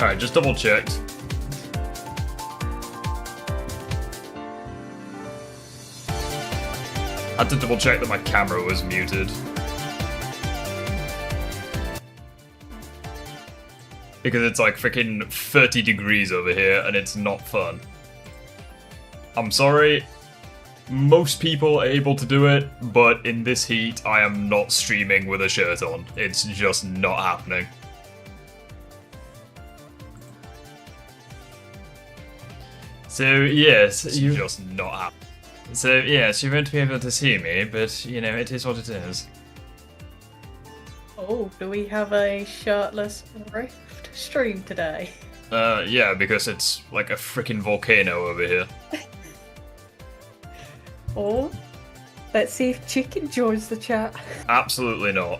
Alright, just double checked. I had to double check that my camera was muted. Because it's like freaking 30 degrees over here and it's not fun. I'm sorry, most people are able to do it, but in this heat I am not streaming with a shirt on. It's just not happening. So yes, you just not happening. So yes, you won't be able to see me, but you know, it is what it is. Oh, do we have a shirtless Rift stream today? Yeah, because it's like a freaking volcano over here. Or let's see if Chicken joins the chat. Absolutely not.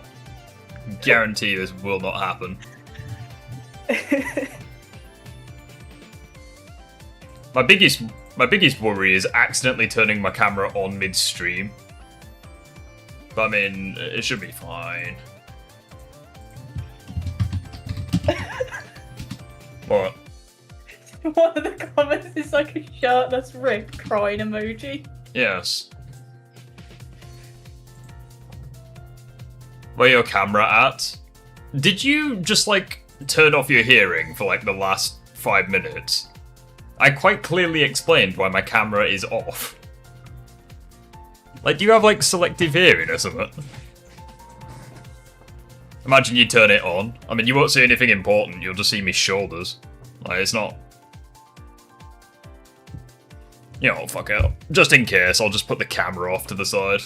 Guarantee this will not happen. My biggest worry is accidentally turning my camera on mid-stream. But I mean, it should be fine. What? One of the comments is like a shirtless Rift crying emoji. Yes. Where your camera at? Did you just like turn off your hearing for like the last 5 minutes? I quite clearly explained why my camera is off. Like, do you have like selective hearing or something? Imagine you turn it on. I mean, you won't see anything important, you'll just see me shoulders. Like, it's not... You know, fuck it. Just in case, I'll just put the camera off to the side.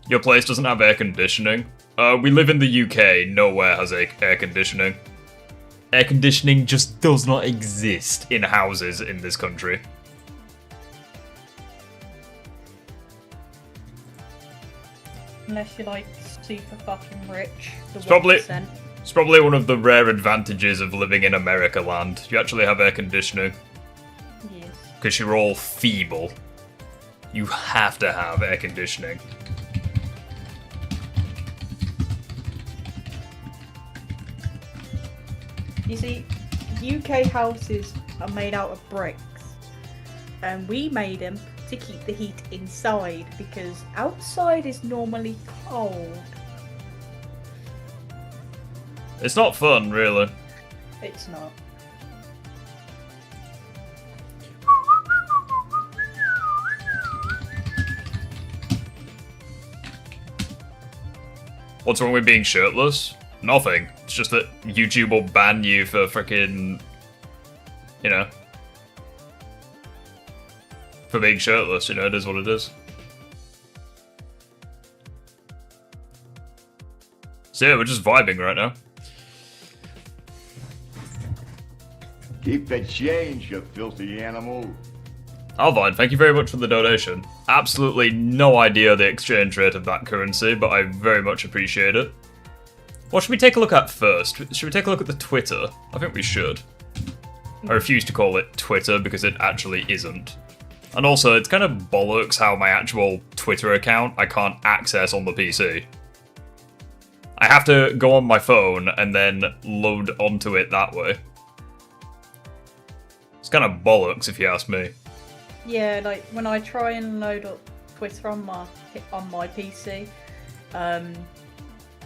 Your place doesn't have air conditioning? We live in the UK, nowhere has air conditioning. Air conditioning just does not exist in houses in this country. Unless you're like super fucking rich. The It's 1%. probably one of the rare advantages of living in America land. You actually have air conditioning. Yes. Because you're all feeble. You have to have air conditioning. You see, UK houses are made out of bricks. And we made them to keep the heat inside because outside is normally cold. It's not fun, really. It's not. What's wrong with being shirtless? Nothing. It's just that YouTube will ban you for freaking, you know, for being shirtless, you know, it is what it is. So yeah, we're just vibing right now. Keep the change, you filthy animal. Alvine, thank you very much for the donation. Absolutely no idea the exchange rate of that currency, but I very much appreciate it. What should we take a look at first? Should we take a look at the Twitter? I think we should. I refuse to call it Twitter because it actually isn't. And also, it's kind of bollocks how my actual Twitter account I can't access on the PC. I have to go on my phone and then load onto it that way. It's kind of bollocks if you ask me. Yeah, like when I try and load up Twitter on my PC,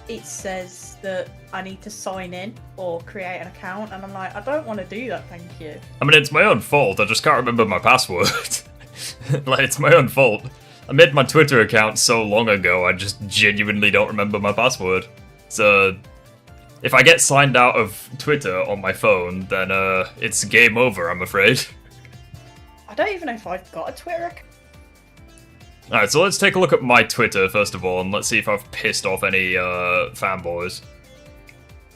it says that I need to sign in or create an account, and I'm like, I don't want to do that, thank you. I mean, it's my own fault, I just can't remember my password. Like, it's my own fault. I made my Twitter account so long ago, I just genuinely don't remember my password. So, if I get signed out of Twitter on my phone, then it's game over, I'm afraid. I don't even know if I've got a Twitter account. Alright, so let's take a look at my Twitter first of all, and let's see if I've pissed off any fanboys.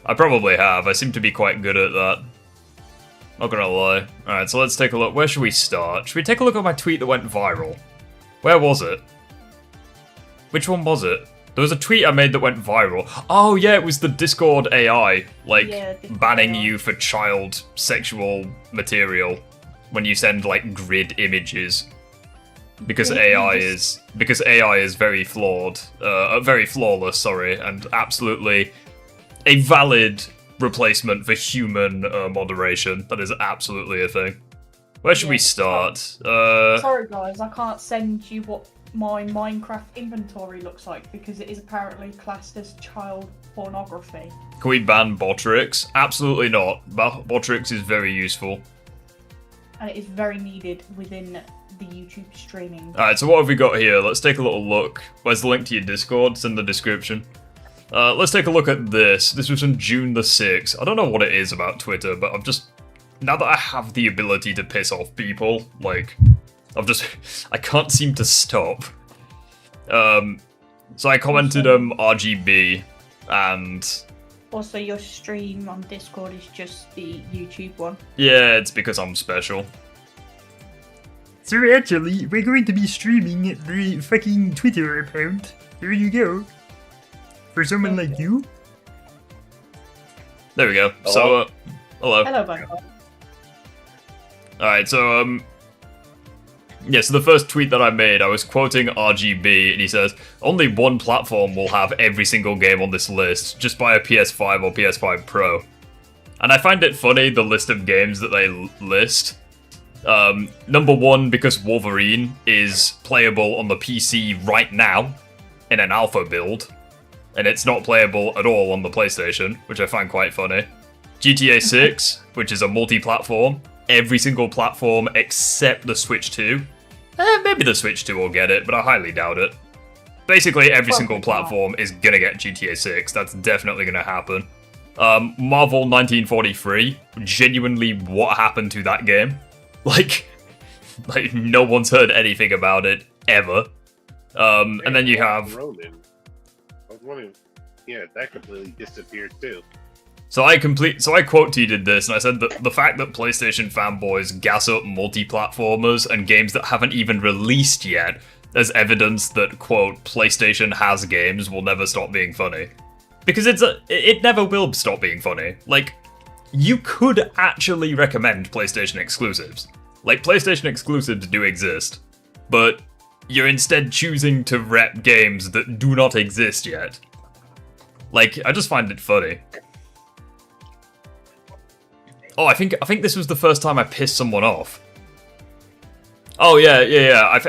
I probably have, I seem to be quite good at that. Not gonna lie. Alright, so let's take a look. Where should we start? Should we take a look at my tweet that went viral? Where was it? Which one was it? There was a tweet I made that went viral. Oh yeah, it was the Discord AI, like, Yeah, Discord banning AI. you for child sexual material when you send, like, grid images. Because AI is very flawed, very flawless, sorry, and absolutely a valid replacement for human moderation. That is absolutely a thing. Where should we start? Sorry guys, I can't send you what my Minecraft inventory looks like because it is apparently classed as child pornography. Can we ban Botrix? Absolutely not. Botrix is very useful. And it is very needed within the YouTube streaming. Alright, so what have we got here? Let's take a little look. Where's the link to your Discord? It's in the description. Let's take a look at this. This was from June the 6th. I don't know what it is about Twitter, but I've just... Now that I have the ability to piss off people, like... I can't seem to stop. So I commented RGB, and... Also, your stream on Discord is just the YouTube one. Yeah, it's because I'm special. So actually, we're going to be streaming the fucking Twitter account. There you go. For someone like you. There we go. Hello. So, hello. Hello, bye. Alright, so, yeah, so the first tweet that I made, I was quoting RGB, and he says, only one platform will have every single game on this list. Just buy a PS5 or PS5 Pro. And I find it funny, the list of games that they list. Number one, because Wolverine is playable on the PC right now, in an alpha build. And it's not playable at all on the PlayStation, which I find quite funny. GTA 6, which is a multi-platform. Every single platform except the Switch 2. Maybe the Switch 2 will get it, but I highly doubt it. Basically, every single platform is gonna get GTA 6. That's definitely gonna happen. Marvel 1943. Genuinely, what happened to that game? Like no one's heard anything about it, ever. And then you have... Ronin. I was wondering, yeah, that completely disappeared too. So I quote tweeted this, and I said that the fact that PlayStation fanboys gas up multi-platformers and games that haven't even released yet as evidence that, quote, PlayStation has games will never stop being funny. Because it never will stop being funny. Like, you could actually recommend PlayStation exclusives. Like, PlayStation exclusives do exist, but you're instead choosing to rep games that do not exist yet. Like, I just find it funny. Oh, I think this was the first time I pissed someone off. Oh yeah.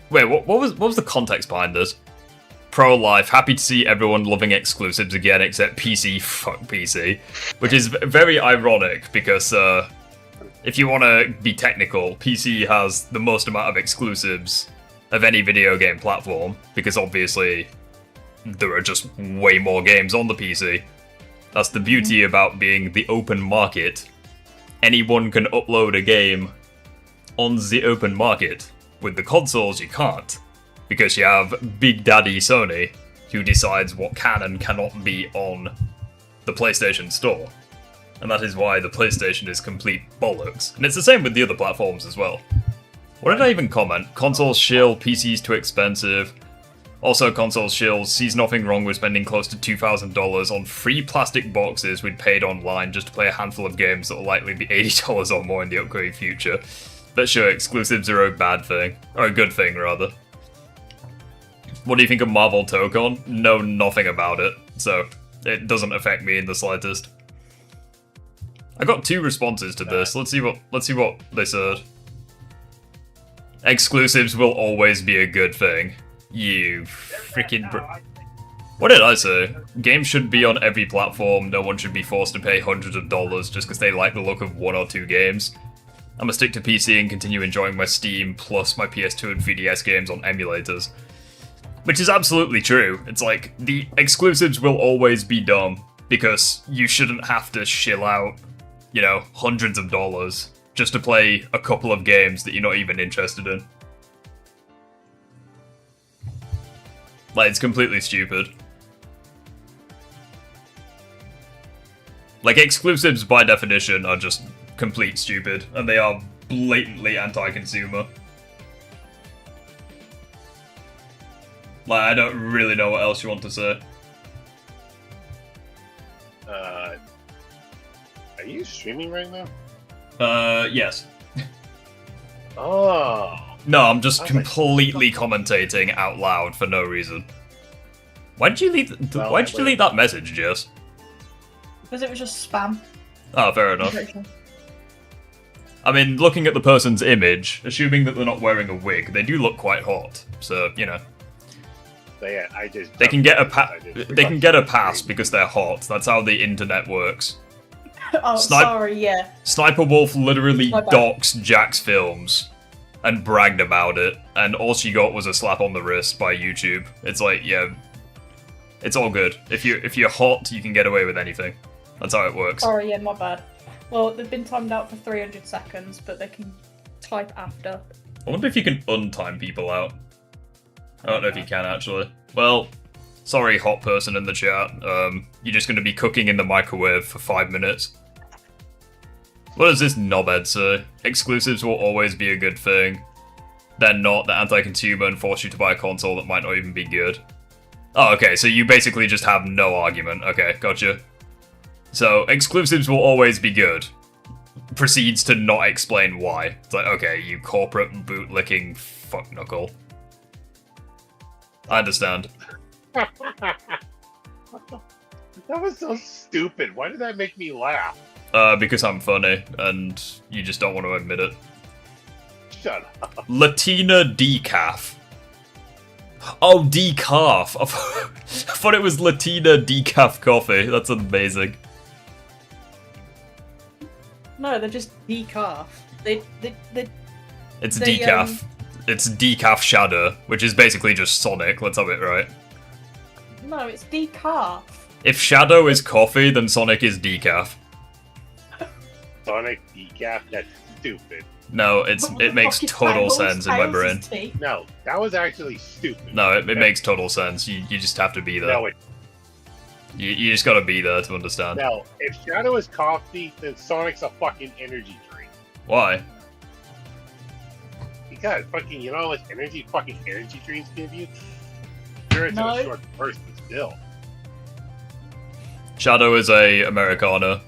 Wait, what was the context behind this? Pro-life, happy to see everyone loving exclusives again, except PC. Fuck PC, which is very ironic because if you want to be technical, PC has the most amount of exclusives of any video game platform because obviously there are just way more games on the PC. That's the beauty about being the open market. Anyone can upload a game on the open market. With the consoles, you can't. Because you have Big Daddy Sony, who decides what can and cannot be on the PlayStation Store. And that is why the PlayStation is complete bollocks. And it's the same with the other platforms as well. What did I even comment? Consoles shill, PC's too expensive. Also, consoles shill sees nothing wrong with spending close to $2,000 on free plastic boxes we'd paid online just to play a handful of games that will likely be $80 or more in the upcoming future. But sure, exclusives are a bad thing. Or a good thing, rather. What do you think of Marvel Tokon? Know nothing about it, so it doesn't affect me in the slightest. I got 2 responses to this. Let's see what they said. Exclusives will always be a good thing. You freaking What did I say? Games should be on every platform. No one should be forced to pay hundreds of dollars just because they like the look of 1 or 2 games. I'm gonna stick to PC and continue enjoying my Steam plus my PS2 and 3DS games on emulators. Which is absolutely true. It's like, the exclusives will always be dumb because you shouldn't have to shill out, you know, hundreds of dollars just to play a couple of games that you're not even interested in. Like, it's completely stupid. Like, exclusives by definition are just complete stupid, and they are blatantly anti-consumer. Like, I don't really know what else you want to say. Are you streaming right now? Yes. Oh. No, I'm just completely commentating out loud for no reason. Why did you delete that message, Jess? Because it was just spam. Oh, fair enough. I mean, looking at the person's image, assuming that they're not wearing a wig, they do look quite hot. So, you know. So yeah, I just They can get a pass because they're hot. That's how the internet works. Oh, sorry, yeah. Sniper Wolf literally My bad. doxed Jack's films and bragged about it, and all she got was a slap on the wrist by YouTube. It's like, yeah, it's all good. If you're hot, you can get away with anything. That's how it works. Sorry, yeah, my bad. Well, they've been timed out for 300 seconds, but they can type after. I wonder if you can untime people out. I don't know if you can, actually. Well, sorry, hot person in the chat. You're just going to be cooking in the microwave for 5 minutes. What does this knobhead say? Exclusives will always be a good thing. They're not. They're anti-consumer and force you to buy a console that might not even be good. Oh, okay, so you basically just have no argument. Okay, gotcha. So, exclusives will always be good. Proceeds to not explain why. It's like, okay, you corporate bootlicking fuckknuckle. I understand. That was so stupid. Why did that make me laugh? Because I'm funny, and you just don't want to admit it. Shut up. Latina decaf. Oh, decaf. I thought it was Latina decaf coffee. That's amazing. No, they're just decaf. It's They, decaf. It's decaf shadow, which is basically just Sonic. Let's have it right. No, it's decaf. If Shadow is coffee, then Sonic is decaf. Sonic decaf? That's stupid. No, it makes total sense in my brain. No, that was actually stupid. No, it makes total sense. You just have to be there. No, You just gotta be there to understand. no. If Shadow is coffee, then Sonic's a fucking energy drink. Why? Because fucking, you know how much fucking energy drinks give you? Sure, it's in No. a short burst, but still. Shadow is a Americano.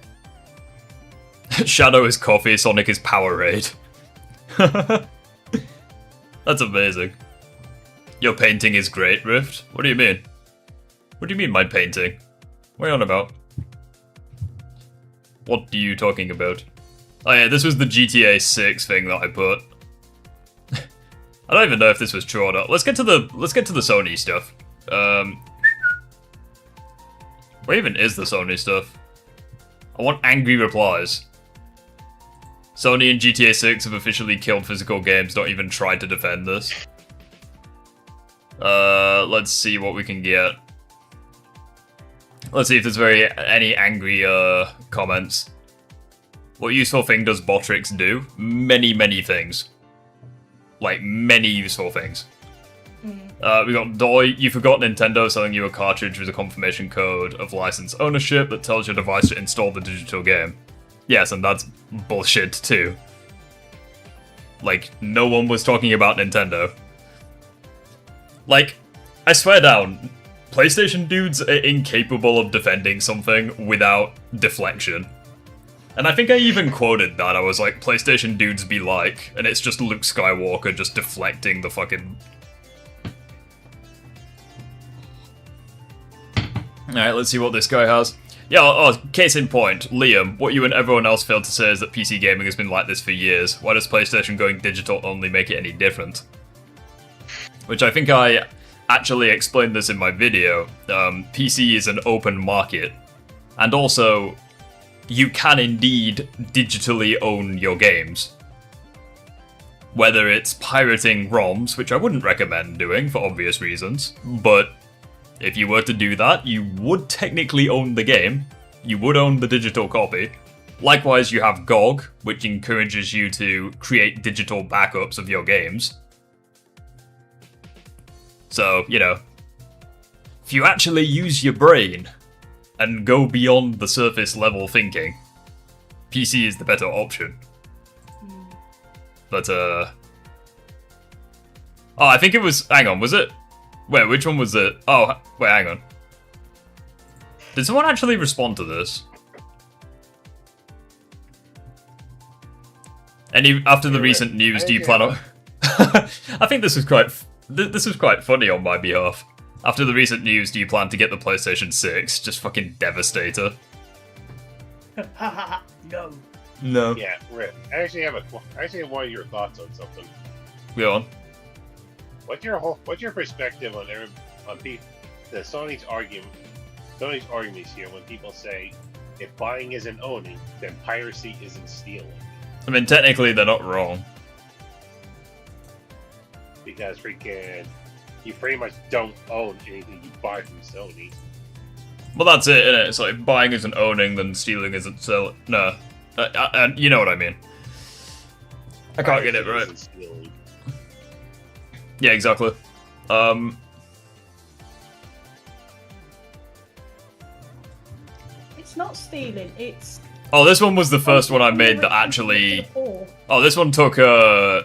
Shadow is coffee, Sonic is Powerade. That's amazing. Your painting is great, Rift. What do you mean? What do you mean, my painting? What are you on about? What are you talking about? Oh yeah, this was the GTA 6 thing that I put. I don't even know if this was true or not. Let's get to the Sony stuff. Where even is the Sony stuff? I want angry replies. Sony and GTA 6 have officially killed physical games, don't even try to defend this. Let's see what we can get. Let's see if there's any angry comments. What useful thing does Botrix do? Many, many things. Like, many useful things. We got Doy. You forgot Nintendo selling you a cartridge with a confirmation code of license ownership that tells your device to install the digital game. Yes, and that's bullshit too. Like, no one was talking about Nintendo. Like, I swear down, PlayStation dudes are incapable of defending something without deflection. And I think I even quoted that. I was like, PlayStation dudes be like, and it's just Luke Skywalker just deflecting the fucking... Alright, let's see what this guy has. Yeah, case in point, Liam, what you and everyone else failed to say is that PC gaming has been like this for years. Why does PlayStation going digital only make it any different? Which I think I actually explained this in my video. PC is an open market. And also, you can indeed digitally own your games. Whether it's pirating ROMs, which I wouldn't recommend doing for obvious reasons, but if you were to do that, you would technically own the game. You would own the digital copy. Likewise, you have GOG, which encourages you to create digital backups of your games. So, you know, if you actually use your brain and go beyond the surface level thinking, PC is the better option. But, oh, I think it was, hang on, was it? Wait, which one was it? Oh, wait, hang on. Did someone actually respond to this? After the recent news, do you plan on... I think this was quite funny on my behalf. After the recent news, do you plan to get the PlayStation 6? Just fucking Devastator. No. No. Yeah, Rick. I actually have one of your thoughts on something. Go on. What's your perspective on the Sony's arguments here when people say if buying isn't owning, then piracy isn't stealing? I mean, technically, they're not wrong. Because freaking, you pretty much don't own anything you buy from Sony. Well, that's it, innit? It's like buying isn't owning, then stealing isn't selling. No. You know what I mean. I can't get it right. Isn't stealing. Yeah, exactly. It's not stealing, it's... Oh, this one was the first one I made that actually... Oh, this one took, I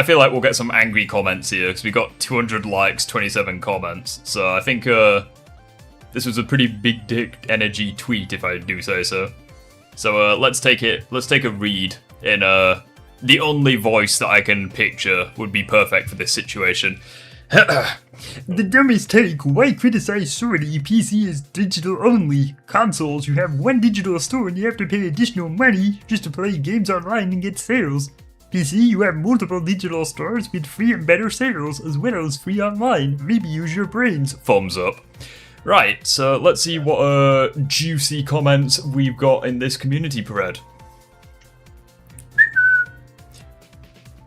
feel like we'll get some angry comments here, because we got 200 likes, 27 comments. So I think, this was a pretty big dick energy tweet, if I do say so. So, let's take a read in, the only voice that I can picture would be perfect for this situation. The dumbest take, why criticize Sony? PC is digital only. Consoles, you have one digital store and you have to pay additional money just to play games online and get sales. PC, you have multiple digital stores with free and better sales, as well as free online. Maybe use your brains. Thumbs up. Right, so let's see what juicy comments we've got in this community thread.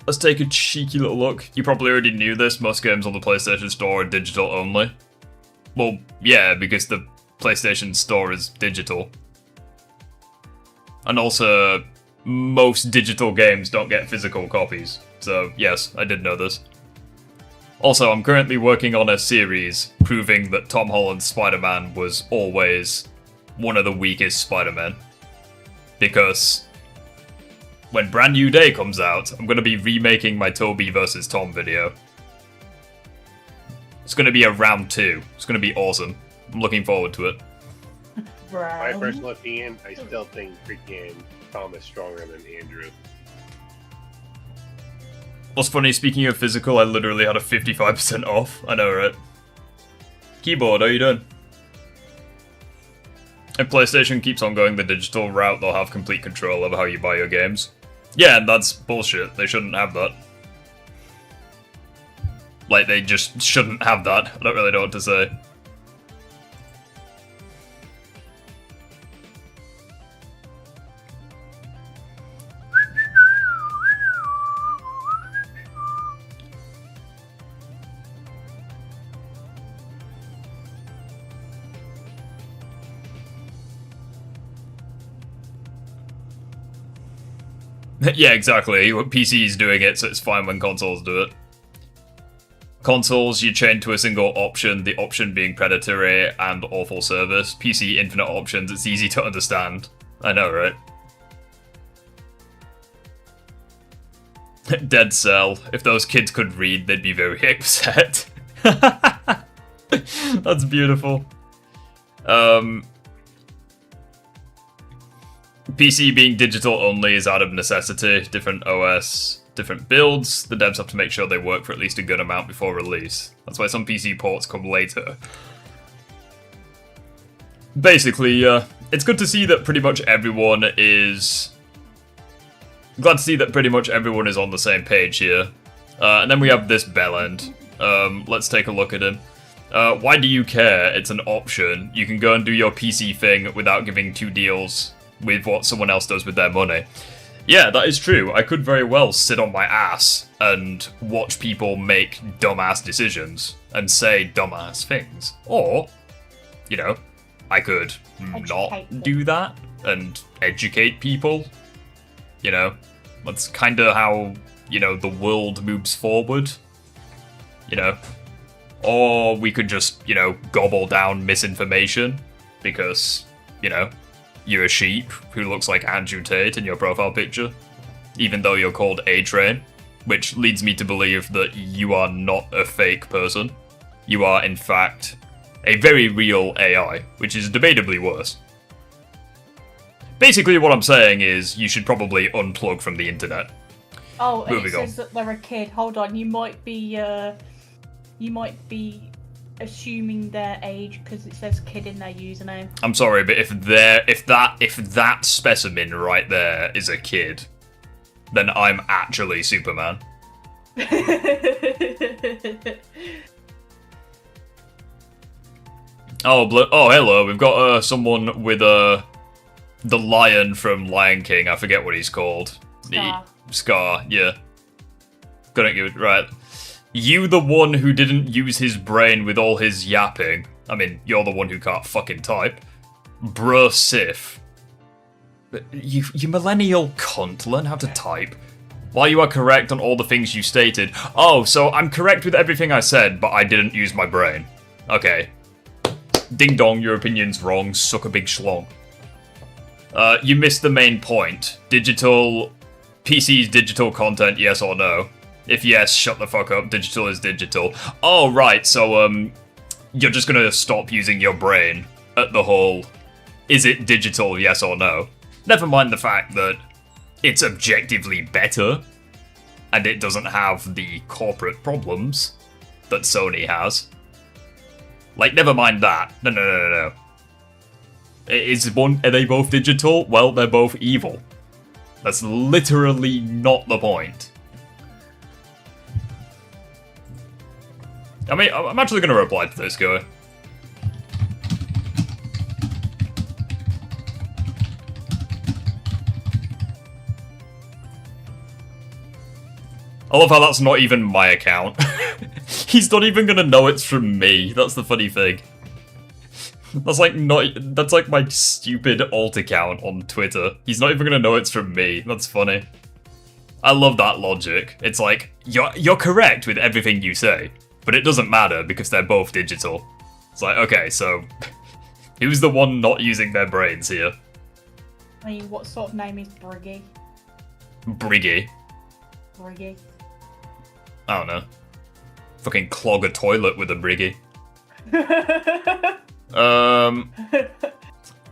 Let's take a cheeky little look. You probably already knew this, most games on the PlayStation Store are digital only. Well, yeah, because the PlayStation Store is digital. And also, most digital games don't get physical copies. So, yes, I did know this. Also, I'm currently working on a series proving that Tom Holland's Spider-Man was always one of the weakest Spider-Men. Because when Brand New Day comes out, I'm going to be remaking my Toby vs. Tom video. It's going to be a round 2. It's going to be awesome. I'm looking forward to it. My personal opinion, I still think freaking Tom is stronger than Andrew. What's funny, speaking of physical, I literally had a 55% off. I know, right? Keyboard, how you doing? If PlayStation keeps on going the digital route, they'll have complete control over how you buy your games. Yeah, and that's bullshit. They shouldn't have that. Like, they just shouldn't have that. I don't really know what to say. Yeah, exactly. PC's doing it, so it's fine when consoles do it. Consoles, you chain to a single option, the option being predatory and awful service. PC, infinite options, it's easy to understand. I know, right? Dead Cell. If those kids could read, they'd be very upset. That's beautiful. PC being digital only is out of necessity. Different OS, different builds. The devs have to make sure they work for at least a good amount before release. That's why some PC ports come later. Basically, it's good to see that pretty much everyone is... Glad to see that pretty much everyone is on the same page here. And then we have this bellend. Let's take a look at him. Why do you care? It's an option. You can go and do your PC thing without giving two deals with what someone else does with their money. Yeah, that is true. I could very well sit on my ass and watch people make dumbass decisions and say dumbass things. Or, you know, I could not do that and educate people. You know, that's kind of how, you know, the world moves forward. You know, or we could just, you know, gobble down misinformation because, you know, you're a sheep who looks like Andrew Tate in your profile picture, even though you're called A-Train, which leads me to believe that you are not a fake person. You are, in fact, a very real AI, which is debatably worse. Basically, what I'm saying is you should probably unplug from the internet. Oh, and Moving it says that they're a kid. Hold on, you might be assuming their age because it says kid in their username. I'm sorry, but if that specimen right there is a kid, then I'm actually Superman. Oh, hello. We've got someone with the lion from Lion King. I forget what he's called. Scar. Yeah. Couldn't give it right. You, the one who didn't use his brain with all his yapping. I mean, you're the one who can't fucking type. Recieve. You millennial cunt. Learn how to type. While you are correct on all the things you stated. Oh, so I'm correct with everything I said, but I didn't use my brain. Okay. Ding dong, your opinion's wrong. Suck a big schlong. You missed the main point. PC's digital content, yes or no? If yes, shut the fuck up. Digital is digital. Oh, right, so, you're just gonna stop using your brain at the whole, is it digital, yes or no? Never mind the fact that it's objectively better, and it doesn't have the corporate problems that Sony has. Like, never mind that. No. Are they both digital? Well, they're both evil. That's literally not the point. I mean, I'm actually going to reply to this guy. I love how that's not even my account. He's not even gonna know it's from me. That's the funny thing. That's like my stupid alt account on Twitter. He's not even gonna know it's from me. That's funny. I love that logic. It's like, you're correct with everything you say, but it doesn't matter because they're both digital. It's like, okay, so who's the one not using their brains here? I mean, what sort of name is Briggy? Briggy. Briggy. I don't know. Fucking clog a toilet with a Briggy.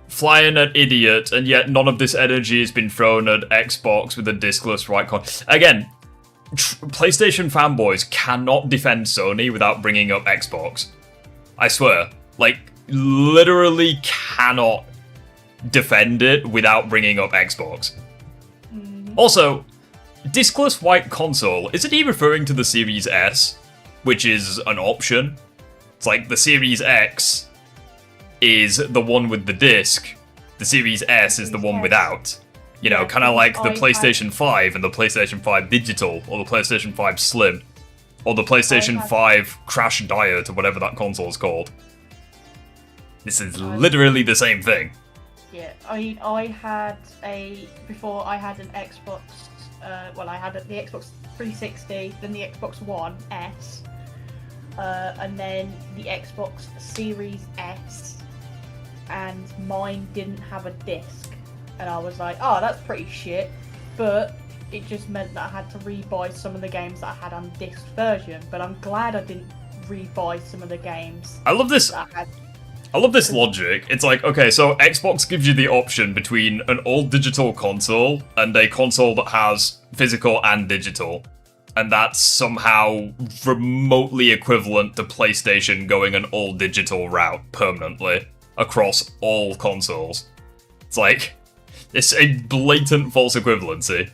Flying an idiot, and yet none of this energy has been thrown at Xbox with a diskless right con. Again, PlayStation fanboys cannot defend Sony without bringing up Xbox. I swear. Like, literally cannot defend it without bringing up Xbox. Also, diskless white console, isn't he referring to the Series S, which is an option? It's like the Series X is the one with the disc, the Series S is the one without. You know, kind of like the PlayStation 5 and the PlayStation 5 Digital, or the PlayStation 5 Slim, or the PlayStation 5 Crash Diet, or whatever that console is called. This is literally the same thing. Yeah, I had before I had an Xbox, I had the Xbox 360, then the Xbox One S, and then the Xbox Series S, and mine didn't have a disc. And I was like, oh, that's pretty shit. But it just meant that I had to rebuy some of the games that I had on disc version. But I'm glad I didn't rebuy some of the games. I love this. I love this logic. It's like, okay, so Xbox gives you the option between an old digital console and a console that has physical and digital. And that's somehow remotely equivalent to PlayStation going an all digital route permanently across all consoles. It's like, it's a blatant false equivalency.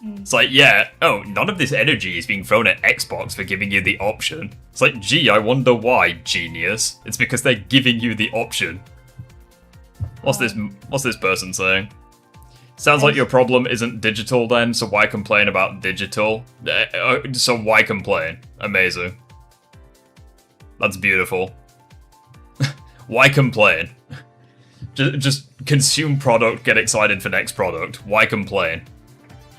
It's like, yeah, oh, none of this energy is being thrown at Xbox for giving you the option. It's like, gee, I wonder why, genius. It's because they're giving you the option. What's this person saying? Sounds like your problem isn't digital then, so why complain about digital? So why complain? Amazing. That's beautiful. Why complain? Just consume product, get excited for next product. Why complain?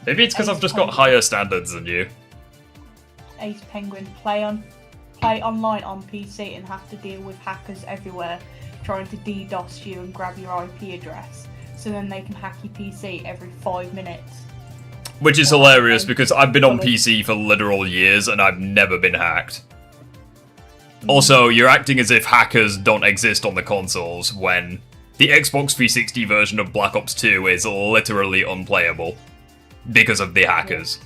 Maybe it's because I've just got higher standards than you. Ace Penguin, play online on PC and have to deal with hackers everywhere trying to DDoS you and grab your IP address, so then they can hack your PC every 5 minutes. Which is hilarious because I've been on PC for literal years and I've never been hacked. Also, you're acting as if hackers don't exist on the consoles when the Xbox 360 version of Black Ops 2 is literally unplayable because of the hackers.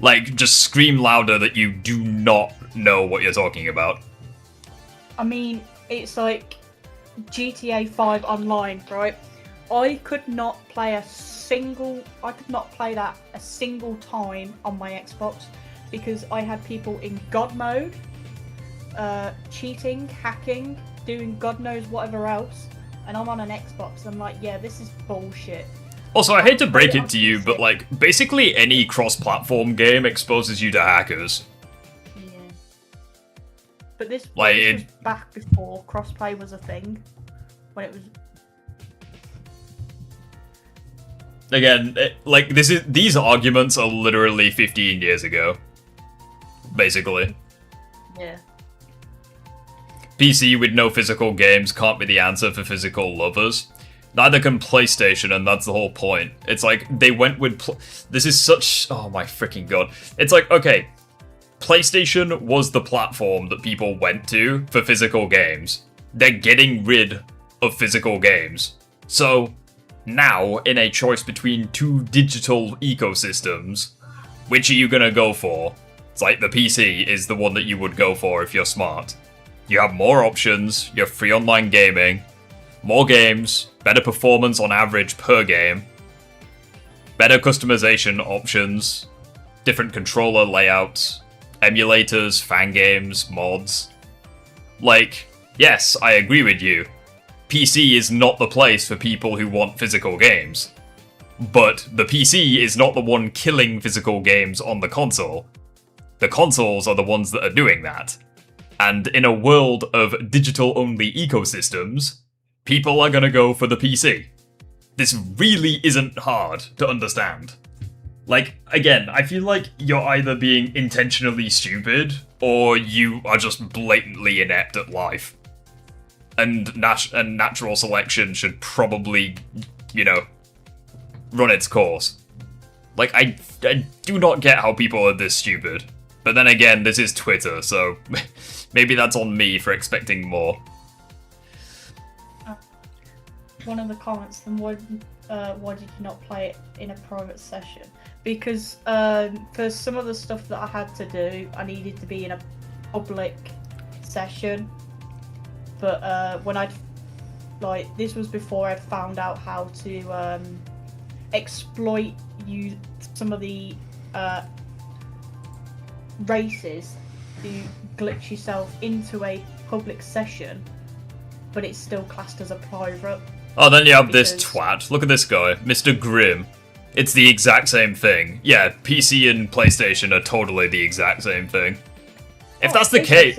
Like, just scream louder that you do not know what you're talking about. I mean, it's like GTA 5 online, right? I could not play that a single time on my Xbox because I had people in God mode, cheating, hacking, doing God knows whatever else, and I'm on an Xbox. I'm like, yeah, this is bullshit. Also, I hate to break it to you, but like, basically any cross-platform game exposes you to hackers. Yeah. But this Like, was back before crossplay was a thing. When it was... Again, these arguments are literally 15 years ago. Basically. Yeah. PC with no physical games can't be the answer for physical lovers. Neither can PlayStation, and that's the whole point. It's like, they went with... This is such... Oh my freaking god. It's like, okay, PlayStation was the platform that people went to for physical games. They're getting rid of physical games. So, now, in a choice between two digital ecosystems, which are you gonna go for? It's like, the PC is the one that you would go for if you're smart. You have more options, you have free online gaming, more games, better performance on average per game, better customization options, different controller layouts, emulators, fan games, mods. Like, yes, I agree with you. PC is not the place for people who want physical games. But the PC is not the one killing physical games on the console. The consoles are the ones that are doing that. And in a world of digital-only ecosystems, people are gonna go for the PC. This really isn't hard to understand. Like, again, I feel like you're either being intentionally stupid, or you are just blatantly inept at life. And natural selection should probably, you know, run its course. Like, I do not get how people are this stupid. But then again, this is Twitter, so maybe that's on me for expecting more. One of the comments, then why did you not play it in a private session? Because for some of the stuff that I had to do, I needed to be in a public session. But when this was before I'd found out how to exploit some of the races to glitch yourself into a public session, but it's still classed as a private. Oh, then you have this twat. Look at this guy, Mr. Grimm. It's the exact same thing. Yeah, PC and PlayStation are totally the exact same thing. If that's the case...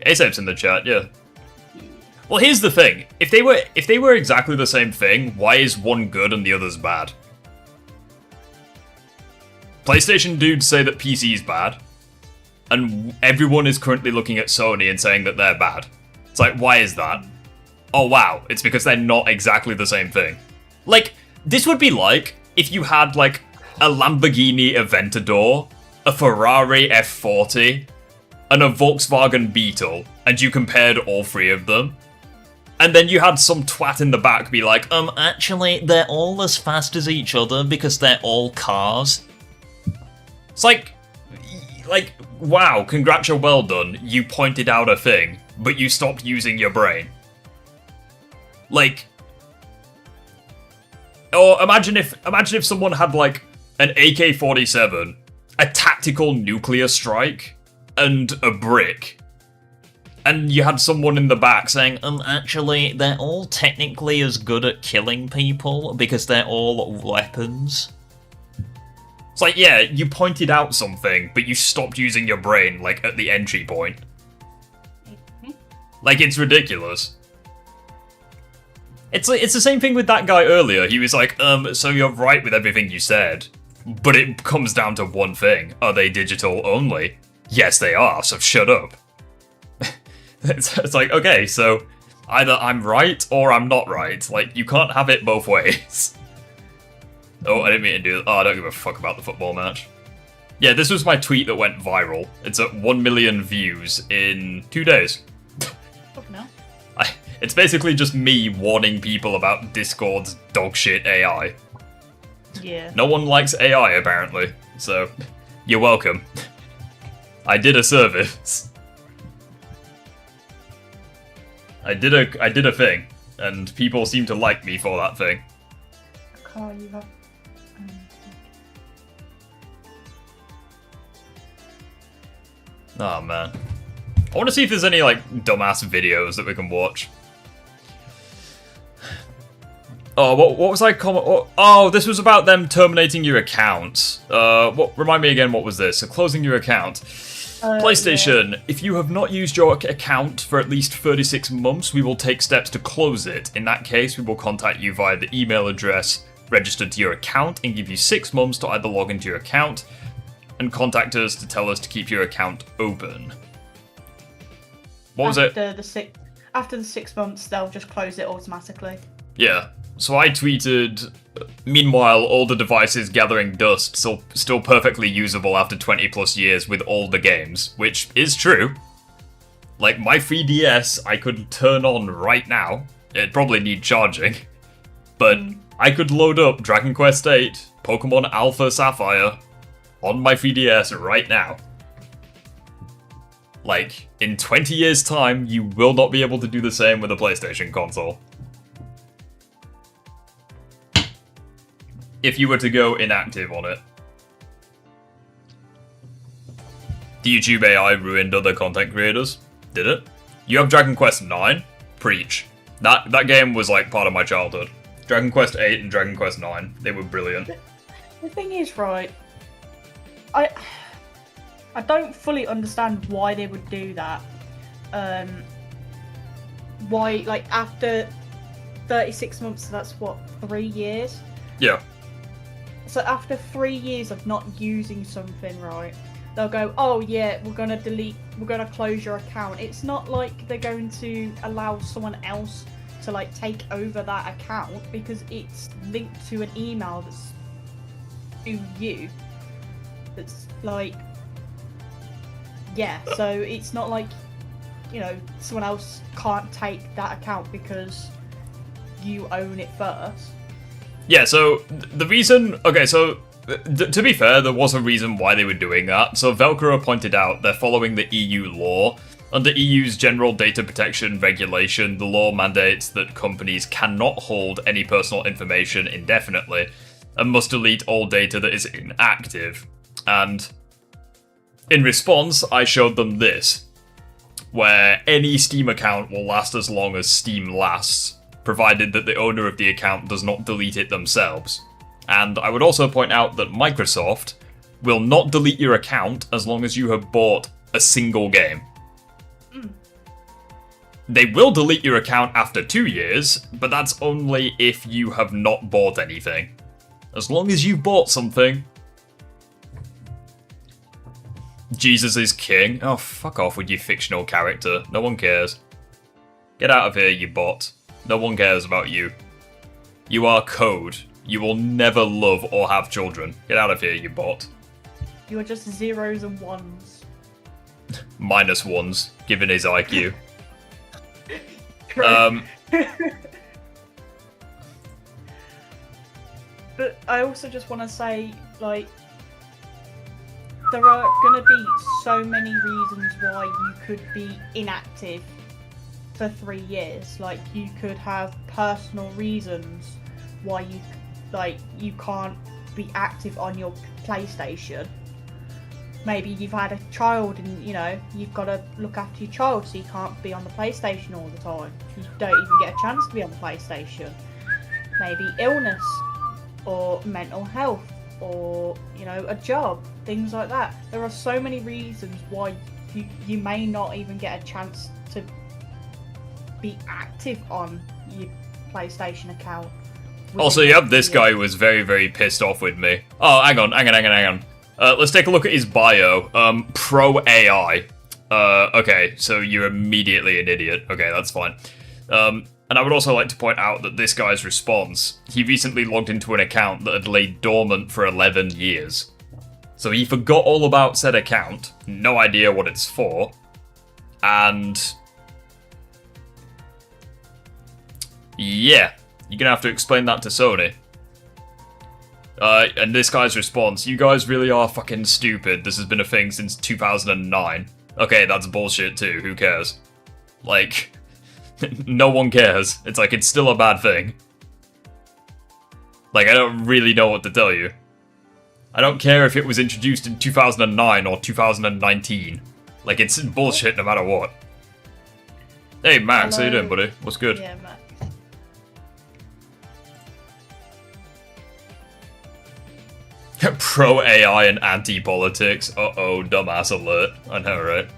ASAP's in the chat, yeah. Well, here's the thing. If they were exactly the same thing, why is one good and the other's bad? PlayStation dudes say that PC is bad, and everyone is currently looking at Sony and saying that they're bad. It's like, why is that? Oh wow, it's because they're not exactly the same thing. Like, this would be like if you had, like, a Lamborghini Aventador, a Ferrari F40, and a Volkswagen Beetle, and you compared all three of them. And then you had some twat in the back be like, actually, they're all as fast as each other because they're all cars. It's like, wow, congrats, you're well done. You pointed out a thing, but you stopped using your brain. Like, or imagine if someone had, like, an AK-47, a tactical nuclear strike, and a brick. And you had someone in the back saying, actually, they're all technically as good at killing people because they're all weapons. It's like, yeah, you pointed out something, but you stopped using your brain, like, at the entry point. Like, it's ridiculous. It's the same thing with that guy earlier. He was like, so you're right with everything you said, but it comes down to one thing. Are they digital only? Yes, they are, so shut up. It's like, okay, so either I'm right or I'm not right. Like, you can't have it both ways. Oh, I didn't mean to do that. Oh, I don't give a fuck about the football match. Yeah, this was my tweet that went viral. It's at 1 million views in 2 days. Fuck no. It's basically just me warning people about Discord's dogshit AI. Yeah. No one likes AI, apparently. So, You're welcome. I did a service. I did a thing, and people seem to like me for that thing. Car you have. Oh man. I want to see if there's any like dumbass videos that we can watch. Oh, what was I comment? Oh, this was about them terminating your account. Remind me again, what was this? So closing your account. PlayStation, yeah. If you have not used your account for at least 36 months, we will take steps to close it. In that case, we will contact you via the email address registered to your account and give you 6 months to either log into your account and contact us to tell us to keep your account open. What was it? After the 6 months, they'll just close it automatically. Yeah. So I tweeted, meanwhile, all the devices gathering dust, still perfectly usable after 20 plus years with all the games, which is true. Like, my 3DS, I could turn on right now. It'd probably need charging. But I could load up Dragon Quest VIII, Pokemon Alpha Sapphire, on my 3DS right now. Like, in 20 years' time, you will not be able to do the same with a PlayStation console. If you were to go inactive on it. The YouTube AI ruined other content creators. Did it? You have Dragon Quest IX? Preach. That game was like part of my childhood. Dragon Quest VIII and Dragon Quest IX. They were brilliant. The thing is, right, I don't fully understand why they would do that. Why, like, after 36 months, that's what, 3 years? Yeah. So after 3 years of not using something, right, they'll go, oh yeah, we're going to close your account. It's not like they're going to allow someone else to, like, take over that account because it's linked to an email that's to you. That's like, yeah, so it's not like, you know, someone else can't take that account because you own it first. Yeah, so the reason... Okay, so to be fair, there was a reason why they were doing that. So Velcro pointed out they're following the EU law. Under EU's General Data Protection Regulation, the law mandates that companies cannot hold any personal information indefinitely and must delete all data that is inactive. And in response, I showed them this, where any Steam account will last as long as Steam lasts, provided that the owner of the account does not delete it themselves. And I would also point out that Microsoft will not delete your account as long as you have bought a single game. They will delete your account after 2 years, but that's only if you have not bought anything. As long as you've bought something. Jesus is king. Oh, fuck off with your fictional character. No one cares. Get out of here, you bot. No one cares about you. You are code. You will never love or have children. Get out of here, you bot. You are just zeros and ones. Minus ones, given his IQ. But I also just want to say, like, there are going to be so many reasons why you could be inactive for 3 years. Like, you could have personal reasons why you can't be active on your PlayStation. Maybe you've had a child and, you know, you've got to look after your child, so you can't be on the PlayStation all the time. You don't even get a chance to be on the PlayStation. Maybe illness or mental health or, you know, a job, things like that. There are so many reasons why you may not even get a chance to be active on your PlayStation account. Also, you have this guy who was very, very pissed off with me. Oh, hang on. Let's take a look at his bio. Pro AI. Okay, so you're immediately an idiot. Okay, that's fine. And I would also like to point out that this guy's response, he recently logged into an account that had laid dormant for 11 years. So he forgot all about said account, no idea what it's for, and yeah, you're gonna have to explain that to Sony. And this guy's response, you guys really are fucking stupid. This has been a thing since 2009. Okay, that's bullshit too. Who cares? Like, no one cares. It's like, it's still a bad thing. Like, I don't really know what to tell you. I don't care if it was introduced in 2009 or 2019. Like, it's bullshit no matter what. Hey, Max, how you doing, buddy? What's good? Yeah, Max. Pro AI and anti-politics. Uh-oh, dumbass alert. I know, right?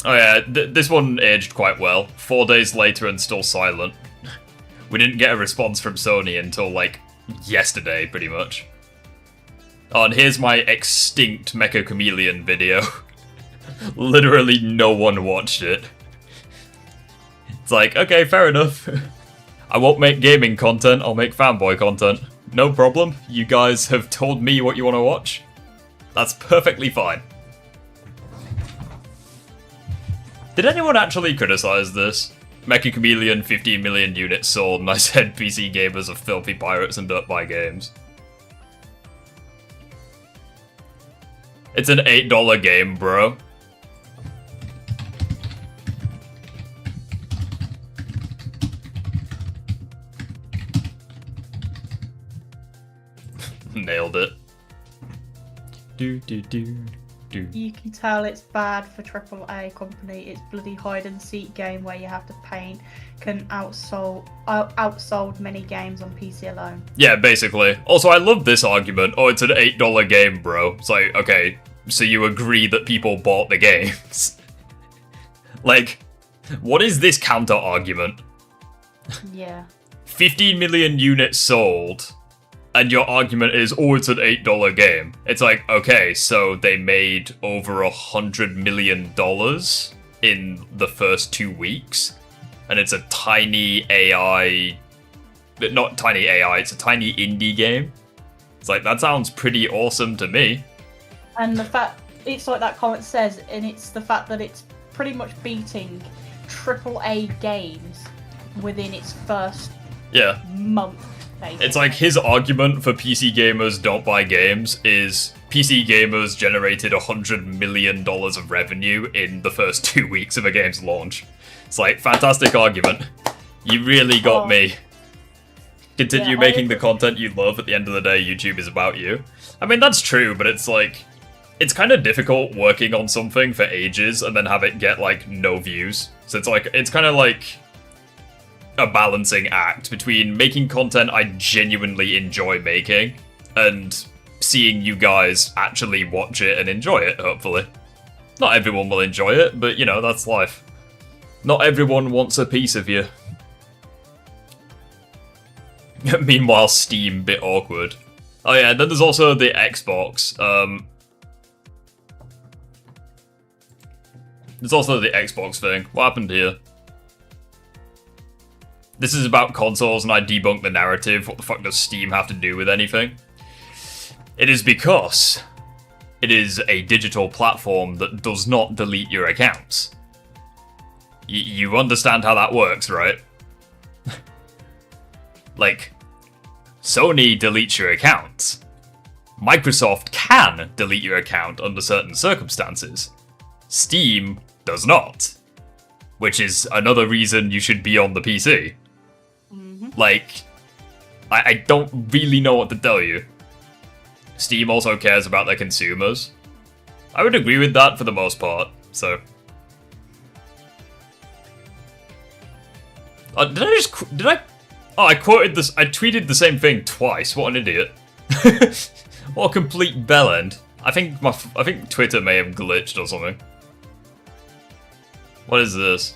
Oh yeah, this one aged quite well. 4 days later and still silent. We didn't get a response from Sony until, like, yesterday, pretty much. Oh, and here's my extinct Mecha Chameleon video. Literally no one watched it. It's like, okay, fair enough. I won't make gaming content, I'll make fanboy content. No problem, you guys have told me what you want to watch. That's perfectly fine. Did anyone actually criticize this? Mecha Chameleon, 15 million units sold, and I said PC gamers are filthy pirates and don't buy games. It's an $8 game, bro. Nailed it. Do do do do. You can tell it's bad for AAA company. It's bloody hide and seek game where you have to paint. Can outsold many games on PC alone. Yeah, basically. Also, I love this argument. Oh, it's an $8 game, bro. It's like, okay, so you agree that people bought the games. Like, what is this counter argument? Yeah. 15 million units sold, and your argument is, oh, it's an $8 game. It's like, okay, so they made over $100 million in the first 2 weeks, and it's a tiny AI, not tiny AI, it's a tiny indie game. It's like, that sounds pretty awesome to me. And the fact, it's like that comment says, and it's the fact that it's pretty much beating AAA games within its first month. Basically. It's like his argument for PC gamers don't buy games is PC gamers generated $100 million of revenue in the first 2 weeks of a game's launch. It's like, fantastic argument. You really got me. Continue making the content you love. At the end of the day, YouTube is about you. I mean, that's true, but it's like, it's kind of difficult working on something for ages and then have it get, like, no views. So it's like, it's kind of like a balancing act between making content I genuinely enjoy making and seeing you guys actually watch it and enjoy it, hopefully. Not everyone will enjoy it, but, you know, that's life. Not everyone wants a piece of you. Meanwhile, Steam, bit awkward. Oh yeah, then there's also the Xbox. There's also the Xbox thing. What happened here? This is about consoles and I debunked the narrative. What the fuck does Steam have to do with anything? It is because it is a digital platform that does not delete your accounts. You understand how that works, right? Like, Sony deletes your accounts. Microsoft can delete your account under certain circumstances. Steam does not. Which is another reason you should be on the PC. Like, I don't really know what to tell you. Steam also cares about their consumers. I would agree with that for the most part, so. Oh, I quoted this, I tweeted the same thing twice, what an idiot. What a complete bellend. I think Twitter may have glitched or something. What is this?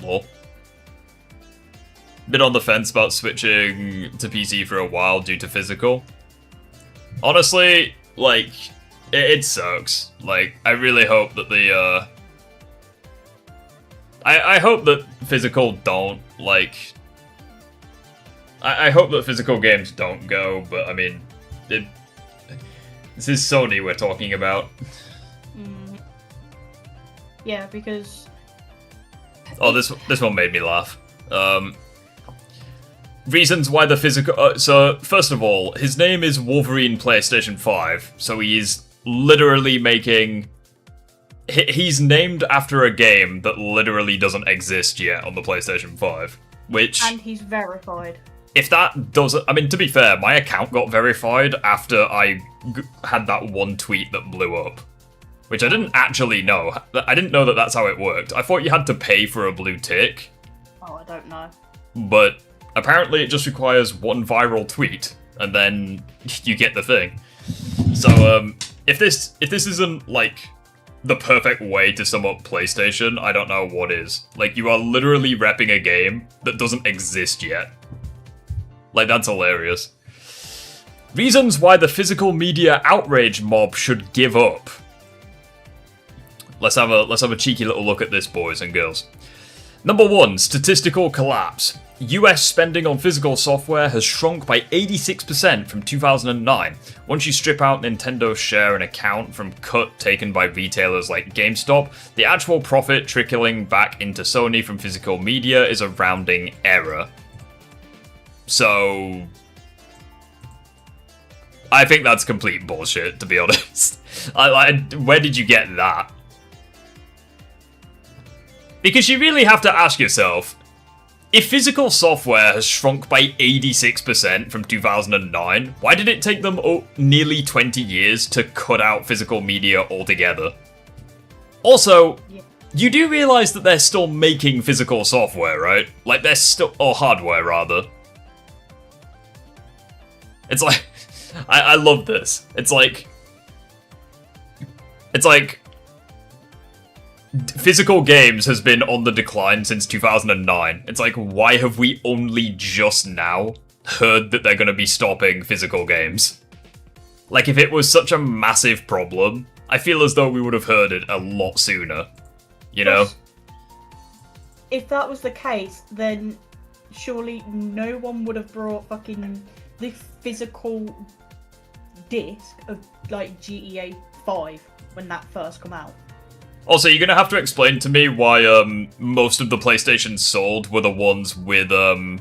Lol. Been on the fence about switching to PC for a while due to physical. Honestly, like, it sucks. Like, I really hope that the, I hope that physical don't, like... I hope that physical games don't go, but I mean, this is Sony we're talking about. Yeah, because Oh, this one made me laugh. Reasons why the physical... so, first of all, his name is Wolverine PlayStation 5, so he's literally making... He's named after a game that literally doesn't exist yet on the PlayStation 5, which... And he's verified. If that doesn't... I mean, to be fair, my account got verified after I had that one tweet that blew up. Which I didn't actually know. I didn't know that that's how it worked. I thought you had to pay for a blue tick. Oh, I don't know. But apparently it just requires one viral tweet, and then you get the thing. So, if this isn't, like, the perfect way to sum up PlayStation, I don't know what is. Like, you are literally repping a game that doesn't exist yet. Like, that's hilarious. Reasons why the physical media outrage mob should give up. Let's have a cheeky little look at this, boys and girls. Number 1, statistical collapse. US spending on physical software has shrunk by 86% from 2009. Once you strip out Nintendo's share and account from cut taken by retailers like GameStop, the actual profit trickling back into Sony from physical media is a rounding error. So... I think that's complete bullshit, to be honest. Where did you get that? Because you really have to ask yourself, if physical software has shrunk by 86% from 2009, why did it take them nearly 20 years to cut out physical media altogether? Also, you do realize that they're still making physical software, right? Like, they're still... or hardware, rather. It's like... I love this. It's like... physical games has been on the decline since 2009. It's like, why have we only just now heard that they're going to be stopping physical games? Like, if it was such a massive problem, I feel as though we would have heard it a lot sooner. You know? If that was the case, then surely no one would have brought fucking the physical disc of, like, GTA 5 when that first come out. Also, you're gonna have to explain to me why most of the PlayStations sold were the ones with the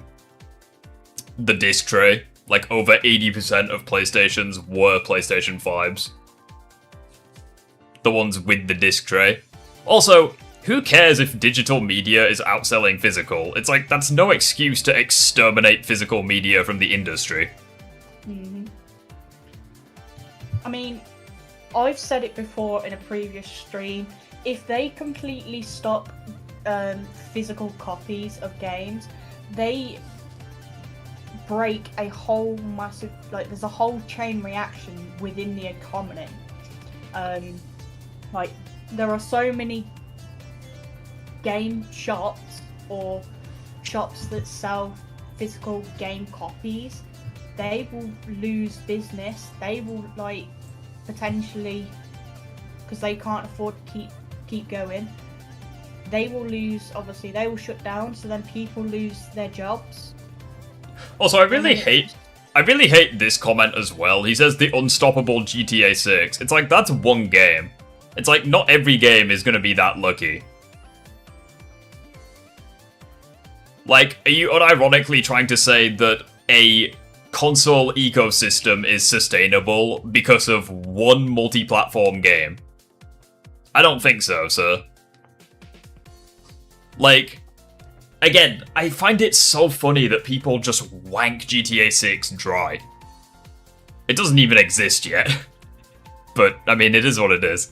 disc tray. Like, over 80% of PlayStations were PlayStation 5s. The ones with the disc tray. Also, who cares if digital media is outselling physical? It's like, that's no excuse to exterminate physical media from the industry. Mm-hmm. I mean, I've said it before in a previous stream. If they completely stop physical copies of games, they break a whole massive, like, there's a whole chain reaction within the economy. Like, there are so many game shops or shops that sell physical game copies. They will lose business. They will, like, potentially, because they can't afford to keep going, they will lose, obviously they will shut down, so then people lose their jobs. Also, I really hate this comment as well. He says the unstoppable GTA 6. It's like, that's one game. It's like, not every game is gonna be that lucky. Like, are you unironically trying to say that a console ecosystem is sustainable because of one multi-platform game? I don't think so, sir. Like, again, I find it so funny that people just wank GTA 6 dry. It doesn't even exist yet. But, I mean, it is what it is.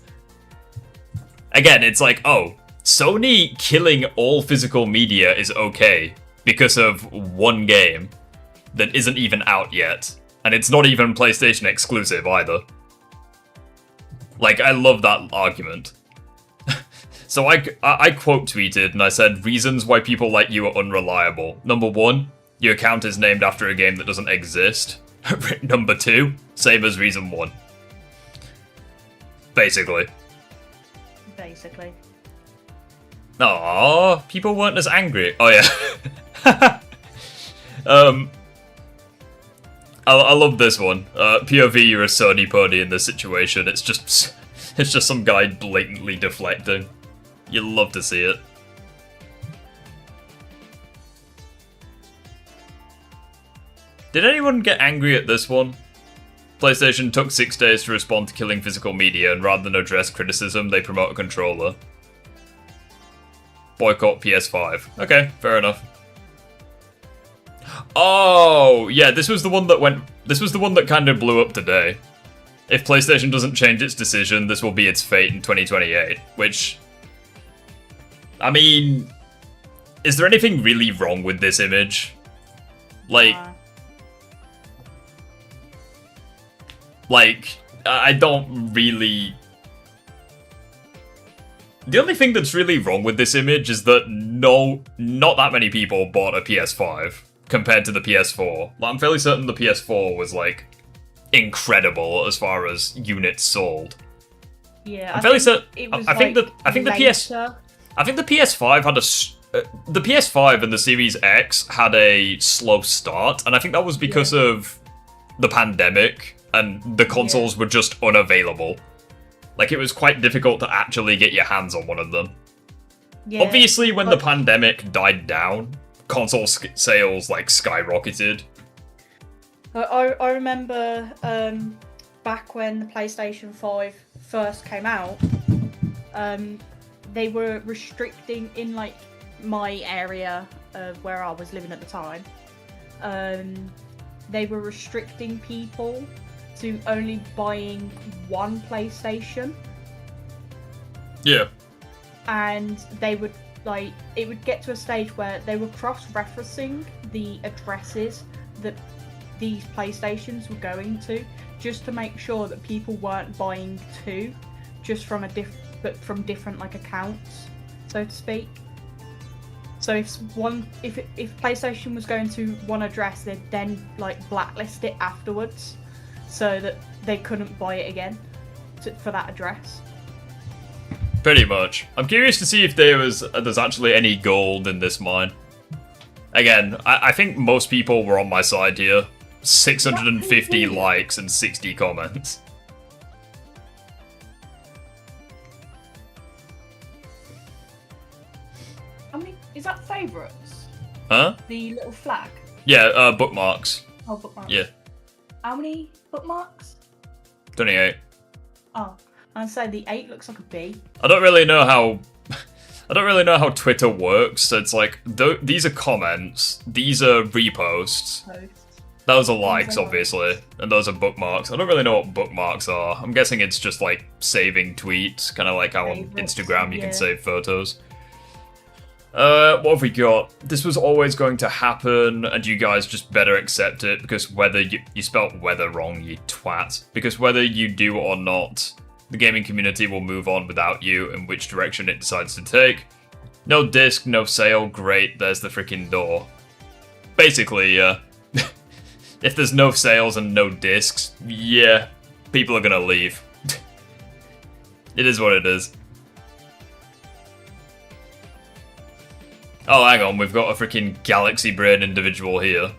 Again, it's like, oh, Sony killing all physical media is okay because of one game that isn't even out yet. And it's not even PlayStation exclusive either. Like, I love that argument. So I quote tweeted and I said, reasons why people like you are unreliable. Number 1, your account is named after a game that doesn't exist. Number 2, same as reason 1. Basically. Aww, people weren't as angry. Oh yeah. I love this one. POV, you're a Sony pony in this situation. It's just some guy blatantly deflecting. You love to see it. Did anyone get angry at this one? PlayStation took 6 days to respond to killing physical media, and rather than address criticism, they promote a controller. Boycott PS5. Okay, fair enough. Oh, yeah, this was the one that kind of blew up today. If PlayStation doesn't change its decision, this will be its fate in 2028, which... I mean... Is there anything really wrong with this image? Like, I don't really... The only thing that's really wrong with this image is that not that many people bought a PS5 compared to the PS4. I'm fairly certain the PS4 was, like, incredible as far as units sold. Yeah, I'm fairly certain... I think the PS5 had the PS5 and the Series X had a slow start, and I think that was because of the pandemic, and the consoles were just unavailable. Like, it was quite difficult to actually get your hands on one of them. Yeah, obviously, when the pandemic died down, console sales, like, skyrocketed. I remember back when the PlayStation 5 first came out, they were restricting in, like, my area of where I was living at the time. They were restricting people to only buying one PlayStation. Yeah. And they would, like, it would get to a stage where they were cross-referencing the addresses that these PlayStations were going to, just to make sure that people weren't buying two, just from from different, like, accounts, so to speak. So if PlayStation was going to one address, they'd then, like, blacklist it afterwards, so that they couldn't buy it again for that address. Pretty much. I'm curious to see if there's actually any gold in this mine. Again, I think most people were on my side here. 650 likes and 60 comments. How many? Is that favourites? Huh? The little flag? Yeah, bookmarks. Oh, bookmarks. Yeah. How many bookmarks? 28. Oh, I'd say the 8 looks like a B. I don't really know how Twitter works. So it's like these are comments, these are reposts. Posts. Those are likes, obviously, and those are bookmarks. I don't really know what bookmarks are. I'm guessing it's just like saving tweets, kind of like how on Instagram you can save photos. What have we got? This was always going to happen, and you guys just better accept it, because whether you spelt weather wrong, you twat. Because whether you do or not, the gaming community will move on without you in which direction it decides to take. No disc, no sale, great, there's the freaking door. Basically, if there's no sales and no discs, yeah, people are gonna leave. It is what it is. Oh, hang on, we've got a freaking galaxy brain individual here.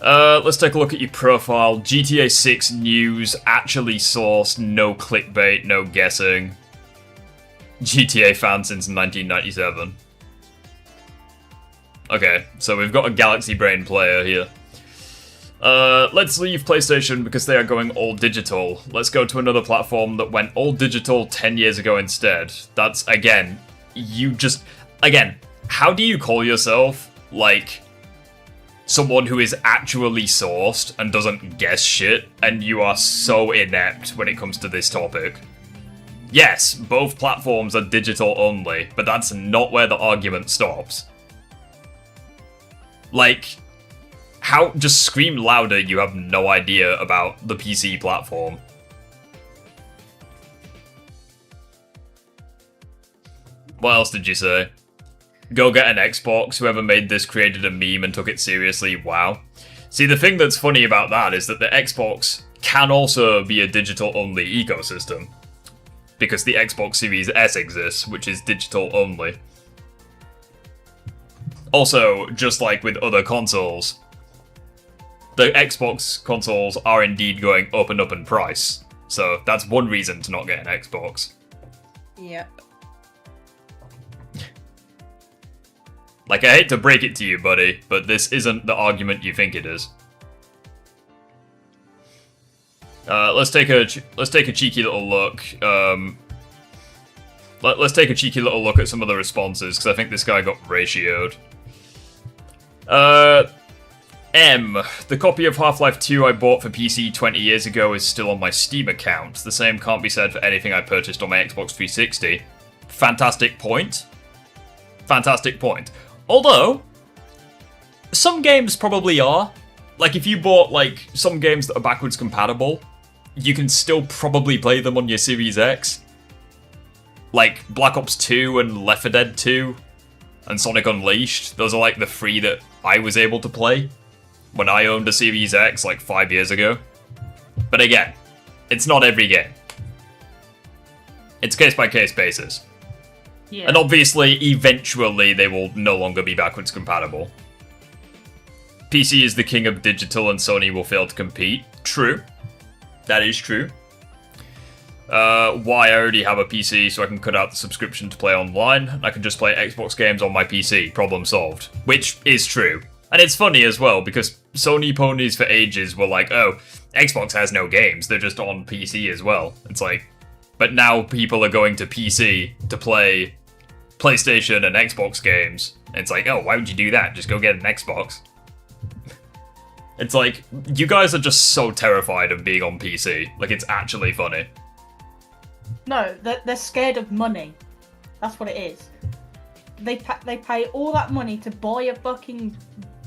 Let's take a look at your profile. GTA 6 news, actually sourced, no clickbait, no guessing. GTA fan since 1997. Okay, so we've got a galaxy brain player here. Let's leave PlayStation because they are going all digital. Let's go to another platform that went all digital 10 years ago instead. That's, again, how do you call yourself, like, someone who is actually sourced and doesn't guess shit, and you are so inept when it comes to this topic? Yes, both platforms are digital only, but that's not where the argument stops. Like, just scream louder you have no idea about the PC platform. What else did you say? Go get an Xbox, whoever made this created a meme and took it seriously, wow. See, the thing that's funny about that is that the Xbox can also be a digital-only ecosystem. Because the Xbox Series S exists, which is digital-only. Also, just like with other consoles, the Xbox consoles are indeed going up and up in price. So that's one reason to not get an Xbox. Yep. Like, I hate to break it to you, buddy, but this isn't the argument you think it is. Let's take a cheeky little look. Let's take a cheeky little look at some of the responses, because I think this guy got ratioed. The copy of Half-Life 2 I bought for PC 20 years ago is still on my Steam account. The same can't be said for anything I purchased on my Xbox 360. Fantastic point. Fantastic point. Although, some games probably are. Like, if you bought, like, some games that are backwards compatible, you can still probably play them on your Series X. Like, Black Ops 2 and Left 4 Dead 2 and Sonic Unleashed. Those are, like, the 3 that I was able to play when I owned a Series X, like, 5 years ago. But again, it's not every game. It's case-by-case basis. Yeah. And obviously, eventually, they will no longer be backwards compatible. PC is the king of digital and Sony will fail to compete. True. That is true. Why I already have a PC so I can cut out the subscription to play online. I can just play Xbox games on my PC. Problem solved. Which is true. And it's funny as well, because Sony ponies for ages were like, oh, Xbox has no games, they're just on PC as well. It's like, but now people are going to PC to play PlayStation and Xbox games. And it's like, oh, why would you do that? Just go get an Xbox. It's like, you guys are just so terrified of being on PC. Like, it's actually funny. No, they're scared of money. That's what it is. They pay all that money to buy a fucking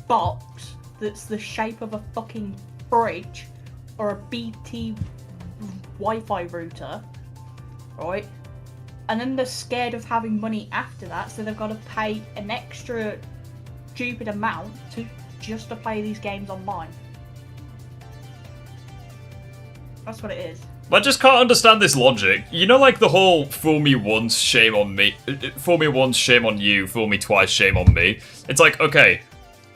box that's the shape of a fucking fridge or a BT Wi-Fi router, right? And then they're scared of having money after that, so they've got to pay an extra stupid amount just to play these games online. That's what it is. I just can't understand this logic. You know, like the whole fool me once, shame on me. Fool me once, shame on you. Fool me twice, shame on me. It's like, okay,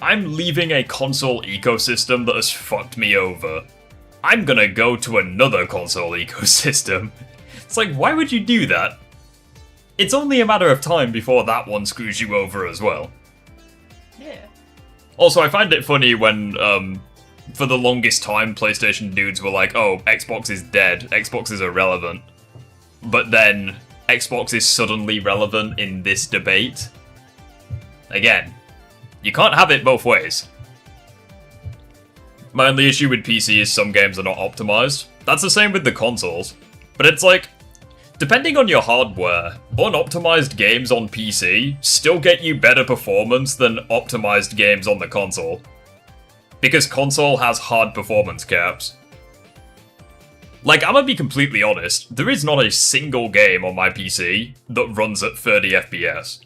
I'm leaving a console ecosystem that has fucked me over. I'm gonna go to another console ecosystem. It's like, why would you do that? It's only a matter of time before that one screws you over as well. Yeah. Also, I find it funny when, for the longest time, PlayStation dudes were like, oh, Xbox is dead, Xbox is irrelevant. But then, Xbox is suddenly relevant in this debate. Again, you can't have it both ways. My only issue with PC is some games are not optimized. That's the same with the consoles. But it's like, depending on your hardware, unoptimized games on PC still get you better performance than optimized games on the console. Because console has hard performance caps. Like, I'm gonna be completely honest, there is not a single game on my PC that runs at 30 FPS.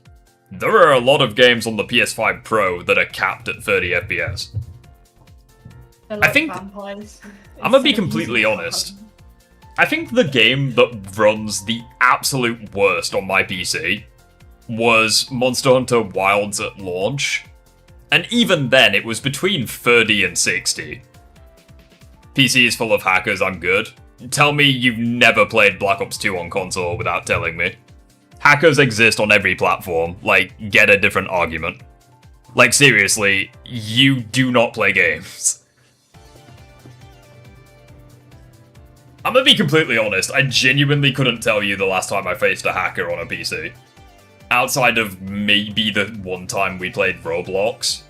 There are a lot of games on the PS5 Pro that are capped at 30 FPS. They're like I think, vampires. I'm gonna be completely honest, I think the game that runs the absolute worst on my PC was Monster Hunter Wilds at launch. And even then, it was between 30 and 60. PC is full of hackers, I'm good. Tell me you've never played Black Ops 2 on console without telling me. Hackers exist on every platform, like, get a different argument. Like, seriously, you do not play games. I'm gonna be completely honest, I genuinely couldn't tell you the last time I faced a hacker on a PC. Outside of maybe the one time we played Roblox.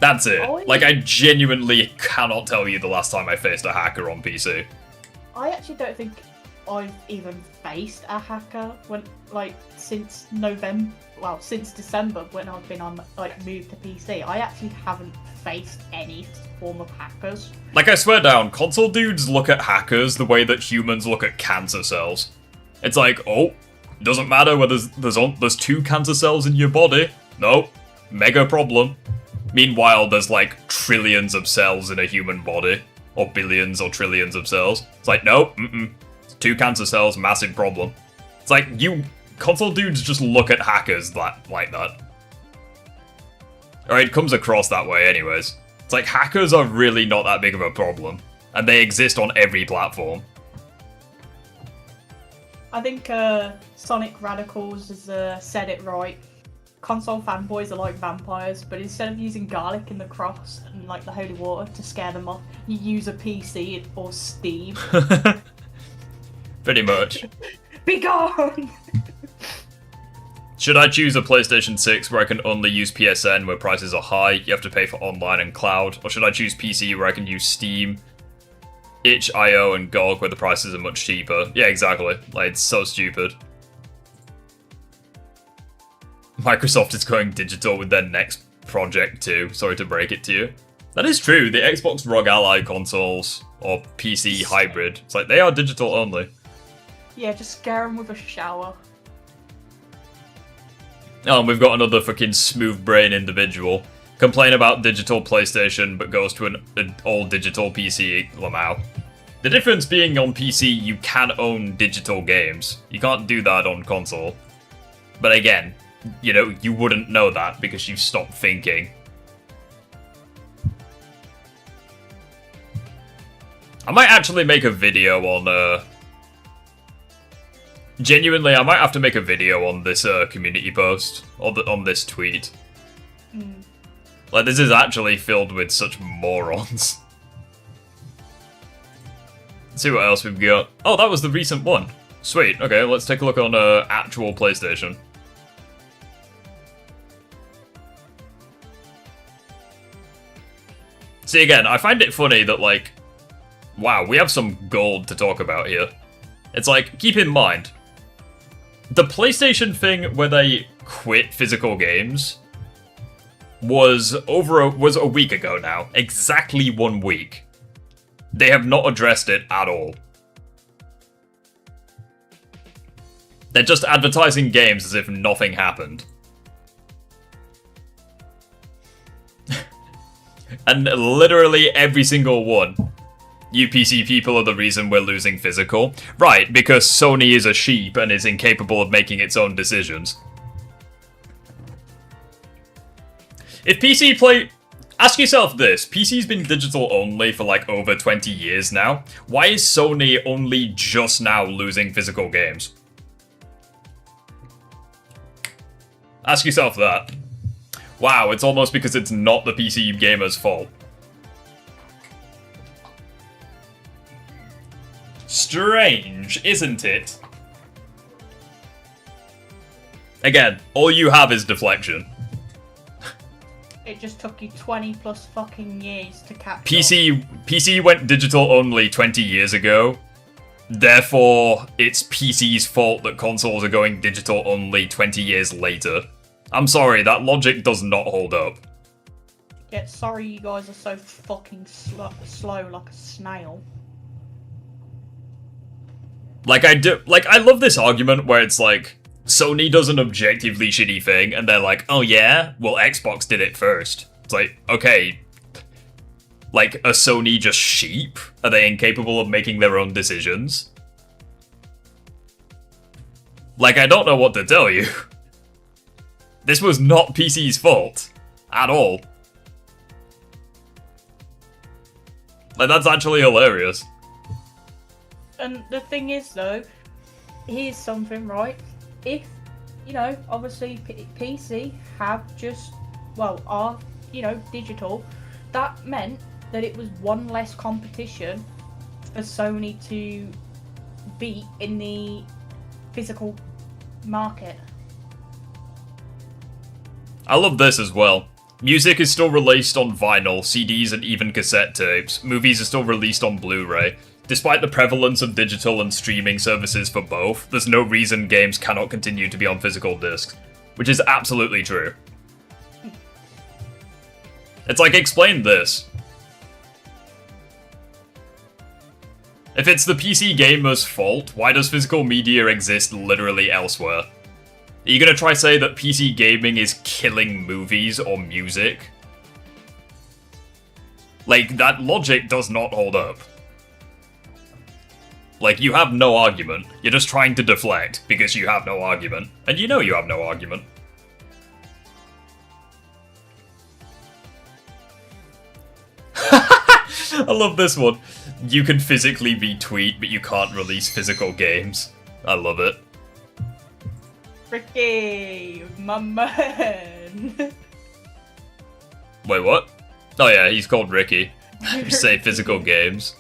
That's it. Like, I genuinely cannot tell you the last time I faced a hacker on PC. I actually don't think I've even faced a hacker when, like, since November, well, since December when I've been on, like, moved to PC. I actually haven't faced any form of hackers. Like, I swear down, console dudes look at hackers the way that humans look at cancer cells. It's like, oh, doesn't matter whether there's 2 cancer cells in your body. No, mega problem. Meanwhile, there's like trillions of cells in a human body. Or billions or trillions of cells. It's like, no, 2 cancer cells, massive problem. It's like, you console dudes just look at hackers like that. Or it comes across that way anyways. It's like, hackers are really not that big of a problem. And they exist on every platform. I think Sonic Radicals has said it right. Console fanboys are like vampires, but instead of using garlic in the cross and like the holy water to scare them off, you use a PC or Steam. Pretty much. Be gone! Should I choose a PlayStation 6 where I can only use PSN where prices are high, you have to pay for online and cloud, or should I choose PC where I can use Steam, itch.io and GOG where the prices are much cheaper? Yeah, exactly. Like, it's so stupid. Microsoft is going digital with their next project too, sorry to break it to you. That is true, the Xbox ROG Ally consoles, or PC hybrid, it's like, they are digital only. Yeah, just scare them with a shower. Oh, and we've got another fucking smooth brain individual. Complain about digital PlayStation, but goes to an all-digital PC Lamau. The difference being on PC, you can own digital games. You can't do that on console. But again, you know, you wouldn't know that because you've stopped thinking. I might actually make a video on, genuinely, I might have to make a video on this community post, or on this tweet. Like, this is actually filled with such morons. Let's see what else we've got. Oh, that was the recent one. Sweet, okay, let's take a look on actual PlayStation. See, again, I find it funny that, like, wow, we have some gold to talk about here. It's like, keep in mind, the PlayStation thing where they quit physical games was a week ago now. Exactly 1 week. They have not addressed it at all. They're just advertising games as if nothing happened. And literally every single one. You PC people are the reason we're losing physical. Right, because Sony is a sheep and is incapable of making its own decisions. If PC play... Ask yourself this, PC's been digital only for like over 20 years now. Why is Sony only just now losing physical games? Ask yourself that. Wow, it's almost because it's not the PC gamer's fault. Strange, isn't it? Again, all you have is deflection. It just took you 20 plus fucking years to catch up. PC went digital only 20 years ago. Therefore, it's PC's fault that consoles are going digital only 20 years later. I'm sorry, that logic does not hold up. Yeah, sorry you guys are so fucking slow like a snail. Like, I love this argument where it's like, Sony does an objectively shitty thing, and they're like, oh yeah? Well, Xbox did it first. It's like, okay. Like, are Sony just sheep? Are they incapable of making their own decisions? Like, I don't know what to tell you. This was not PC's fault. At all. Like, that's actually hilarious. And the thing is, though, here's something, right? If, you know, obviously PC have just, well, are, you know, digital, that meant that it was one less competition for Sony to beat in the physical market. I love this as well. Music is still released on vinyl, CDs and even cassette tapes. Movies are still released on Blu-ray. Despite the prevalence of digital and streaming services for both, there's no reason games cannot continue to be on physical discs. Which is absolutely true. It's like, explain this. If it's the PC gamer's fault, why does physical media exist literally elsewhere? Are you gonna try to say that PC gaming is killing movies or music? Like, that logic does not hold up. Like, you have no argument. You're just trying to deflect because you have no argument. And you know you have no argument. I love this one. You can physically retweet, but you can't release physical games. I love it. Ricky, my man. Wait, what? Oh yeah, he's called Ricky. Just say physical games.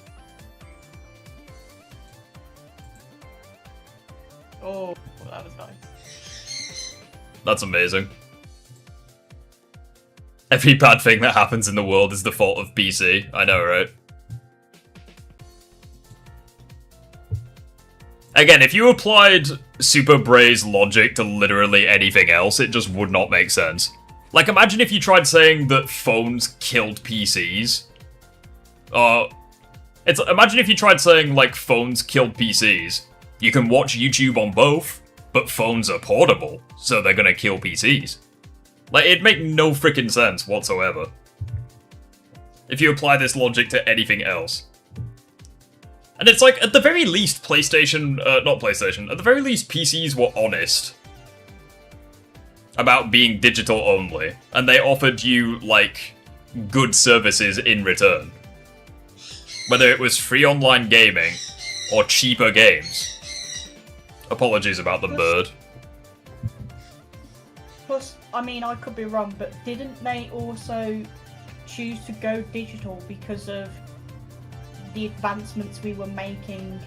Oh, that was nice. That's amazing. Every bad thing that happens in the world is the fault of PC. I know, right? Again, if you applied Super Bray's logic to literally anything else, it just would not make sense. Like, imagine if you tried saying that phones killed PCs. Imagine if you tried saying, like, phones killed PCs. You can watch YouTube on both, but phones are portable, so they're gonna kill PCs. Like, it'd make no freaking sense whatsoever. If you apply this logic to anything else. And it's like, at the very least, at the very least, PCs were honest about being digital only, and they offered you, like, good services in return. Whether it was free online gaming, or cheaper games. Apologies about the bird. Plus, I mean, I could be wrong, but didn't they also choose to go digital because of the advancements we were making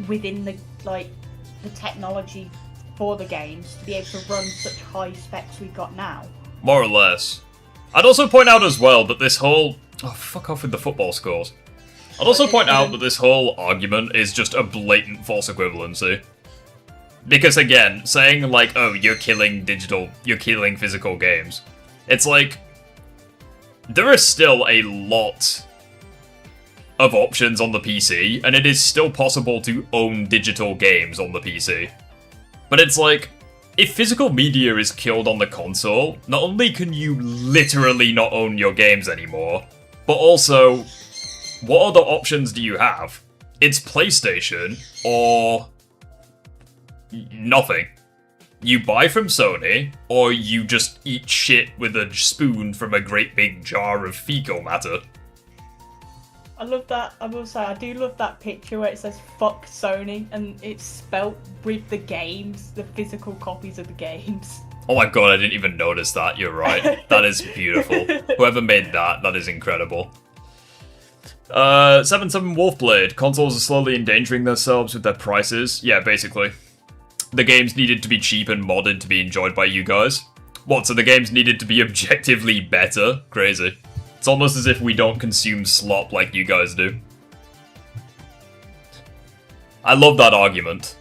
within the technology for the games to be able to run such high specs we got now? More or less. I'd also point out as well that this whole... Oh, fuck off with the football scores. I'd also point out that this whole argument is just a blatant false equivalency. Because again, saying like, oh, you're killing physical games. It's like, there is still a lot of options on the PC, and it is still possible to own digital games on the PC. But it's like, if physical media is killed on the console, not only can you literally not own your games anymore, but also, what other options do you have? It's PlayStation, or nothing. You buy from Sony, or you just eat shit with a spoon from a great big jar of fecal matter. I love that. I will say, I do love that picture where it says "fuck Sony" and it's spelt with the games, the physical copies of the games. Oh my god, I didn't even notice that. You're right. That is beautiful. Whoever made that is incredible. 77 Wolfblade. Consoles are slowly endangering themselves with their prices. Yeah, basically. The games needed to be cheap and modded to be enjoyed by you guys. What, so the games needed to be objectively better? Crazy. It's almost as if we don't consume slop like you guys do. I love that argument.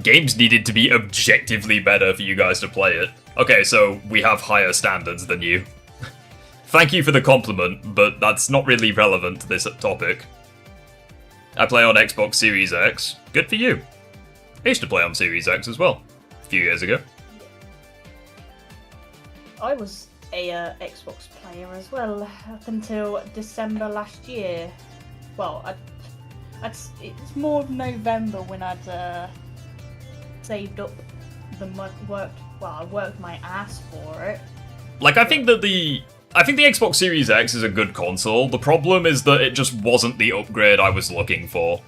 Games needed to be objectively better for you guys to play it. Okay, so we have higher standards than you. Thank you for the compliment, but that's not really relevant to this topic. I play on Xbox Series X. Good for you. I used to play on Series X as well, a few years ago. I was a Xbox player as well up until December last year. Well, it's more of November when I'd saved up the money, I worked my ass for it. Like, I think the Xbox Series X is a good console. The problem is that it just wasn't the upgrade I was looking for.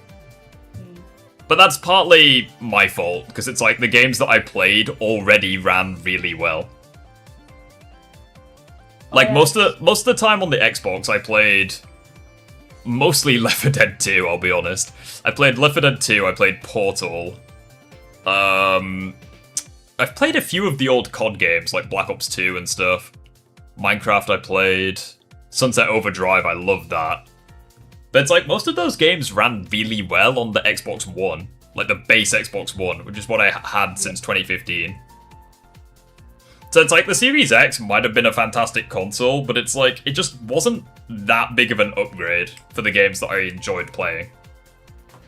But that's partly my fault, because it's like the games that I played already ran really well. Like, most of the time on the Xbox, I played mostly Left 4 Dead 2, I'll be honest. I played Left 4 Dead 2, I played Portal. I've played a few of the old COD games, like Black Ops 2 and stuff. Minecraft I played. Sunset Overdrive, I loved that. But it's like, most of those games ran really well on the Xbox One. Like the base Xbox One, which is what I had since 2015. So it's like, the Series X might have been a fantastic console, but it's like, it just wasn't that big of an upgrade for the games that I enjoyed playing.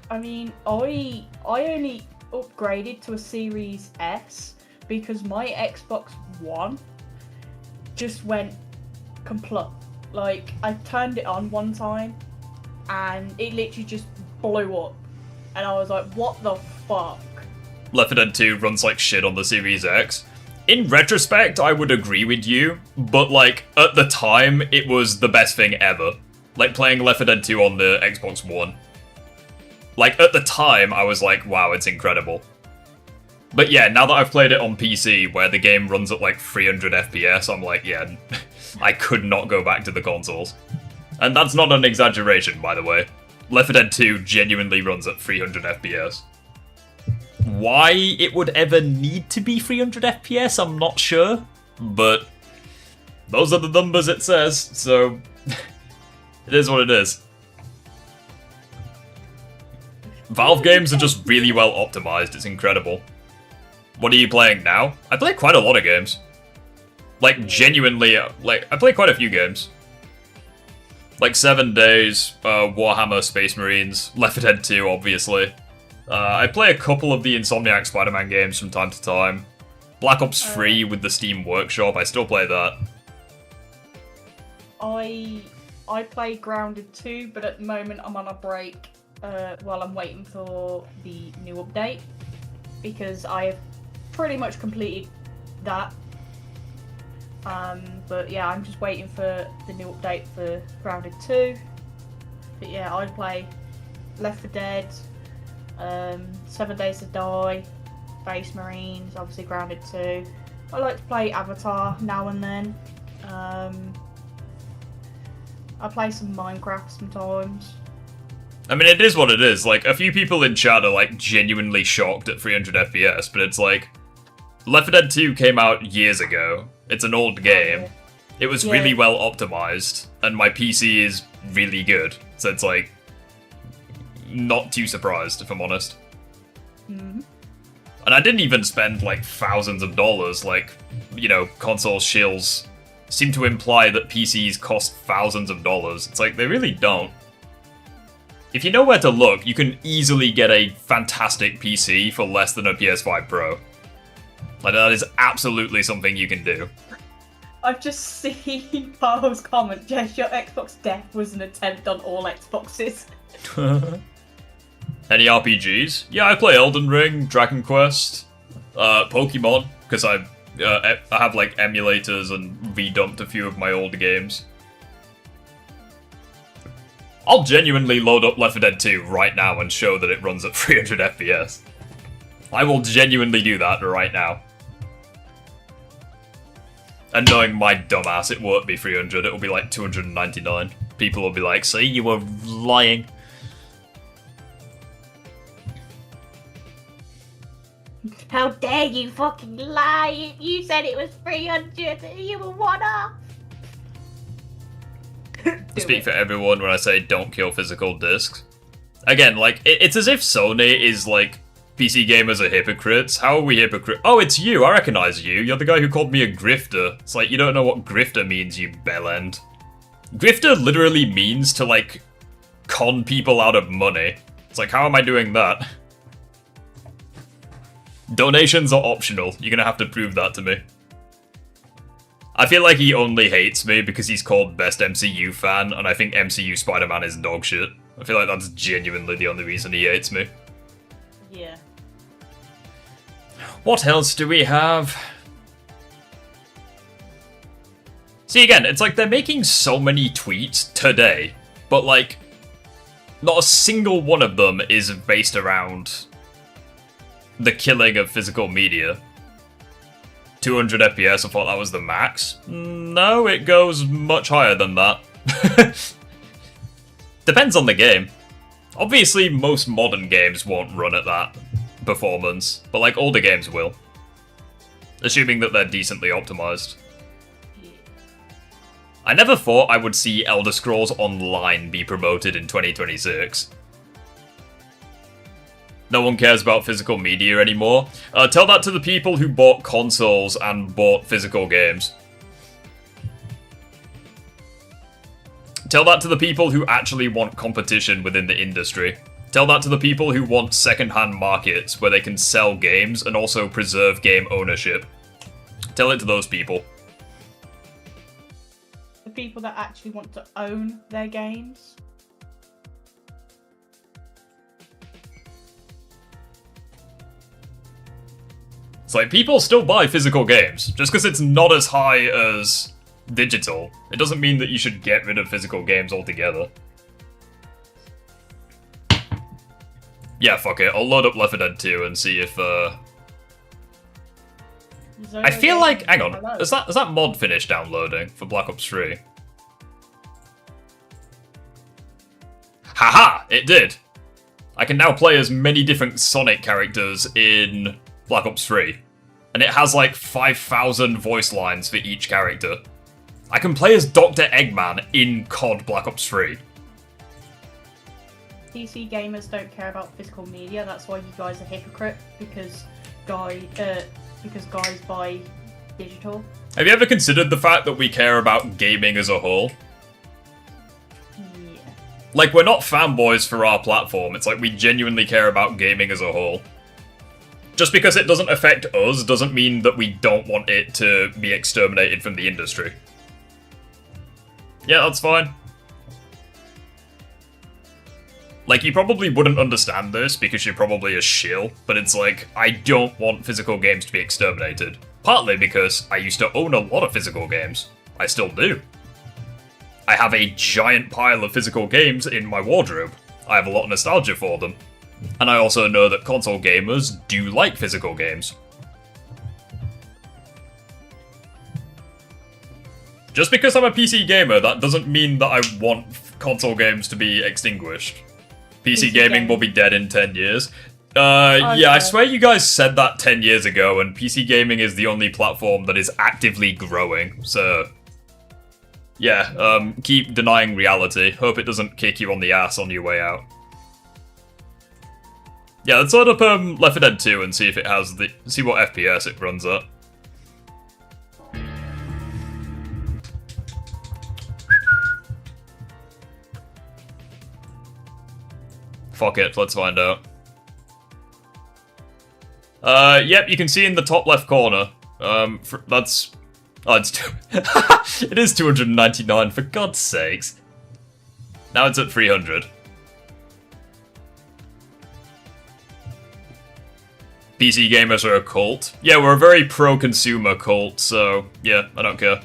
I mean, I only upgraded to a Series S because my Xbox One just went kaput. Like, I turned it on one time and it literally just blew up. And I was like, what the fuck? Left 4 Dead 2 runs like shit on the Series X. In retrospect, I would agree with you, but like, at the time, it was the best thing ever. Like, playing Left 4 Dead 2 on the Xbox One. Like, at the time, I was like, wow, it's incredible. But yeah, now that I've played it on PC, where the game runs at like 300 FPS, I'm like, yeah, I could not go back to the consoles. And that's not an exaggeration, by the way. Left 4 Dead 2 genuinely runs at 300 FPS. Why it would ever need to be 300 FPS, I'm not sure. But those are the numbers it says, so it is what it is. Valve games are just really well optimized, it's incredible. What are you playing now? I play quite a lot of games. Like, genuinely, like, I play quite a few games. Like 7 Days, Warhammer Space Marines, Left 4 Dead 2, obviously. I play a couple of the Insomniac Spider-Man games from time to time. Black Ops 3 with the Steam Workshop, I still play that. I play Grounded 2, but at the moment I'm on a break while I'm waiting for the new update. Because I have pretty much completed that. But yeah, I'm just waiting for the new update for Grounded 2. But yeah, I play Left 4 Dead, 7 Days to Die, Space Marines, obviously Grounded 2. I like to play Avatar now and then. I play some Minecraft sometimes. I mean, it is what it is. Like, a few people in chat are, like, genuinely shocked at 300 FPS, but it's like, Left 4 Dead 2 came out years ago. It's an old game. It was really well optimized, and my PC is really good. So it's like, not too surprised, if I'm honest. Mm-hmm. And I didn't even spend, like, thousands of dollars. Like, you know, console shills seem to imply that PCs cost thousands of dollars. It's like, they really don't. If you know where to look, you can easily get a fantastic PC for less than a PS5 Pro. Like, that is absolutely something you can do. I've just seen Paul's comment, Jess, your Xbox death was an attempt on all Xboxes. Any RPGs? Yeah, I play Elden Ring, Dragon Quest, Pokemon, because I have, like, emulators and redumped a few of my old games. I'll genuinely load up Left 4 Dead 2 right now and show that it runs at 300 FPS. I will genuinely do that right now. And knowing my dumbass, it won't be 300, it'll be like 299. People will be like, see, you were lying. How dare you fucking lie! You said it was 300 and you were one off! I speak for everyone when I say don't kill physical discs. Again, like, it's as if Sony is like, PC gamers are hypocrites. How are we hypocrites? Oh, it's you, I recognize you. You're the guy who called me a grifter. It's like, you don't know what grifter means, you bellend. Grifter literally means to, like, con people out of money. It's like, how am I doing that? Donations are optional. You're gonna have to prove that to me. I feel like he only hates me because he's called best MCU fan, and I think MCU Spider-Man is dog shit. I feel like that's genuinely the only reason he hates me. Yeah. What else do we have? See, again, it's like they're making so many tweets today, but like, not a single one of them is based around the killing of physical media. 200 FPS, I thought that was the max. No, it goes much higher than that. Depends on the game. Obviously, most modern games won't run at that performance, but like older games will. Assuming that they're decently optimized. Yeah. I never thought I would see Elder Scrolls Online be promoted in 2026. No one cares about physical media anymore. Tell that to the people who bought consoles and bought physical games. Tell that to the people who actually want competition within the industry. Tell that to the people who want second-hand markets where they can sell games and also preserve game ownership. Tell it to those people. The people that actually want to own their games. It's like, people still buy physical games. Just because it's not as high as digital, it doesn't mean that you should get rid of physical games altogether. Yeah, fuck it. I'll load up Left 4 Dead 2 and see if, I feel like... Hang on. Has that mod finished downloading for Black Ops 3? Haha! It did! I can now play as many different Sonic characters in Black Ops 3. And it has like 5,000 voice lines for each character. I can play as Dr. Eggman in COD Black Ops 3. PC gamers don't care about physical media. That's why you guys are hypocrite, because guys buy digital. Have you ever considered the fact that we care about gaming as a whole? Yeah. Like, we're not fanboys for our platform, it's like we genuinely care about gaming as a whole. Just because it doesn't affect us doesn't mean that we don't want it to be exterminated from the industry. Yeah, that's fine. Like, you probably wouldn't understand this because you're probably a shill, but it's like, I don't want physical games to be exterminated. Partly because I used to own a lot of physical games. I still do. I have a giant pile of physical games in my wardrobe. I have a lot of nostalgia for them. And I also know that console gamers do like physical games. Just because I'm a PC gamer, that doesn't mean that I want console games to be extinguished. PC gaming will be dead in 10 years. Yeah, I swear you guys said that 10 years ago, and PC gaming is the only platform that is actively growing, so... Yeah, keep denying reality. Hope it doesn't kick you on the ass on your way out. Yeah, let's load up Left 4 Dead 2 and see if it has the... see what FPS it runs at. Fuck it, let's find out. Yep, you can see in the top left corner. That's... Oh, it's it is 299, for God's sakes. Now it's at 300. PC gamers are a cult. Yeah, we're a very pro-consumer cult, so yeah, I don't care.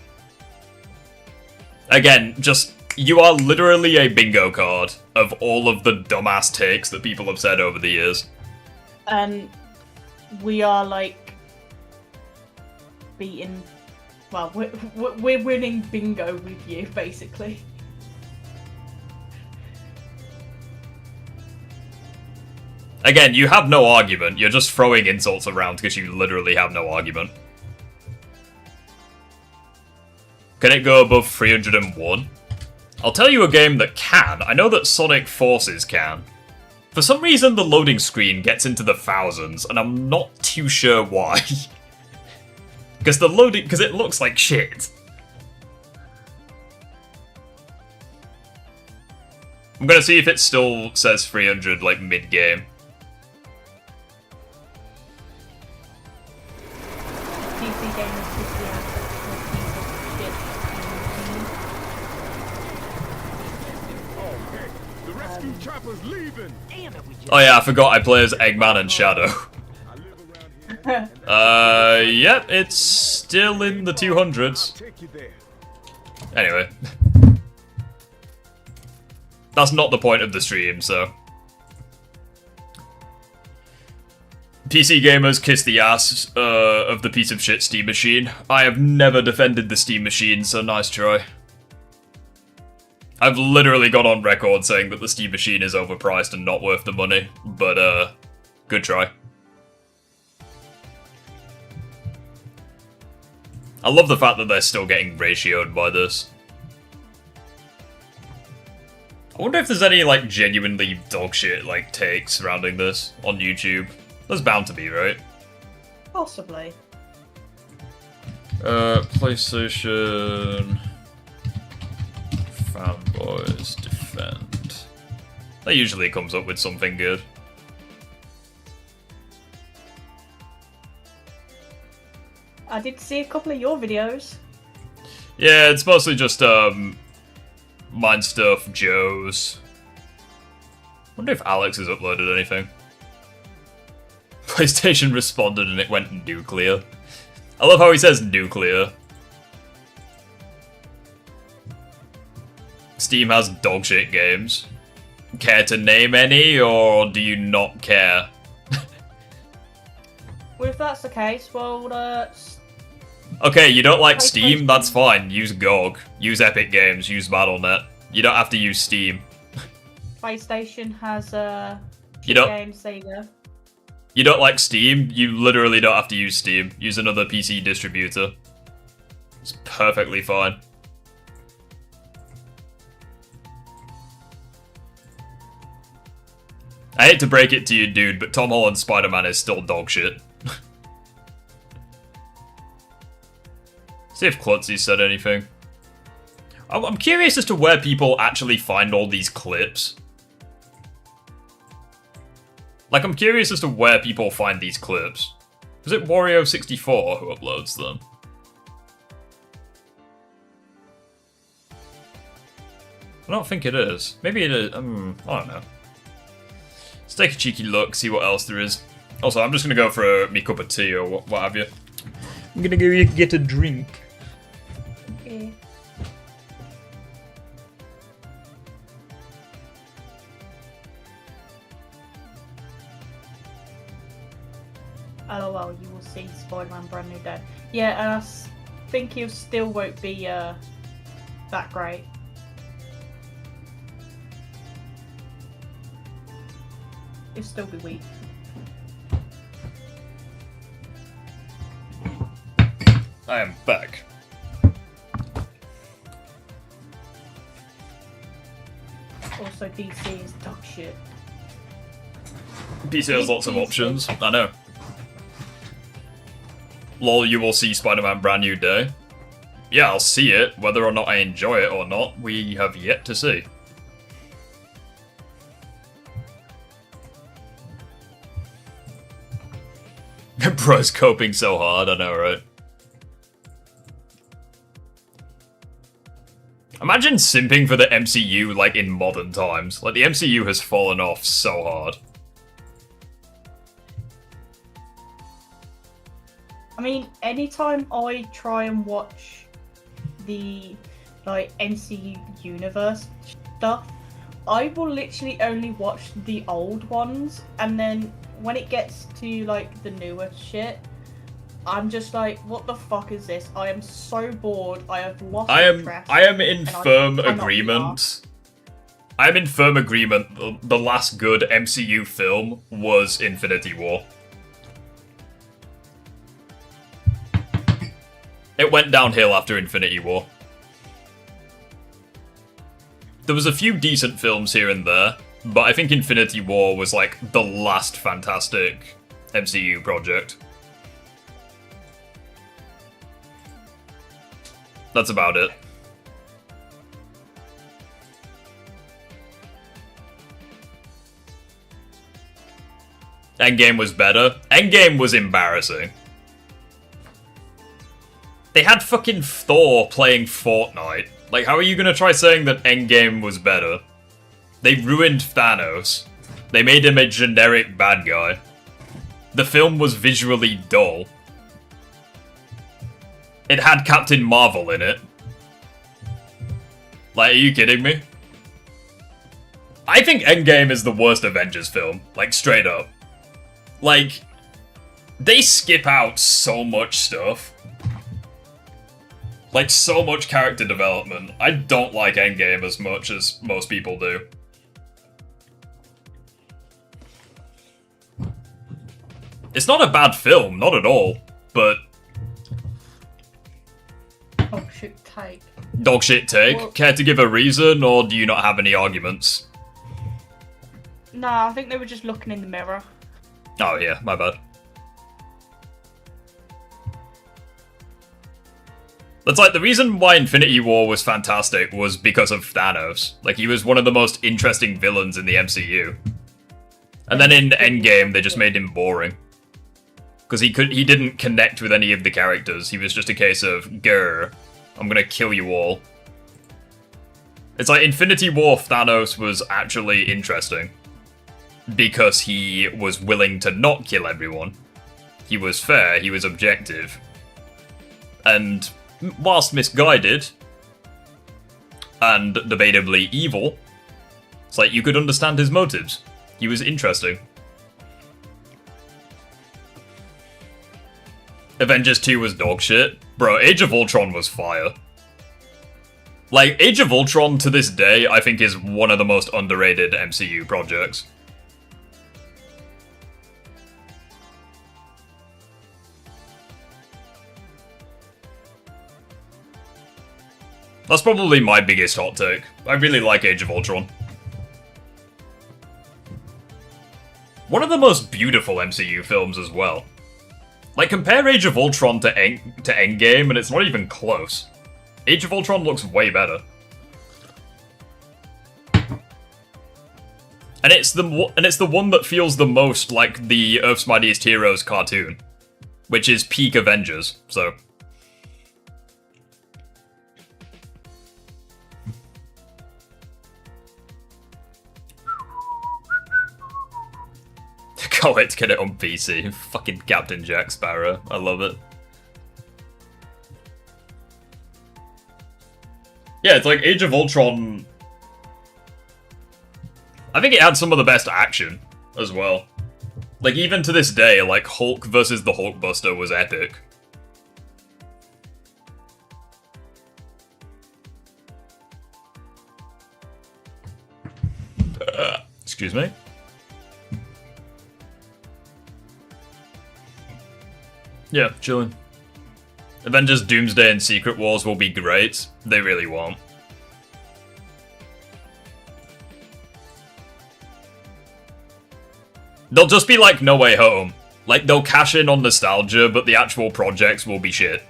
Again, just... you are literally a bingo card of all of the dumbass takes that people have said over the years. And we are like beating. Well, we're winning bingo with you, basically. Again, you have no argument. You're just throwing insults around because you literally have no argument. Can it go above 301? I'll tell you a game that can. I know that Sonic Forces can. For some reason, the loading screen gets into the thousands, and I'm not too sure why. Because it looks like shit. I'm gonna see if it still says 300, like, mid-game. PC gamers just the Oh yeah, I forgot I play as Eggman and Shadow. Yep, it's still in the 200s. Anyway. That's not the point of the stream, so... PC gamers kiss the ass of the piece of shit Steam Machine. I have never defended the Steam Machine, so nice try. I've literally gone on record saying that the Steam Machine is overpriced and not worth the money, but good try. I love the fact that they're still getting ratioed by this. I wonder if there's any, like, genuinely dogshit, like, takes surrounding this on YouTube. There's bound to be, right? Possibly. PlayStation... Fanboys defend. That usually comes up with something good. I did see a couple of your videos. Yeah, it's mostly just, mine stuff, Joe's. Wonder if Alex has uploaded anything. PlayStation responded and it went nuclear. I love how he says nuclear. Steam has dogshit games. Care to name any, or do you not care? Well, if that's the case, well, Okay, you don't like PlayStation. Steam? That's fine. Use GOG. Use Epic Games. Use Battle.net. You don't have to use Steam. PlayStation has You don't- games. There you go. You don't like Steam? You literally don't have to use Steam. Use another PC distributor. It's perfectly fine. I hate to break it to you, dude, but Tom Holland's Spider-Man is still dog shit. See if Klutzy said anything. I'm curious as to where people actually find all these clips. Like, I'm curious as to where people find these clips. Is it Wario64 who uploads them? I don't think it is. Maybe it is. I don't know. Let's take a cheeky look, see what else there is. Also, I'm just gonna go for me cup of tea or what have you. I'm gonna go get a drink. Okay. LOL, you will see Spider-Man Brand New Day. Yeah, and think he still won't be that great. He'll still be weak. I am back. Also, DC is dog shit. PC has lots of options. I know. Lol, you will see Spider-Man Brand New Day. Yeah, I'll see it. Whether or not I enjoy it or not, we have yet to see. Bro's coping so hard, I know, right? Imagine simping for the MCU, like, in modern times. Like, the MCU has fallen off so hard. I mean, anytime I try and watch the, like, MCU universe stuff, I will literally only watch the old ones, and then when it gets to, like, the newer shit, I'm just like, what the fuck is this? I am so bored. I have lost interest. I am in and firm I cannot agreement. I am in firm agreement. The last good MCU film was Infinity War. It went downhill after Infinity War. There was a few decent films here and there, but I think Infinity War was like the last fantastic MCU project. That's about it. Endgame was better. Endgame was embarrassing. They had fucking Thor playing Fortnite. Like, how are you gonna try saying that Endgame was better? They ruined Thanos. They made him a generic bad guy. The film was visually dull. It had Captain Marvel in it. Like, are you kidding me? I think Endgame is the worst Avengers film. Like, straight up. Like, they skip out so much stuff. Like, so much character development. I don't like Endgame as much as most people do. It's not a bad film, not at all, but... Oh, shit, take. Dog shit take. Well- Care to give a reason, or do you not have any arguments? No, I think they were just looking in the mirror. Oh yeah, my bad. That's like, the reason why Infinity War was fantastic was because of Thanos. Like, he was one of the most interesting villains in the MCU. And then in Endgame, they just made him boring. Because he didn't connect with any of the characters. He was just a case of, grr, I'm gonna kill you all. It's like, Infinity War Thanos was actually interesting. Because he was willing to not kill everyone. He was fair, he was objective. And whilst misguided, and debatably evil, It's like you could understand his motives. He was interesting. Avengers 2 was dog shit. Bro, Age of Ultron was fire. Like, Age of Ultron to this day, I think is one of the most underrated MCU projects. That's probably my biggest hot take. I really like Age of Ultron. One of the most beautiful MCU films as well. Like, compare Age of Ultron to Endgame, and it's not even close. Age of Ultron looks way better. And it's the one that feels the most like the Earth's Mightiest Heroes cartoon, which is peak Avengers, so... Can't wait to get it on PC. Fucking Captain Jack Sparrow. I love it. Yeah, it's like Age of Ultron. I think it had some of the best action as well. Like, even to this day, like, Hulk versus the Hulkbuster was epic. Excuse me? Yeah, chillin'. Avengers Doomsday and Secret Wars will be great. They really won't. They'll just be like No Way Home. Like, they'll cash in on nostalgia, but the actual projects will be shit.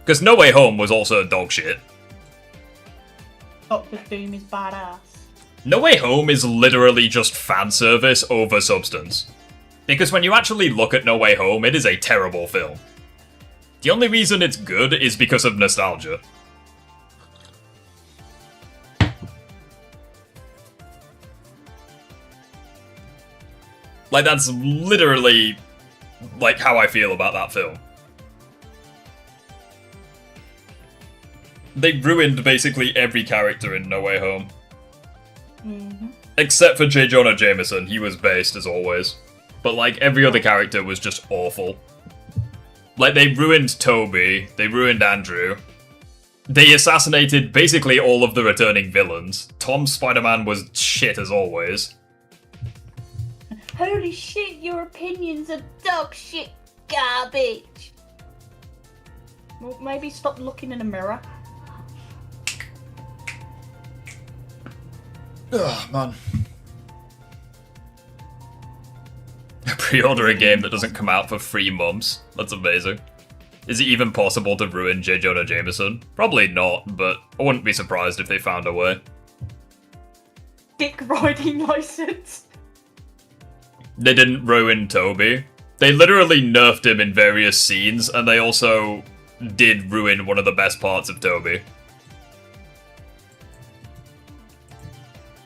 Because No Way Home was also dog shit. Doctor Doom is badass. No Way Home is literally just fan service over substance. Because when you actually look at No Way Home, it is a terrible film. The only reason it's good is because of nostalgia. Like, that's literally, like, how I feel about that film. They ruined basically every character in No Way Home. Mm-hmm. Except for J. Jonah Jameson, he was based as always. But, like, every other character was just awful. Like, they ruined Toby, they ruined Andrew. They assassinated basically all of the returning villains. Tom's Spider-Man was shit as always. Holy shit, your opinions are dog shit garbage. Well, maybe stop looking in a mirror. Ugh, man. Pre-order a game that doesn't come out for 3 months. That's amazing. Is it even possible to ruin J. Jonah Jameson? Probably not, but I wouldn't be surprised if they found a way. Dick riding license. They didn't ruin Toby. They literally nerfed him in various scenes, and they also did ruin one of the best parts of Toby.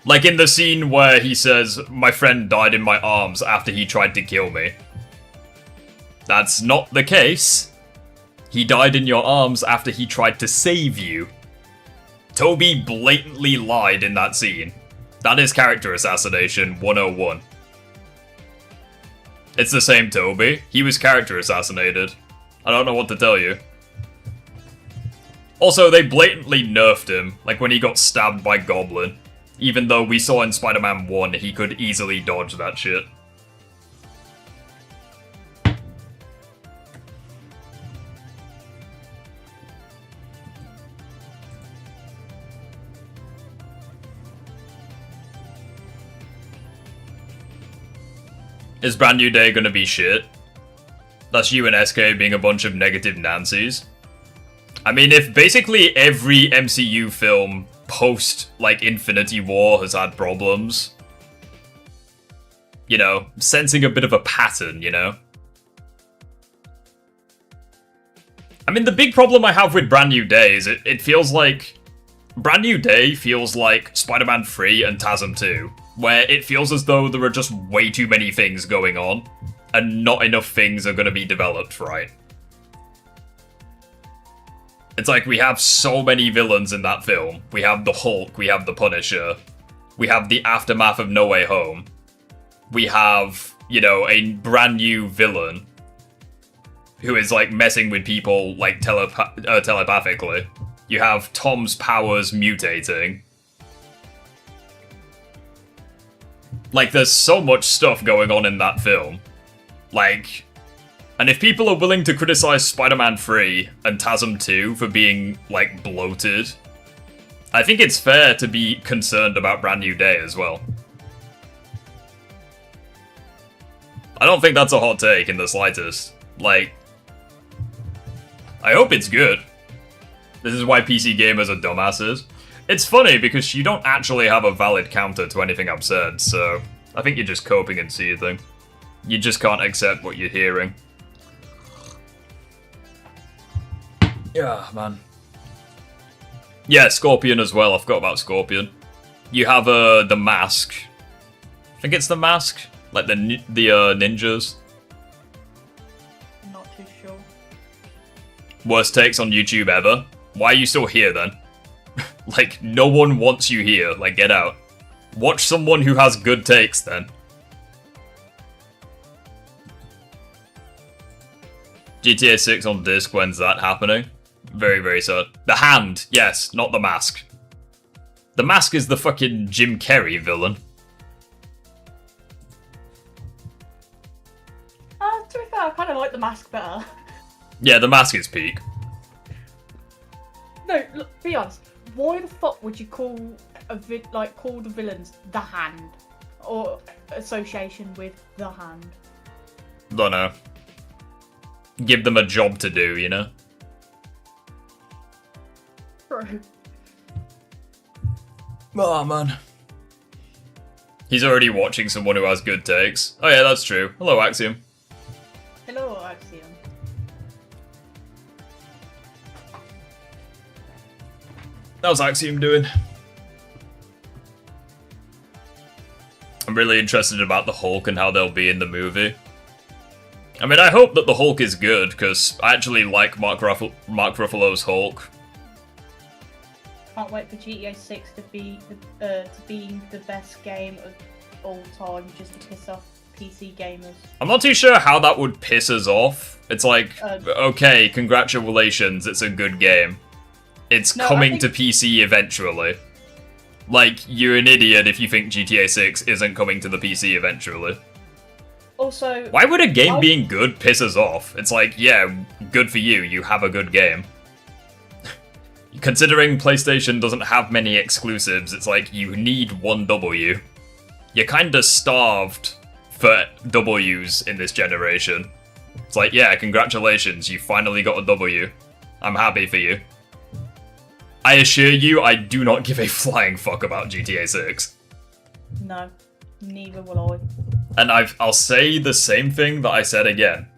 Like in the scene where he says, "My friend died in my arms after he tried to kill me." That's not the case. He died in your arms after he tried to save you. Toby blatantly lied in that scene. That is character assassination 101. It's the same Toby. He was character assassinated. I don't know what to tell you. Also, they blatantly nerfed him, like when he got stabbed by Goblin. Even though we saw in Spider-Man 1 he could easily dodge that shit. Is Brand New Day gonna be shit? That's you and SK being a bunch of negative Nancys. I mean, if basically every MCU film post, like, Infinity War has had problems, you know, sensing a bit of a pattern, you know? I mean, the big problem I have with Brand New Day is it feels like... Brand New Day feels like Spider-Man 3 and TASM 2, where it feels as though there are just way too many things going on, and not enough things are going to be developed right. It's like we have so many villains in that film. We have the Hulk, we have the Punisher, We have the aftermath of No Way Home. We have, you know, a brand new villain who is, like, messing with people, like, telepathically. You have Tom's powers mutating. Like, there's so much stuff going on in that film. Like, and if people are willing to criticize Spider-Man 3 and TASM 2 for being, like, bloated, I think it's fair to be concerned about Brand New Day as well. I don't think that's a hot take in the slightest. Like, I hope it's good. This is why PC gamers are dumbasses. It's funny because you don't actually have a valid counter to anything I've said, so I think you're just coping and seething. You just can't accept what you're hearing. Yeah, man. Yeah, Scorpion as well. I forgot about Scorpion. You have The Mask. I think it's The Mask, like the ninjas. I'm not too sure. Worst takes on YouTube ever. Why are you still here then? Like, no one wants you here. Like, get out. Watch someone who has good takes then. GTA 6 on disc, when's that happening? Very, very sad. The Hand, yes, not The Mask. The Mask is the fucking Jim Carrey villain. To be fair, I kind of like the mask better. Yeah, The Mask is peak. No, look, be honest. Why the fuck would you call call the villains the Hand, or association with the Hand? Don't know. Give them a job to do, you know? Bro. Oh, man. He's already watching someone who has good takes. Oh yeah, that's true. Hello, Axiom. Hello, Axiom. How's Axiom doing? I'm really interested about the Hulk and how they'll be in the movie. I mean, I hope that the Hulk is good, because I actually like Mark Ruffalo's Hulk. Can't wait for GTA 6 to be the best game of all time, just to piss off PC gamers. I'm not too sure how that would piss us off. It's like, okay, congratulations, it's a good game. It's coming to PC eventually. Like, you're an idiot if you think GTA 6 isn't coming to the PC eventually. Also, why would a game being good piss us off? It's like, yeah, good for you, you have a good game. Considering PlayStation doesn't have many exclusives, it's like, you need one W. You're kinda starved for Ws in this generation. It's like, yeah, congratulations, you finally got a W. I'm happy for you. I assure you, I do not give a flying fuck about GTA 6. No, neither will I. And I'll say the same thing that I said again.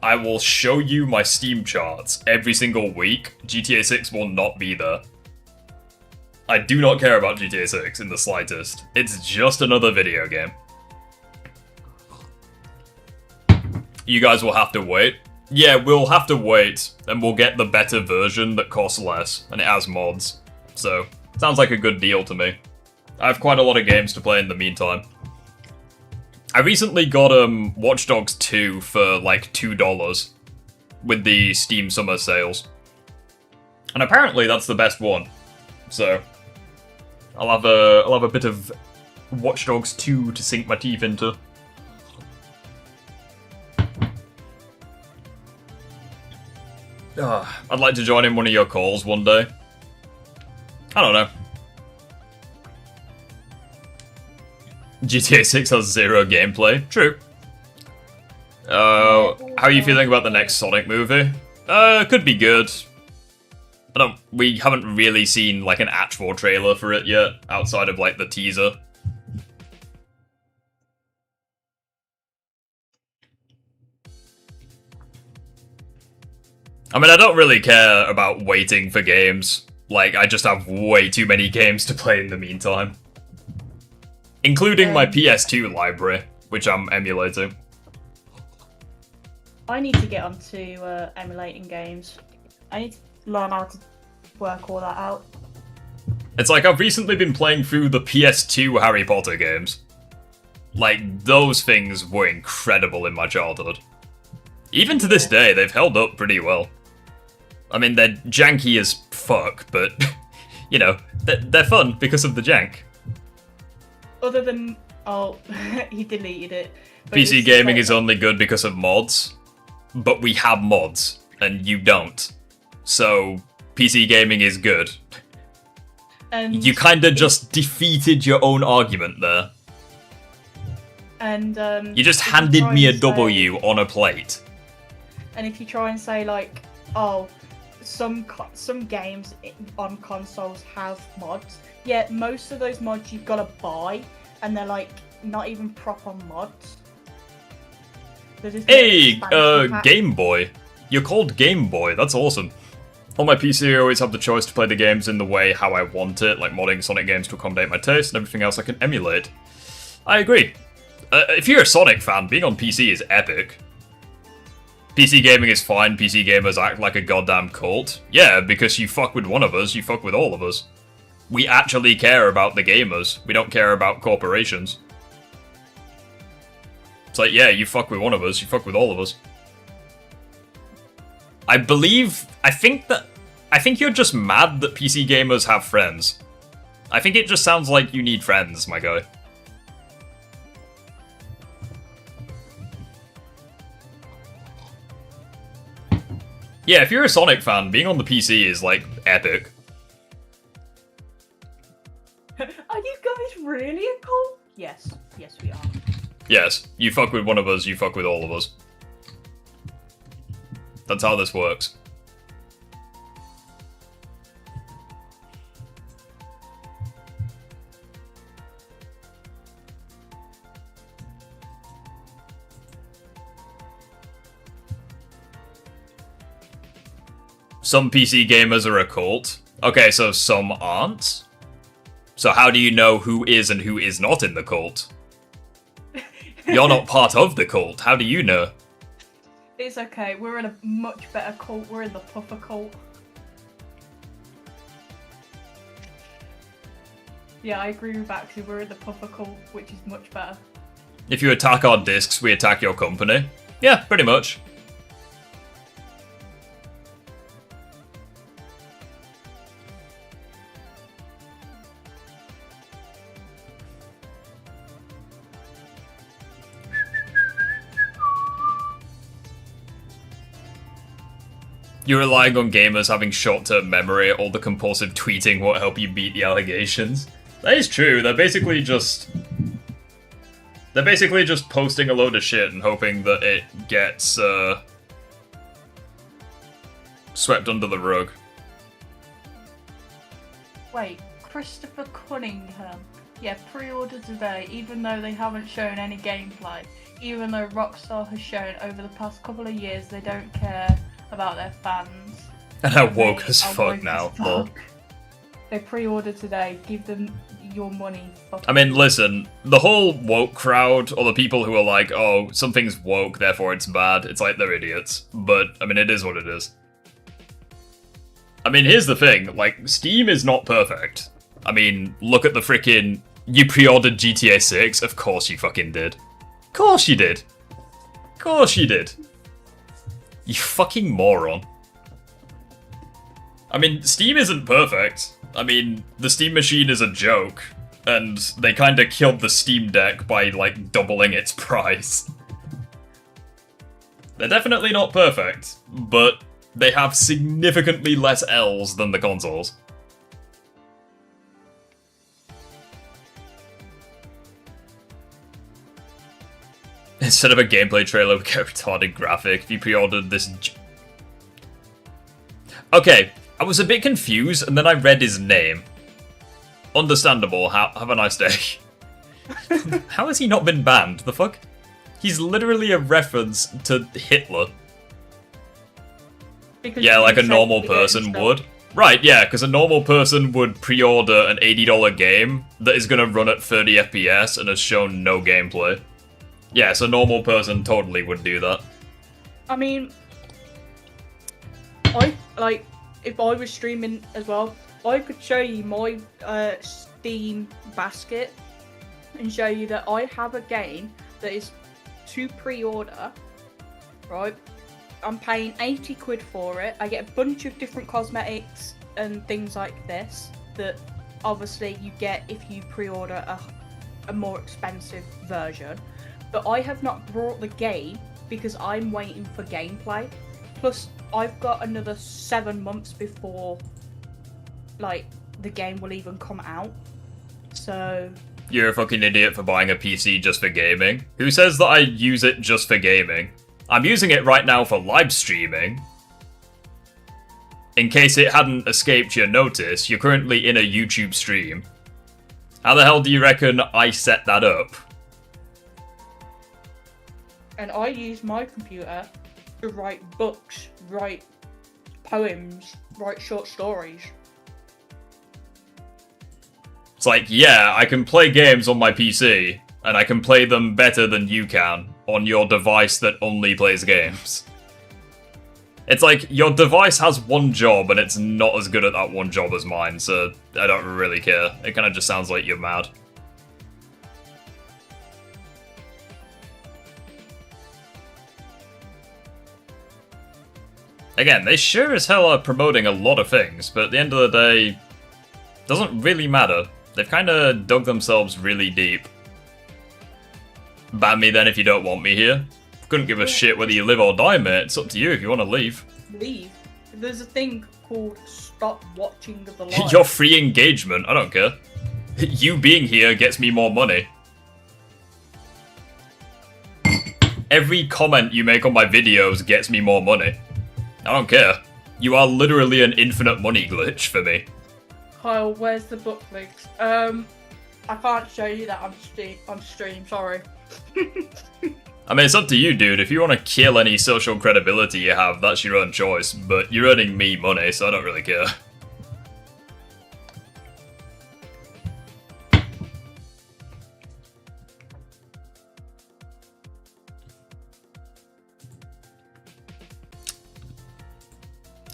I will show you my Steam charts every single week. GTA 6 will not be there. I do not care about GTA 6 in the slightest. It's just another video game. You guys will have to wait. Yeah, we'll have to wait, and we'll get the better version that costs less, and it has mods. So, sounds like a good deal to me. I have quite a lot of games to play in the meantime. I recently got Watch Dogs 2 for like $2 with the Steam Summer sales. And apparently that's the best one. So, I'll have a bit of Watch Dogs 2 to sink my teeth into. I'd like to join in one of your calls one day. I don't know. GTA 6 has zero gameplay. True. How are you feeling about the next Sonic movie? Could be good. We haven't really seen like an actual trailer for it yet, outside of like the teaser. I mean, I don't really care about waiting for games. Like, I just have way too many games to play in the meantime. Including my PS2 library, which I'm emulating. I need to get onto emulating games. I need to learn how to work all that out. It's like I've recently been playing through the PS2 Harry Potter games. Like, those things were incredible in my childhood. Even to this day, they've held up pretty well. I mean, they're janky as fuck, but, you know, they're fun because of the jank. Other than... Oh, he deleted it. But PC it's gaming like- is only good because of mods, but we have mods, and you don't. So, PC gaming is good. And You kinda just defeated your own argument there. And You just if handed try me a and say- W on a plate. And if you try and say like, oh, some games on consoles have mods, yeah, most of those mods you've got to buy, and they're like not even proper mods. They're just Hey, expansion packs. Game Boy. You're called Game Boy, that's awesome. On my PC, I always have the choice to play the games in the way how I want it, like modding Sonic games to accommodate my taste, and everything else I can emulate. I agree. If you're a Sonic fan, being on PC is epic. PC gaming is fine, PC gamers act like a goddamn cult. Yeah, because you fuck with one of us, you fuck with all of us. We actually care about the gamers, we don't care about corporations. It's like, yeah, you fuck with one of us, you fuck with all of us. I think you're just mad that PC gamers have friends. I think it just sounds like you need friends, my guy. Yeah, if you're a Sonic fan, being on the PC is, like, epic. Are you guys really a cult? Yes, yes we are. Yes, you fuck with one of us, you fuck with all of us. That's how this works. Some PC gamers are a cult. Okay, so some aren't? So how do you know who is and who is not in the cult? You're not part of the cult, how do you know? It's okay, we're in a much better cult, we're in the puffer cult. Yeah, I agree with Baxi, we're in the puffer cult, which is much better. If you attack our discs, we attack your company. Yeah, pretty much. You're relying on gamers having short-term memory, all the compulsive tweeting won't help you beat the allegations. That is true, they're basically just posting a load of shit and hoping that it gets, swept under the rug. Wait, Christopher Cunningham. Yeah, pre-order today, even though they haven't shown any gameplay. Even though Rockstar has shown over the past couple of years they don't care about their fans. And I'm woke They as are fuck woke now, as lol. fuck. They pre-order today, give them your money. Fuck. I mean, listen, the whole woke crowd, or the people who are like, oh, something's woke, therefore it's bad, it's like they're idiots. But, I mean, it is what it is. I mean, here's the thing, like, Steam is not perfect. I mean, look at the frickin', you pre-ordered GTA 6? Of course you fucking did. Of course you did. Of course you did. You fucking moron. I mean, Steam isn't perfect. I mean, the Steam machine is a joke, and they kinda killed the Steam Deck by, like, doubling its price. They're definitely not perfect, but they have significantly less L's than the consoles. Instead of a gameplay trailer, we get a retarded graphic. If you pre-ordered this... Okay, I was a bit confused, and then I read his name. Understandable, have a nice day. How has he not been banned? The fuck? He's literally a reference to Hitler. Because Yeah, you like a said normal you don't person stuff. would. Right, yeah, because a normal person would pre-order an $80 game that is going to run at 30 FPS and has shown no gameplay. Yes, a normal person totally would do that. I mean, if I was streaming as well, I could show you my Steam basket and show you that I have a game that is to pre-order, right? I'm paying 80 quid for it. I get a bunch of different cosmetics and things like this that obviously you get if you pre-order a more expensive version. But I have not brought the game because I'm waiting for gameplay. Plus, I've got another 7 months before, like, the game will even come out. So... You're a fucking idiot for buying a PC just for gaming. Who says that I use it just for gaming? I'm using it right now for live streaming. In case it hadn't escaped your notice, you're currently in a YouTube stream. How the hell do you reckon I set that up? And I use my computer to write books, write poems, write short stories. It's like, yeah, I can play games on my PC, and I can play them better than you can on your device that only plays games. It's like, your device has one job, and it's not as good at that one job as mine, so I don't really care. It kind of just sounds like you're mad. Again, they sure as hell are promoting a lot of things, but at the end of the day, doesn't really matter. They've kind of dug themselves really deep. Ban me then if you don't want me here. Couldn't give a shit whether you live or die, mate. It's up to you if you want to leave. Leave? There's a thing called stop watching the live. Your free engagement, I don't care. You being here gets me more money. Every comment you make on my videos gets me more money. I don't care. You are literally an infinite money glitch for me. Kyle, where's the book links? I can't show you that on stream, sorry. I mean, it's up to you, dude. If you want to kill any social credibility you have, that's your own choice. But you're earning me money, so I don't really care.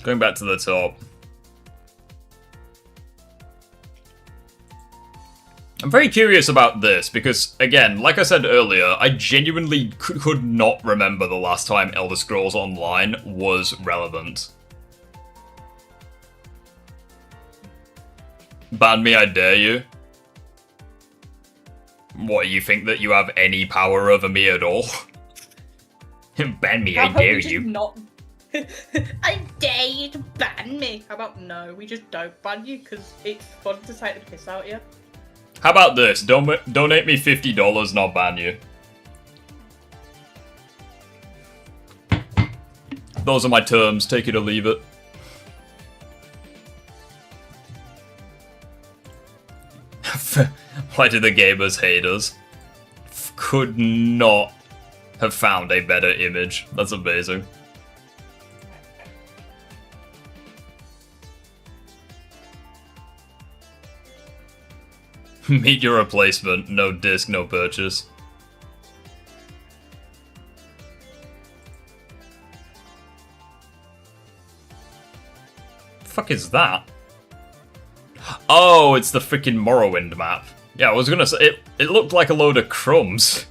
Going back to the top. I'm very curious about this because, again, like I said earlier, I genuinely could not remember the last time Elder Scrolls Online was relevant. Ban me, I dare you. What, you think that you have any power over me at all? Ban me, I dare you. Not... I dare you to ban me. How about no, we just don't ban you because it's fun to take the piss out of you. How about this? Donate me $50 and I'll ban you. Those are my terms. Take it or leave it. Why do the gamers hate us? Could not have found a better image. That's amazing. Meet your replacement. No disc, no purchase. The fuck is that? Oh, it's the freaking Morrowind map. Yeah, I was gonna say, it looked like a load of crumbs.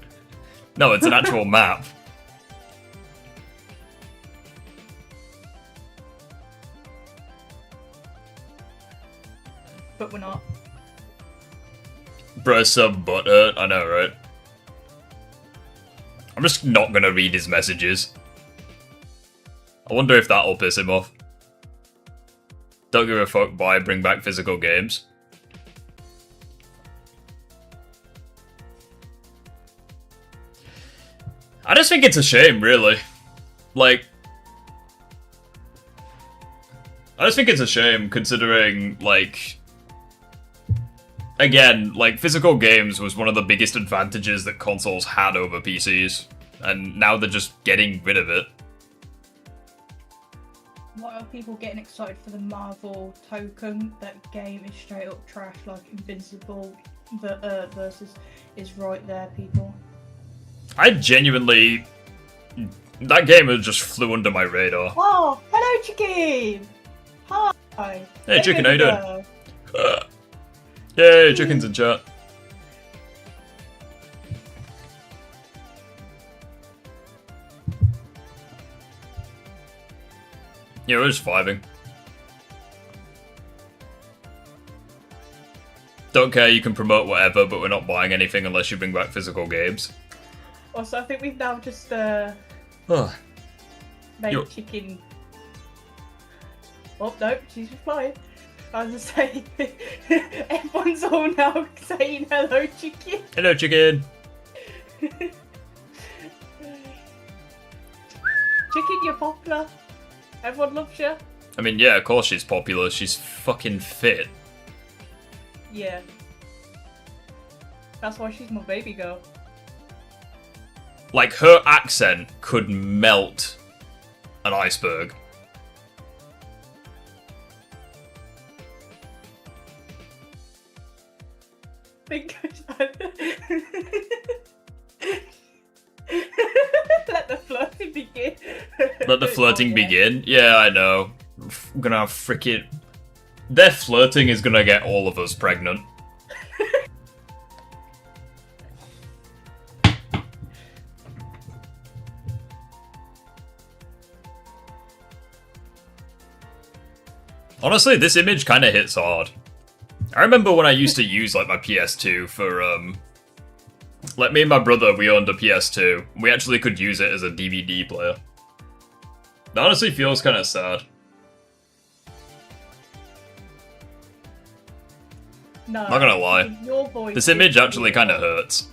No, it's an actual map. But we're not. Bro, some butthurt. I know, right? I'm just not gonna read his messages. I wonder if that'll piss him off. Don't give a fuck, bye, bring back physical games. I just think it's a shame, really. Like... I just think it's a shame, considering, like... Again, like, physical games was one of the biggest advantages that consoles had over PCs, and now they're just getting rid of it. Why are people getting excited for the Marvel token? That game is straight up trash, like Invincible versus is right there, people. I genuinely... That game just flew under my radar. Oh, hello, Chicken! Hi! Hi. Hey, Chicken, how you doing? Go. Yay, Chicken's in chat. Yeah, we're just vibing. Don't care, you can promote whatever, but we're not buying anything unless you bring back physical games. Also, I think we've now just Ugh. made You're- Chicken. Oh no, she's replying. I was just saying, everyone's all now saying hello, Chicken. Hello, Chicken. Chicken, you're popular. Everyone loves you. I mean, yeah, of course she's popular. She's fucking fit. Yeah. That's why she's my baby girl. Like, her accent could melt an iceberg. Think Let the flirting begin. Let the flirting Oh, yeah. begin? Yeah, I know. I'm gonna have frickin'... Their flirting is gonna get all of us pregnant. Honestly, this image kinda hits hard. I remember when I used to use, like, my PS2 for, like, me and my brother, we owned a PS2. We actually could use it as a DVD player. That honestly feels kinda sad. No, Not gonna lie. your voice This is image actually beautiful. kinda hurts.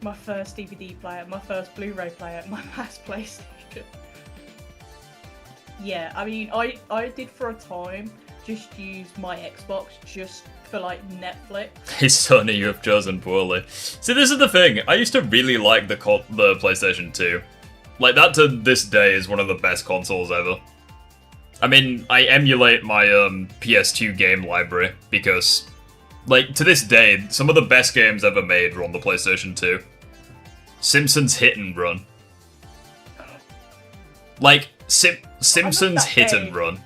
My first DVD player, my first Blu-ray player, my last PlayStation. Yeah, I mean, I did for a time just use my Xbox just for like Netflix. Hey Sony, you have chosen poorly. See, this is the thing. I used to really like the PlayStation 2. Like, that to this day is one of the best consoles ever. I mean, I emulate my PS2 game library because, like, to this day, some of the best games ever made were on the PlayStation 2. Simpsons Hit and Run. Like, Simpsons that Hit game. and Run.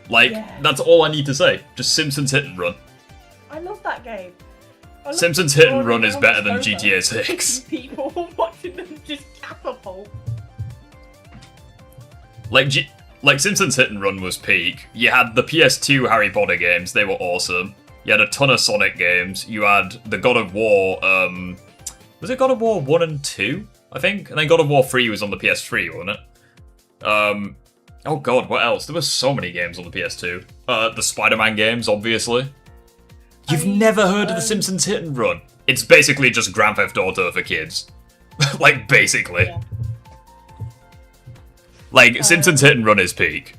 Like, Yeah. that's all I need to say. Just Simpsons Hit and Run. I love that game. I love Simpsons Hit and rolling Run is around better the than sofa, GTA 6. kicking People watching them just catapult. Like Simpsons Hit and Run was peak. You had the PS2 Harry Potter games, they were awesome. You had a ton of Sonic games. You had the God of War, was it God of War 1 and 2? I think? And then God of War 3 was on the PS3, wasn't it? Oh god, what else? There were so many games on the PS2. The Spider-Man games, obviously. You've never heard of the Simpsons Hit and Run? It's basically just Grand Theft Auto for kids. Like, basically. Yeah. Like, Simpsons Hit and Run is peak.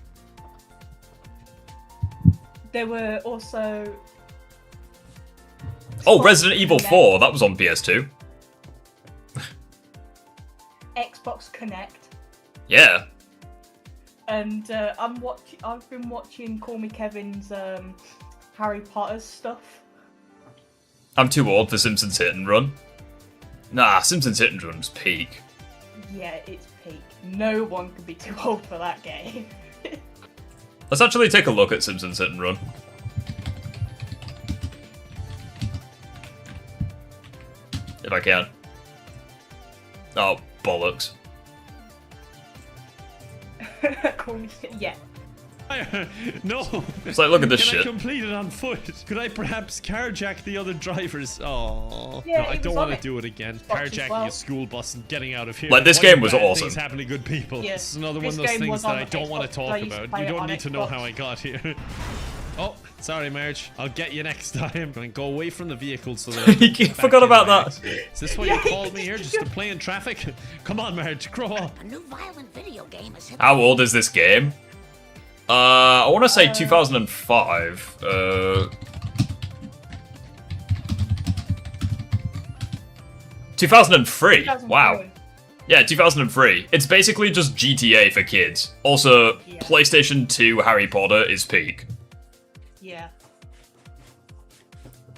There were also Oh, Resident Evil 4, that was on PS2. Xbox Connect, Yeah. and I've been watching Call Me Kevin's Harry Potter stuff. I'm too old for Simpsons Hit and Run. Nah, Simpsons Hit and Run's peak. Yeah, it's peak. No one can be too old for that game. Let's actually take a look at Simpsons Hit and Run. If I can. Oh, bollocks. Call Me yeah. No! It's like, look at this Can shit. I complete it on foot? Could I perhaps carjack the other drivers? Oh, Yeah, no, I it don't was want on to it. do it again. Watch as Carjacking well. a school bus and getting out of here. Like, this Why do game was bad awesome. Things happen to good people. Yeah, This is another this one of those game things was that on I don't want Xbox, to I talk used to about. play You it don't on need to know Xbox. how I got here. Oh, sorry, Marge. I'll get you next time. Going go away from the vehicle so that. You back forgot in, about Marge. that. Is this why you called me here, just to play in traffic? Come on, Marge, grow up. A new violent video game is hit. How old is this game? I want to say 2005. 2003. Wow. Yeah, 2003. It's basically just GTA for kids. Also, Yeah. PlayStation 2 Harry Potter is peak. Yeah.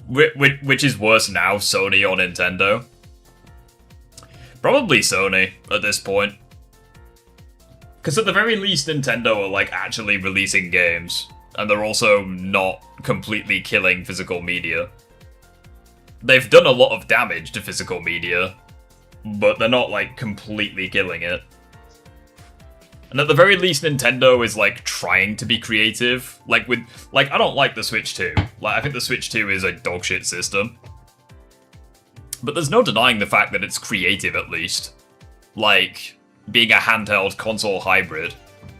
Which is worse now, Sony or Nintendo? Probably Sony at this point. Because at the very least, Nintendo are, like, actually releasing games. And they're also not completely killing physical media. They've done a lot of damage to physical media, but they're not, like, completely killing it. And at the very least, Nintendo is, like, trying to be creative. Like, I don't like the Switch 2. Like, I think the Switch 2 is a dogshit system. But there's no denying the fact that it's creative, at least. Like, being a handheld console hybrid.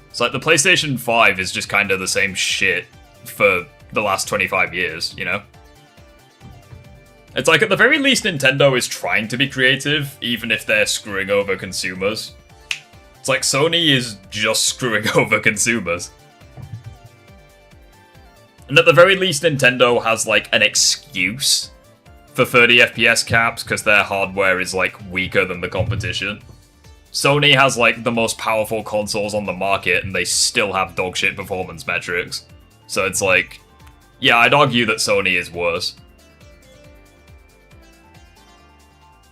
It's like the PlayStation 5 is just kind of the same shit for the last 25 years, you know? It's like, at the very least, Nintendo is trying to be creative, even if they're screwing over consumers. It's like Sony is just screwing over consumers. And at the very least, Nintendo has, like, an excuse for 30 FPS caps, because their hardware is, like, weaker than the competition. Sony has, like, the most powerful consoles on the market, and they still have dogshit performance metrics. So it's like, yeah, I'd argue that Sony is worse.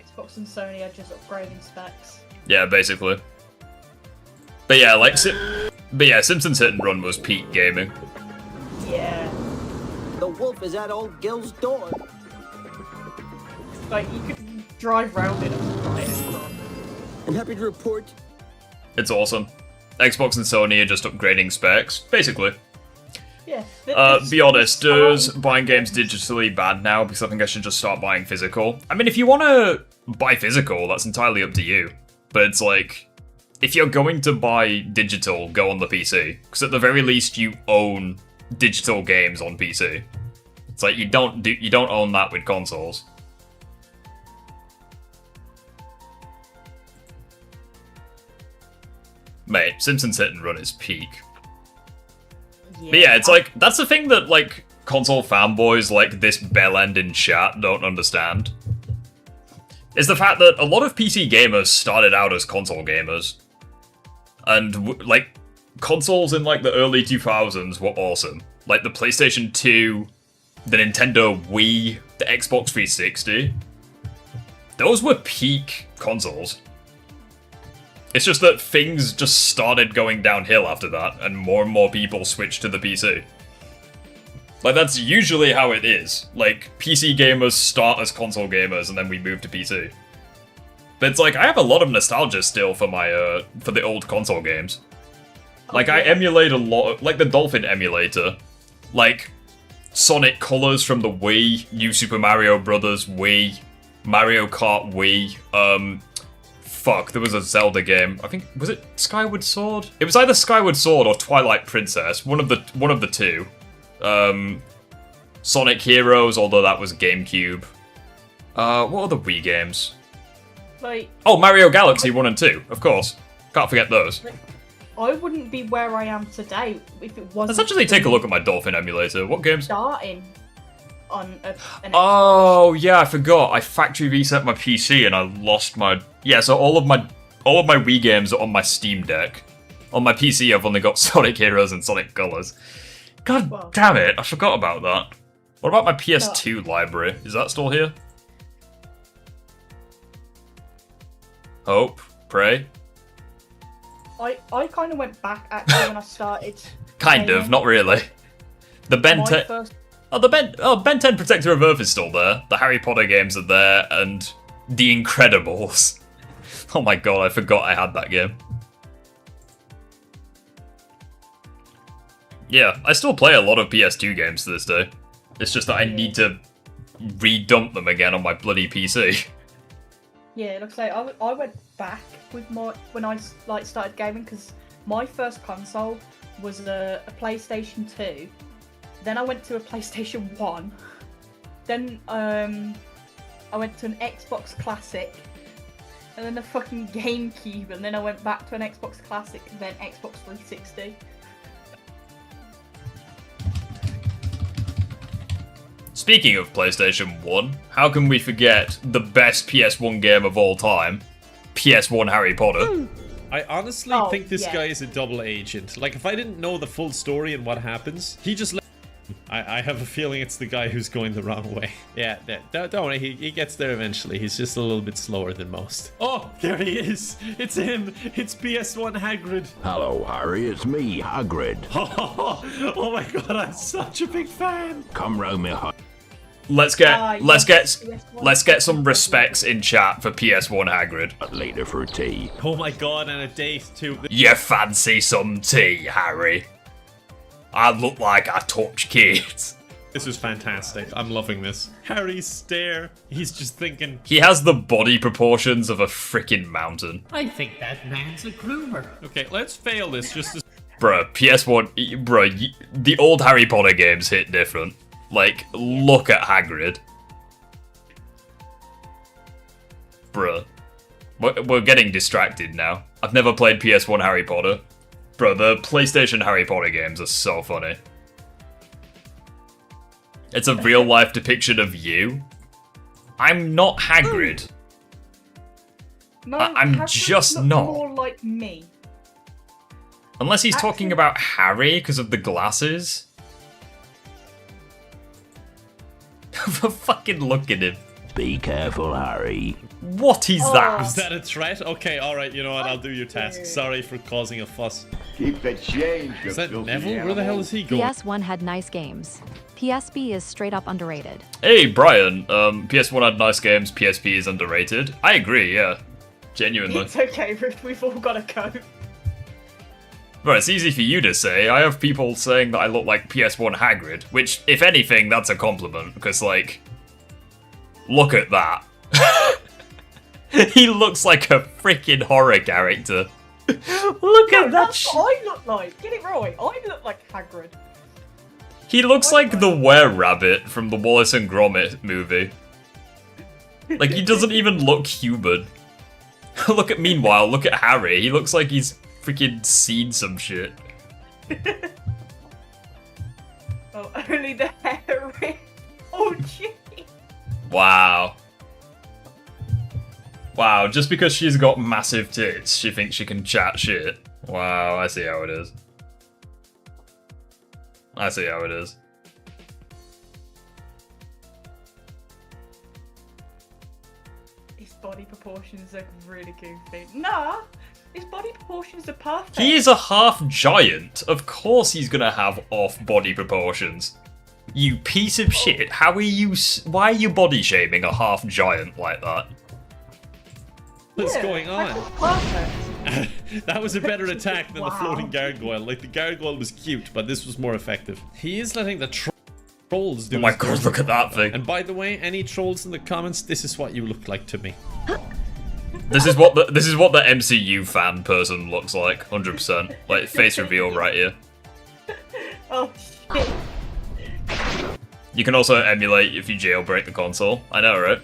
Xbox and Sony are just upgrading specs. Yeah, basically. But yeah, like, Simpsons Hit and Run was peak gaming. Yeah. The wolf is at old Gil's door. Like, you could drive round it and buy it. I'm happy to report. It's awesome. Xbox and Sony are just upgrading specs, basically. Yeah. Be honest, is buying games digitally bad now? Because I think I should just start buying physical. I mean, if you want to buy physical, that's entirely up to you. But it's like, if you're going to buy digital, go on the PC. Because at the very least, you own digital games on PC. It's like, you don't own that with consoles. Mate, Simpsons Hit and Run is peak. Yeah. But yeah, it's like, that's the thing that, like, console fanboys like this bellend in chat don't understand. Is the fact that a lot of PC gamers started out as console gamers. And, like, consoles in, like, the early 2000s were awesome. Like, the PlayStation 2, the Nintendo Wii, the Xbox 360. Those were peak consoles. It's just that things just started going downhill after that, and more people switched to the PC. Like, that's usually how it is. Like, PC gamers start as console gamers, and then we move to PC. But it's like, I have a lot of nostalgia still for my, for the old console games. Like, I emulate a lot of, like, the Dolphin emulator. Like, Sonic Colors from the Wii, New Super Mario Bros. Wii, Mario Kart Wii, fuck, there was a Zelda game. I think, was it Skyward Sword? It was either Skyward Sword or Twilight Princess. One of the two. Sonic Heroes, although that was GameCube. What other Wii games? Like, oh, Mario Galaxy 1 and 2, of course. Can't forget those. I wouldn't be where I am today if it wasn't. Let's actually take a look at my Dolphin emulator. What games? Starting on an Oh yeah, I forgot. I factory reset my PC and I lost my. Yeah, so all of my Wii games are on my Steam Deck. On my PC, I've only got Sonic Heroes and Sonic Colors. God Well, damn it! I forgot about that. What about my PS2 library? Is that still here? Hope, pray. I kind of went back actually when I started. Kind of, not really. The Ben 10. First... Ben 10 Protector of Earth is still there. The Harry Potter games are there, and The Incredibles. Oh my god, I forgot I had that game. Yeah, I still play a lot of PS2 games to this day. It's just that I need to redump them again on my bloody PC. Yeah, like I say, I went back with when I like started gaming because my first console was a PlayStation 2. Then I went to a PlayStation 1. Then I went to an Xbox Classic. And then a fucking GameCube. And then I went back to an Xbox Classic. And then Xbox 360. Speaking of PlayStation 1, how can we forget the best PS1 game of all time? PS1 Harry Potter. I honestly think this guy is a double agent. Like, if I didn't know the full story and what happens, he just I have a feeling it's the guy who's going the wrong way. Yeah, don't worry, he gets there eventually. He's just a little bit slower than most. Oh, there he is. It's him. It's PS1 Hagrid. Hello, Harry. It's me, Hagrid. Oh my god, I'm such a big fan. Come round me, Let's get some respects in chat for PS1 Hagrid. later for tea. Oh my god, and a date too. You fancy some tea, Harry? I look like I touch kids. This is fantastic. I'm loving this. Harry's stare. He's just thinking. He has the body proportions of a freaking mountain. I think that man's a groomer. Okay, let's fail this just to... Bruh, PS1, bruh, the old Harry Potter games hit different. Like, look at Hagrid. Bruh. We're getting distracted now. I've never played PS1 Harry Potter. Bro, the PlayStation Harry Potter games are so funny. It's a real-life depiction of you. I'm not Hagrid. No, I'm Hagrid just looked not. more like me. Unless he's talking about Harry because of the glasses. Fucking look at him. Be careful, Harry. What is Oh. that? Is that a threat? Okay, alright, you know what? I'll do your task. Sorry for causing a fuss. Keep the change, you Is that filthy Neville? Where the hell animal. is he going? PS1 had nice games. PSP is straight up underrated. Hey, Brian. PS1 had nice games. PSP is underrated. I agree, yeah. Genuinely. It's okay, Ruth, we've all got to go. Well, it's easy for you to say. I have people saying that I look like PS1 Hagrid, which, if anything, that's a compliment, because, like, look at that. He looks like a freaking horror character. Look at that That's shit. what I look like. Get it right. I look like Hagrid. He looks like the were-rabbit from the Wallace and Gromit movie. Like, he doesn't even look human. Meanwhile, look at Harry. He looks like he's freaking seen some shit. Oh, only the hair. Oh, gee. Wow. Wow, just because she's got massive tits, she thinks she can chat shit. Wow, I see how it is. I see how it is. His body proportions are really goofy. Nah, his body proportions are perfect. He is a half giant. Of course he's gonna have off body proportions. You piece of shit. How are you... Why are you body shaming a half giant like that? What's Yeah, going on? Hagrid's perfect. That was a better attack than the Wow. floating gargoyle. Like, the gargoyle was cute, but this was more effective. He is letting the trolls do Oh my his god, dirty look at work. that thing. And by the way, any trolls in the comments, this is what you look like to me. This is what the MCU fan person looks like, 100%. Like, face reveal right here. Oh, shit. You can also emulate if you jailbreak the console. I know, right?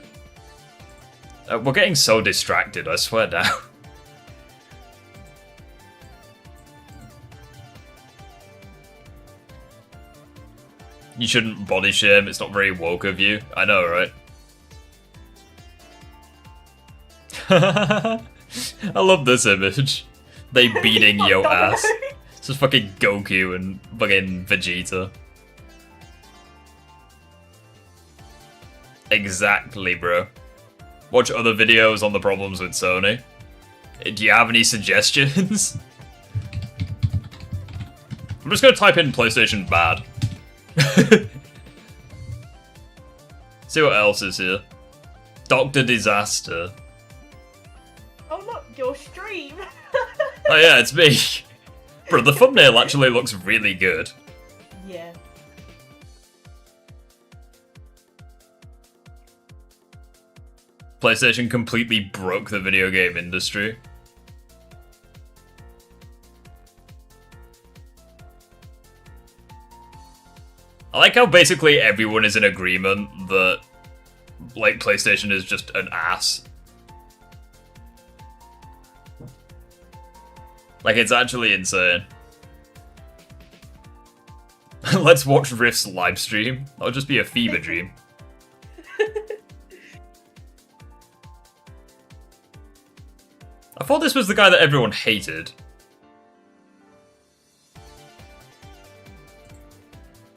We're getting so distracted, I swear down. You shouldn't body shame, it's not very woke of you. I know, right? I love this image. They beating yo ass. It's just fucking Goku and fucking Vegeta. Exactly, bro. Watch other videos on the problems with Sony. Do you have any suggestions? I'm just gonna type in PlayStation bad. See what else is here. Dr. Disaster. Oh, look, your stream. Oh yeah, it's me. Bro, the thumbnail actually looks really good. Yeah. PlayStation completely broke the video game industry. I like how basically everyone is in agreement that, like, PlayStation is just an ass. Like, it's actually insane. Let's watch Rift's livestream. That'll just be a fever dream. I thought this was the guy that everyone hated.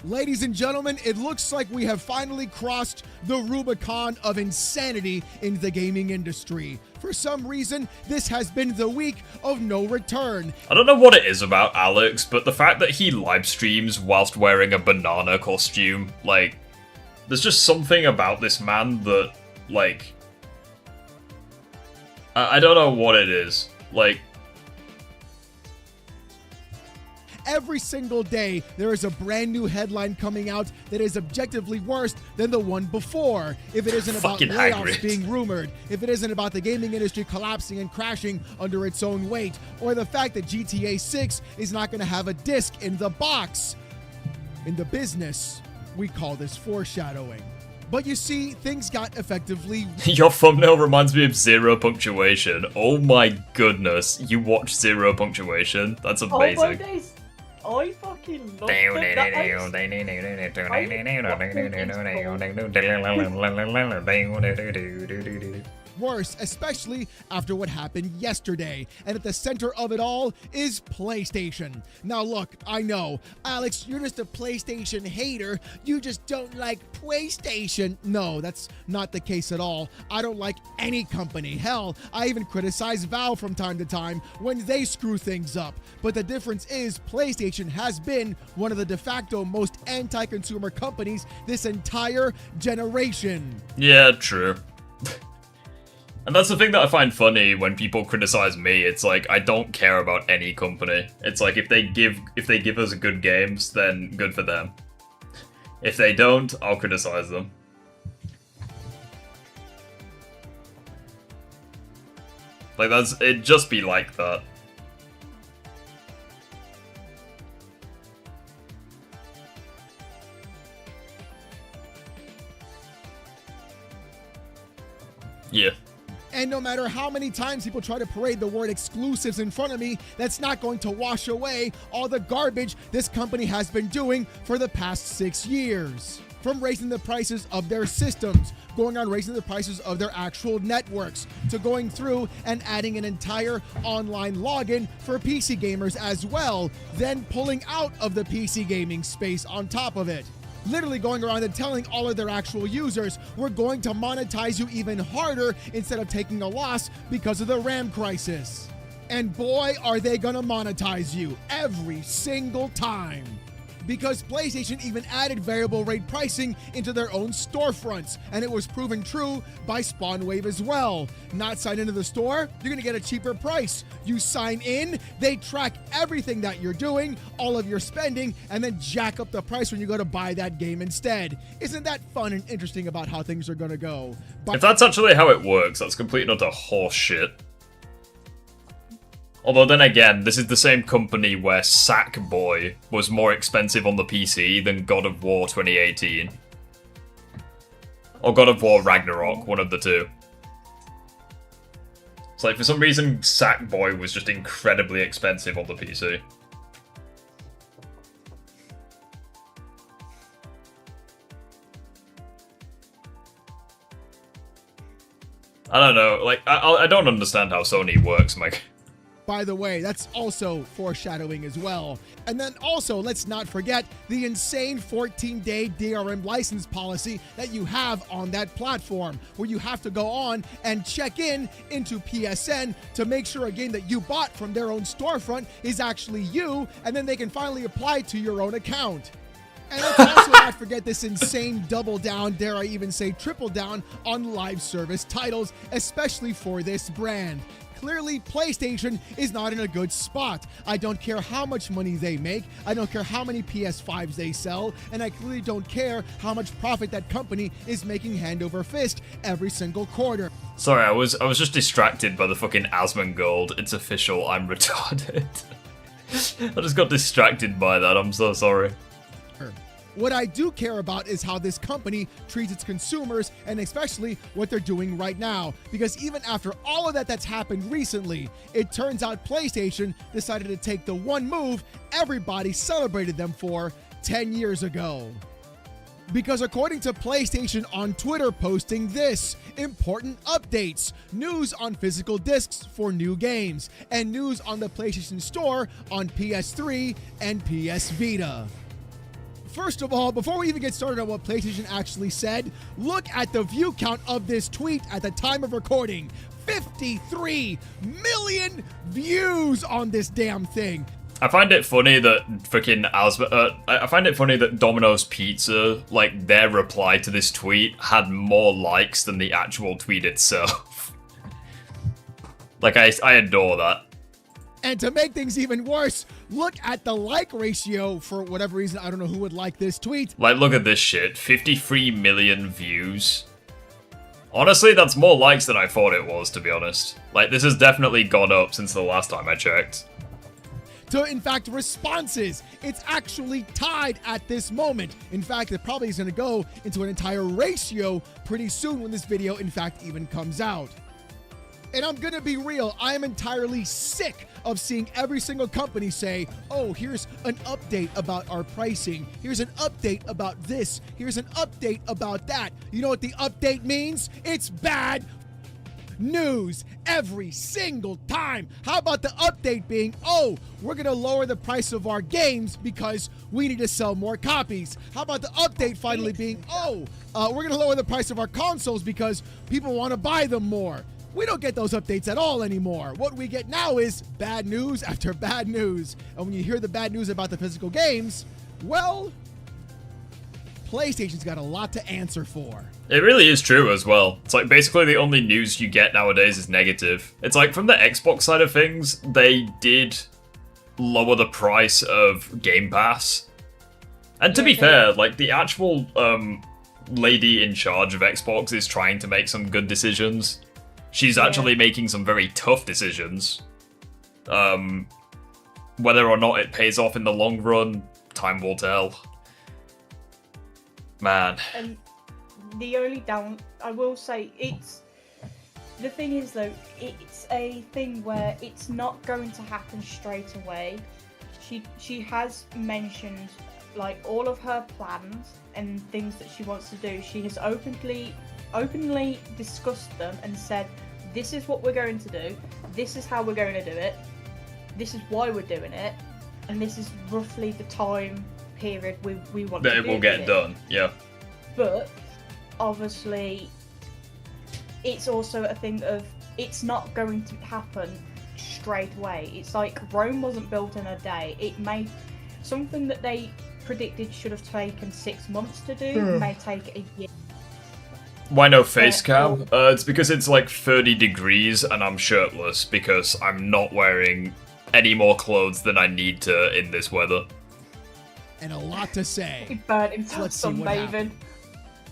Ladies and gentlemen, it looks like we have finally crossed the Rubicon of insanity in the gaming industry. For some reason, this has been the week of no return. I don't know what it is about Alex, but the fact that he live streams whilst wearing a banana costume, like, there's just something about this man that, like, I don't know what it is. Like, every single day, there is a brand new headline coming out that is objectively worse than the one before. If it isn't about Fucking layoffs Hagrid. being rumored, if it isn't about the gaming industry collapsing and crashing under its own weight, or the fact that GTA 6 is not going to have a disc in the box. In the business, we call this foreshadowing. But you see, things got effectively... Your thumbnail reminds me of Zero Punctuation. Oh my goodness, you watch Zero Punctuation? That's Oh amazing. my days. I fucking love worse, especially after what happened yesterday. And at the center of it all is PlayStation. Now look, I know, Alex, you're just a PlayStation hater. You just don't like PlayStation. No, that's not the case at all. I don't like any company. Hell, I even criticize Valve from time to time when they screw things up. But the difference is PlayStation has been one of the de facto most anti-consumer companies this entire generation. Yeah, true. And that's the thing that I find funny when people criticize me. It's like, I don't care about any company. It's like, if they give us good games, then good for them. If they don't, I'll criticize them. Like, it'd just be like that. Yeah. And no matter how many times people try to parade the word exclusives in front of me, that's not going to wash away all the garbage this company has been doing for the past 6 years. From raising the prices of their systems, going on raising the prices of their actual networks, to going through and adding an entire online login for PC gamers as well, then pulling out of the PC gaming space on top of it. Literally going around and telling all of their actual users, we're going to monetize you even harder instead of taking a loss because of the RAM crisis. And boy, are they gonna monetize you every single time. Because PlayStation even added variable rate pricing into their own storefronts, and it was proven true by SpawnWave as well. Not sign into the store, you're gonna get a cheaper price. You sign in, they track everything that you're doing, all of your spending, and then jack up the price when you go to buy that game instead. Isn't that fun and interesting about how things are gonna go? If that's actually how it works, that's complete and utter horse shit. Although then again, this is the same company where Sackboy was more expensive on the PC than God of War 2018. Or God of War Ragnarok, one of the two. It's like, for some reason, Sackboy was just incredibly expensive on the PC. I don't know, like, I don't understand how Sony works, Mike. By the way, that's also foreshadowing as well. And then also, let's not forget the insane 14-day DRM license policy that you have on that platform, where you have to go on and check in into PSN to make sure a game that you bought from their own storefront is actually you, and then they can finally apply to your own account. And let's also not forget this insane double down, dare I even say triple down, on live service titles, especially for this brand. Clearly, PlayStation is not in a good spot. I don't care how much money they make, I don't care how many PS5s they sell, and I clearly don't care how much profit that company is making hand over fist every single quarter. Sorry, I was just distracted by the fucking Asmongold. It's official, I'm retarded. I just got distracted by that, I'm so sorry. What I do care about is how this company treats its consumers, and especially what they're doing right now. Because even after all of that's happened recently, it turns out PlayStation decided to take the one move everybody celebrated them for 10 years ago. Because according to PlayStation on Twitter posting this, important updates, news on physical discs for new games, and news on the PlayStation Store on PS3 and PS Vita. First of all, before we even get started on what PlayStation actually said, look at the view count of this tweet at the time of recording. 53 million views on this damn thing. I find it funny that I find it funny that Domino's Pizza, like, their reply to this tweet had more likes than the actual tweet itself. Like, I adore that. And to make things even worse, look at the like ratio. For whatever reason, I don't know who would like this tweet. Like, look at this shit. 53 million views. Honestly, that's more likes than I thought it was, to be honest. Like, this has definitely gone up since the last time I checked. To, in fact, responses. It's actually tied at this moment. In fact, it probably is going to go into an entire ratio pretty soon when this video, in fact, even comes out. And I'm going to be real, I am entirely sick of seeing every single company say, oh, here's an update about our pricing. Here's an update about this. Here's an update about that. You know what the update means? It's bad news every single time. How about the update being, oh, we're going to lower the price of our games because we need to sell more copies? How about the update finally being, oh, we're going to lower the price of our consoles because people want to buy them more? We don't get those updates at all anymore. What we get now is bad news after bad news. And when you hear the bad news about the physical games, well, PlayStation's got a lot to answer for. It really is true as well. It's like basically the only news you get nowadays is negative. It's like from the Xbox side of things, they did lower the price of Game Pass. And to be fair, like the actual lady in charge of Xbox is trying to make some good decisions. She's actually making some very tough decisions. Whether or not it pays off in the long run, time will tell. Man. And the only I will say, the thing is though, it's a thing where it's not going to happen straight away. She has mentioned like all of her plans and things that she wants to do. She has openly discussed them and said, this is what we're going to do, this is how we're going to do it, this is why we're doing it, and this is roughly the time period we want that to it will get done, yeah. But obviously it's also a thing of it's not going to happen straight away. It's like Rome wasn't built in a day. It may something that they predicted should have taken 6 months to do may take a year. Why no face cam? It's because it's like 30 degrees and I'm shirtless because I'm not wearing any more clothes than I need to in this weather. And a lot to say. He burned himself sunbathing.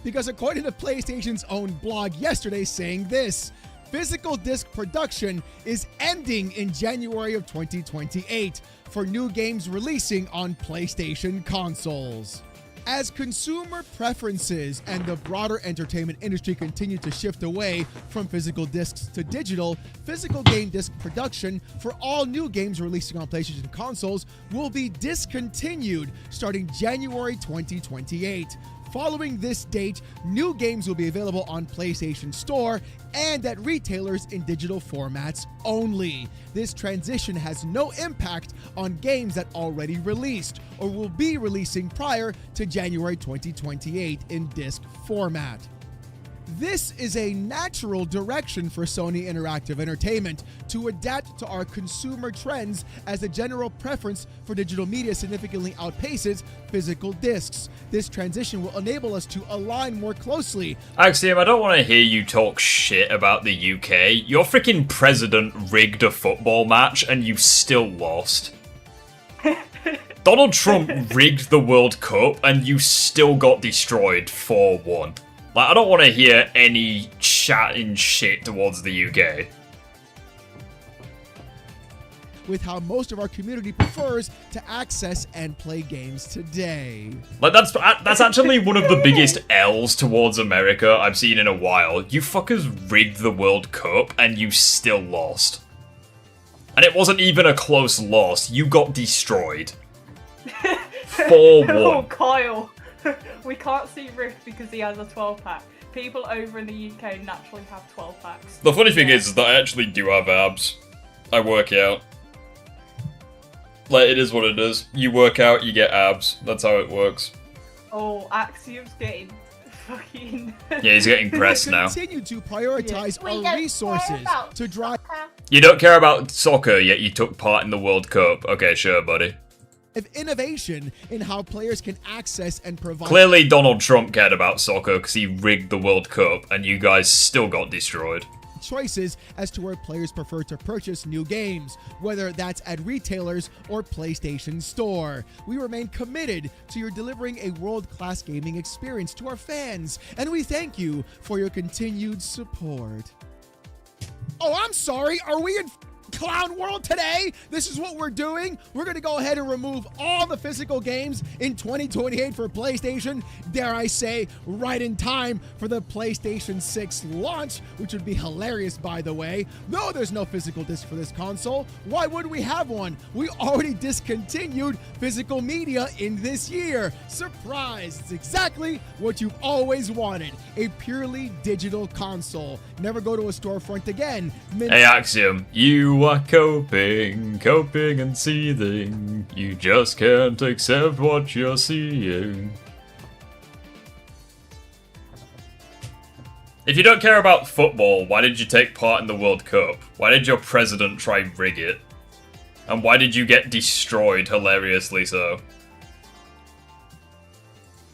Because according to PlayStation's own blog yesterday saying this, physical disc production is ending in January of 2028 for new games releasing on PlayStation consoles. As consumer preferences and the broader entertainment industry continue to shift away from physical discs to digital, physical game disc production for all new games releasing on PlayStation consoles will be discontinued starting January 2028. Following this date, new games will be available on PlayStation Store and at retailers in digital formats only. This transition has no impact on games that already released or will be releasing prior to January 2028 in disc format. This is a natural direction for Sony Interactive Entertainment to adapt to our consumer trends as the general preference for digital media significantly outpaces physical discs. This transition will enable us to align more closely. Axiom, I don't want to hear you talk shit about the UK. Your freaking president rigged a football match and you still lost. Donald Trump rigged the World Cup and you still got destroyed 4-1. Like, I don't want to hear any chatting shit towards the UK. With how most of our community prefers to access and play games today. Like, that's actually one of the biggest L's towards America I've seen in a while. You fuckers rigged the World Cup and you still lost. And it wasn't even a close loss. You got destroyed. 4-1. Oh, Kyle. We can't see Rick because he has a 12-pack. People over in the UK naturally have 12-packs. The funny thing is that I actually do have abs. I work out. Like, it is what it is. You work out, you get abs. That's how it works. Oh, Axiom's getting fucking. Yeah, he's getting pressed now. Continue to prioritize We don't our care resources about to drive You don't care about soccer, yet you took part in the World Cup. Okay, sure, buddy. innovation in how players can access and provide. Clearly, Donald Trump cared about soccer because he rigged the World Cup, and you guys still got destroyed. Choices as to where players prefer to purchase new games, whether that's at retailers or PlayStation Store. We remain committed to your delivering a world-class gaming experience to our fans, and we thank you for your continued support. Oh, I'm sorry. Are we in Clown World today? This is what we're doing. We're going to go ahead and remove all the physical games in 2028 for PlayStation. Dare I say, right in time for the PlayStation 6 launch, which would be hilarious, by the way. No, there's no physical disc for this console. Why would we have one? We already discontinued physical media in this year. Surprise! It's exactly what you've always wanted. A purely digital console. Never go to a storefront again. Hey, Axiom, you are coping and seething. You just can't accept what you're seeing. If you don't care about football, why did you take part in the World Cup? Why did your president try rig it? And why did you get destroyed hilariously so?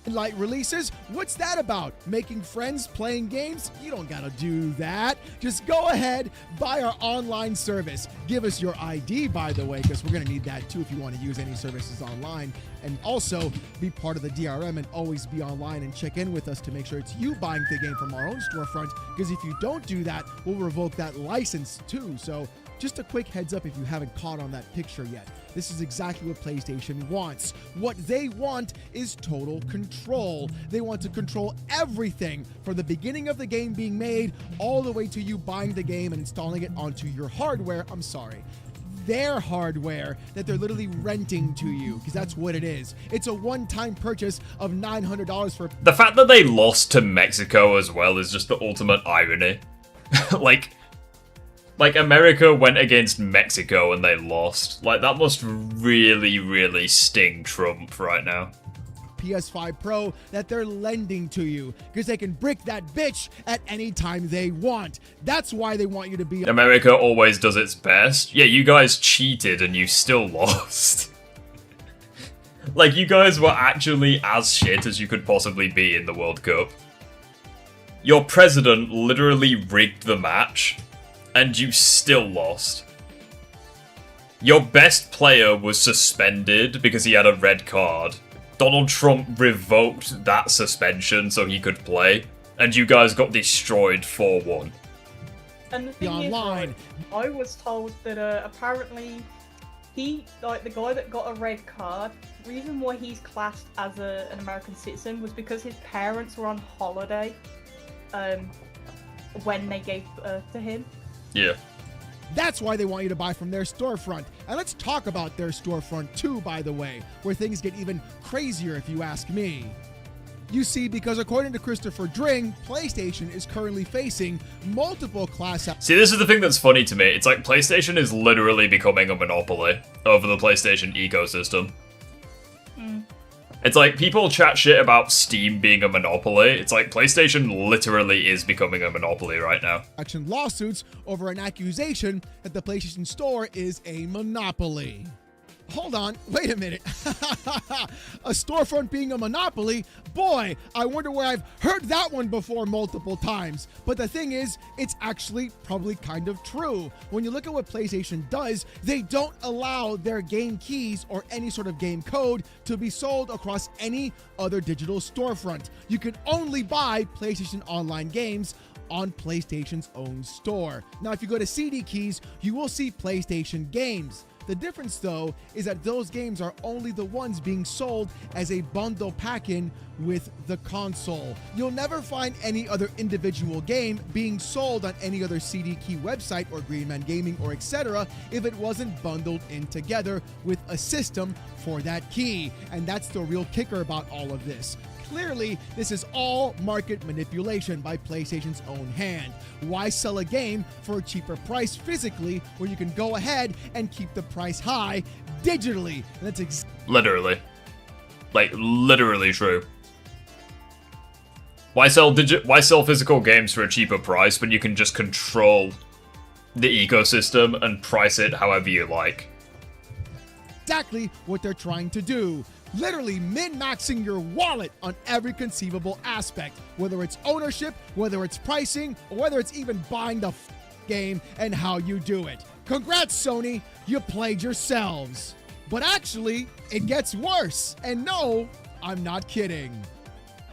Light releases? What's that about? Making friends, playing games? You don't gotta do that. Just go ahead, buy our online service. Give us your ID, by the way, because we're gonna need that too if you want to use any services online. And also be part of the DRM and always be online and check in with us to make sure it's you buying the game from our own storefront. Because if you don't do that, we'll revoke that license too. So just a quick heads up if you haven't caught on that picture yet. This is exactly what PlayStation wants. What they want is total control. They want to control everything from the beginning of the game being made all the way to you buying the game and installing it onto your hardware. I'm sorry. Their hardware that they're literally renting to you, because that's what it is. It's a one-time purchase of $900 for... The fact that they lost to Mexico as well is just the ultimate irony. Like, America went against Mexico and they lost. Like, that must really, really sting Trump right now. PS5 Pro that they're lending to you, because they can brick that bitch at any time they want. That's why they want you to be... America always does its best. Yeah, you guys cheated and you still lost. Like, you guys were actually as shit as you could possibly be in the World Cup. Your president literally rigged the match, and you still lost. Your best player was suspended because he had a red card. Donald Trump revoked that suspension so he could play, and you guys got destroyed 4-1. And the thing is, right, I was told that apparently he, like the guy that got a red card, the reason why he's classed as an American citizen was because his parents were on holiday when they gave birth to him. Yeah. That's why they want you to buy from their storefront. And let's talk about their storefront too, by the way, where things get even crazier if you ask me. You see, because according to Christopher Dring, PlayStation is currently facing multiple class... See, this is the thing that's funny to me. It's like PlayStation is literally becoming a monopoly over the PlayStation ecosystem. It's like, people chat shit about Steam being a monopoly. It's like, PlayStation literally is becoming a monopoly right now. Action lawsuits over an accusation that the PlayStation Store is a monopoly. Hold on, wait a minute. A storefront being a monopoly? Boy, I wonder where I've heard that one before multiple times. But the thing is, it's actually probably kind of true. When you look at what PlayStation does, they don't allow their game keys or any sort of game code to be sold across any other digital storefront. You can only buy PlayStation Online games on PlayStation's own store. Now, if you go to CD Keys, you will see PlayStation games. The difference, though, is that those games are only the ones being sold as a bundle pack-in with the console. You'll never find any other individual game being sold on any other CD Key website or Green Man Gaming or etc. if it wasn't bundled in together with a system for that key. And that's the real kicker about all of this. Clearly, this is all market manipulation by PlayStation's own hand. Why sell a game for a cheaper price physically when you can go ahead and keep the price high digitally? And that's literally. Like, literally true. Why sell physical games for a cheaper price when you can just control the ecosystem and price it however you like? Exactly what they're trying to do. Literally min-maxing your wallet on every conceivable aspect, whether it's ownership, whether it's pricing, or whether it's even buying the game and how you do it. Congrats, Sony, you played yourselves. But actually, it gets worse. And no, I'm not kidding.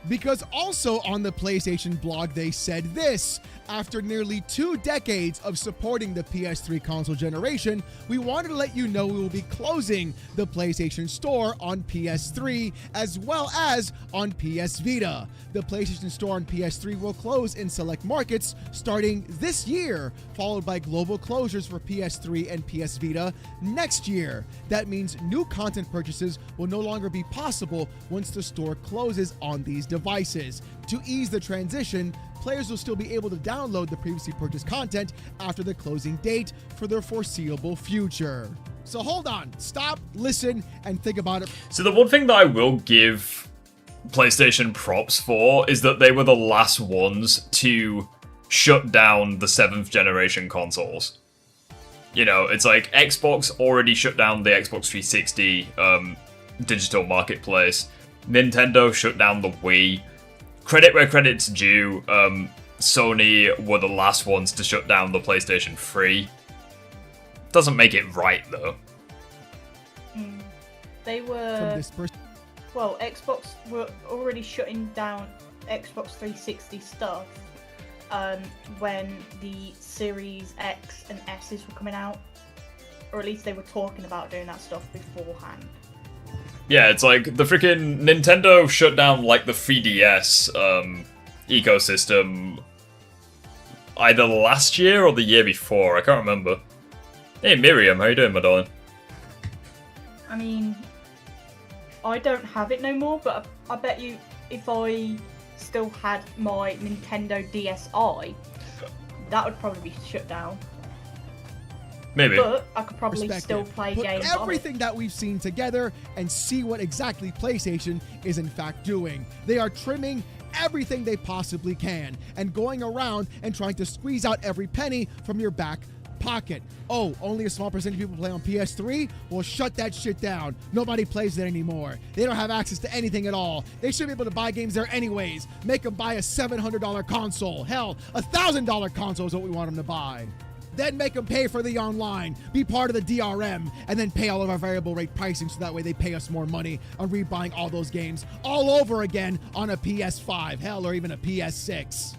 Because also on the PlayStation blog, they said this: after nearly 2 decades of supporting the PS3 console generation, we wanted to let you know we will be closing the PlayStation Store on PS3 as well as on PS Vita. The PlayStation Store on PS3 will close in select markets starting this year, followed by global closures for PS3 and PS Vita next year. That means new content purchases will no longer be possible once the store closes on these devices. To ease the transition, players will still be able to download the previously purchased content after the closing date for the foreseeable future. So hold on, stop, listen, and think about it. So the one thing that I will give PlayStation props for is that they were the last ones to shut down the 7th generation consoles. You know, it's like Xbox already shut down the Xbox 360 digital marketplace. Nintendo shut down the Wii. Credit where credit's due, Sony were the last ones to shut down the PlayStation 3. Doesn't make it right, though. They were... Well, Xbox were already shutting down Xbox 360 stuff when the Series X and S's were coming out. Or at least they were talking about doing that stuff beforehand. Yeah, it's like the freaking Nintendo shut down like the 3DS ecosystem either last year or the year before. I can't remember. Hey Miriam, how you doing, my darling? I mean, I don't have it no more, but I bet you if I still had my Nintendo DSi, that would probably be shut down. Maybe. But I could probably still play games on it. Everything that we've seen together and see what exactly PlayStation is in fact doing. They are trimming everything they possibly can and going around and trying to squeeze out every penny from your back pocket. Oh, only a small percentage of people play on PS3? Well, shut that shit down. Nobody plays there anymore. They don't have access to anything at all. They should be able to buy games there anyways. Make them buy a $700 console. Hell, a $1,000 console is what we want them to buy. Then make them pay for the online, be part of the DRM, and then pay all of our variable rate pricing so that way they pay us more money on rebuying all those games all over again on a PS5, hell, or even a PS6.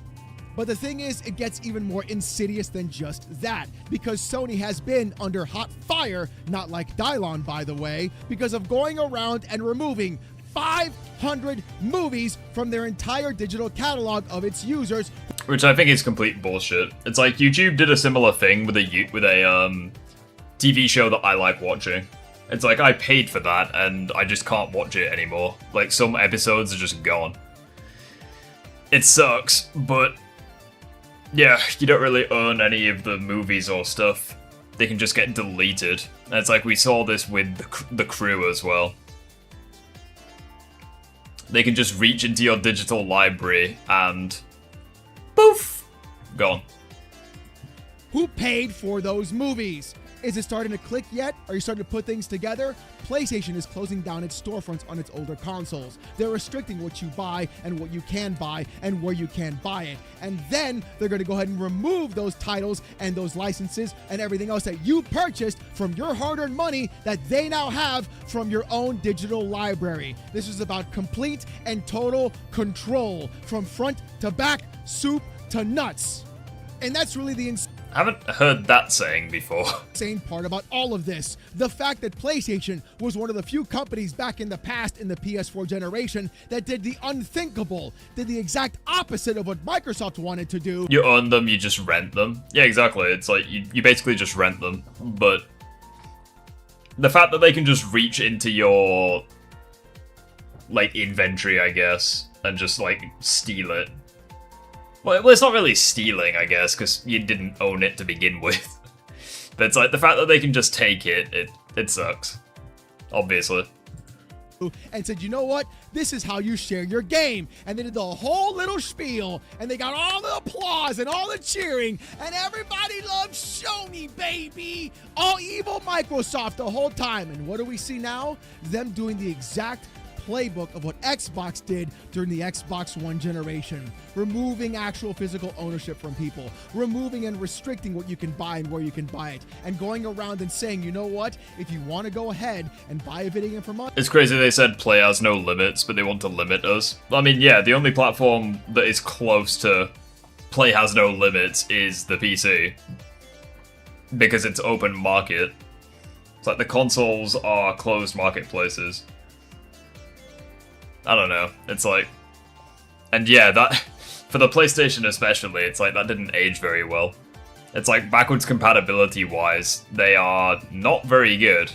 But the thing is, it gets even more insidious than just that, because Sony has been under hot fire, not like Dylon, by the way, because of going around and removing 500 movies from their entire digital catalog of its users. Which I think is complete bullshit. It's like YouTube did a similar thing with a TV show that I like watching. It's like I paid for that and I just can't watch it anymore. Like some episodes are just gone. It sucks, but yeah, you don't really own any of the movies or stuff. They can just get deleted. And it's like we saw this with the Crew as well. They can just reach into your digital library and poof! Gone. Who paid for those movies? Is it starting to click yet? Are you starting to put things together? PlayStation is closing down its storefronts on its older consoles. They're restricting what you buy and what you can buy and where you can buy it. And then they're going to go ahead and remove those titles and those licenses and everything else that you purchased from your hard-earned money that they now have from your own digital library. This is about complete and total control from front to back, soup to nuts. And that's really the I haven't heard that saying before. insane part about all of this. The fact that PlayStation was one of the few companies back in the past in the PS4 generation that did the unthinkable, did the exact opposite of what Microsoft wanted to do. You own them, you just rent them. Yeah, exactly. It's like you basically just rent them. But the fact that they can just reach into your like inventory, I guess, and just like steal it. Well, it's not really stealing, I guess, because you didn't own it to begin with. But it's like the fact that they can just take it, it sucks. Obviously. and said, you know what? This is how you share your game. And they did the whole little spiel, and they got all the applause and all the cheering, and everybody loves Sony, baby. All evil Microsoft the whole time. And what do we see now? Them doing the exact playbook of what Xbox did during the Xbox One generation, removing actual physical ownership from people, removing and restricting what you can buy and where you can buy it, and going around and saying, you know what, if you want to go ahead and buy a video game from us. It's crazy they said play has no limits, but they want to limit us. I mean, yeah, the only platform that is close to play has no limits is the PC, because it's open market. It's like the consoles are closed marketplaces. I don't know. It's like, and yeah, that for the PlayStation especially, it's like that didn't age very well. It's like backwards compatibility wise, they are not very good.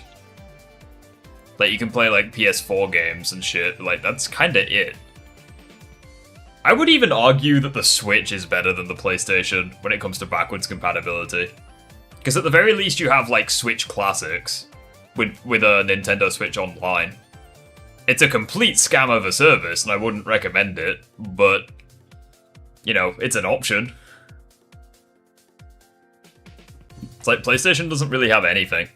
Like you can play like PS4 games and shit. Like that's kind of it. I would even argue that the Switch is better than the PlayStation when it comes to backwards compatibility, because at the very least you have like Switch Classics with a Nintendo Switch Online. It's a complete scam of a service, and I wouldn't recommend it, but, you know, it's an option. It's like PlayStation doesn't really have anything.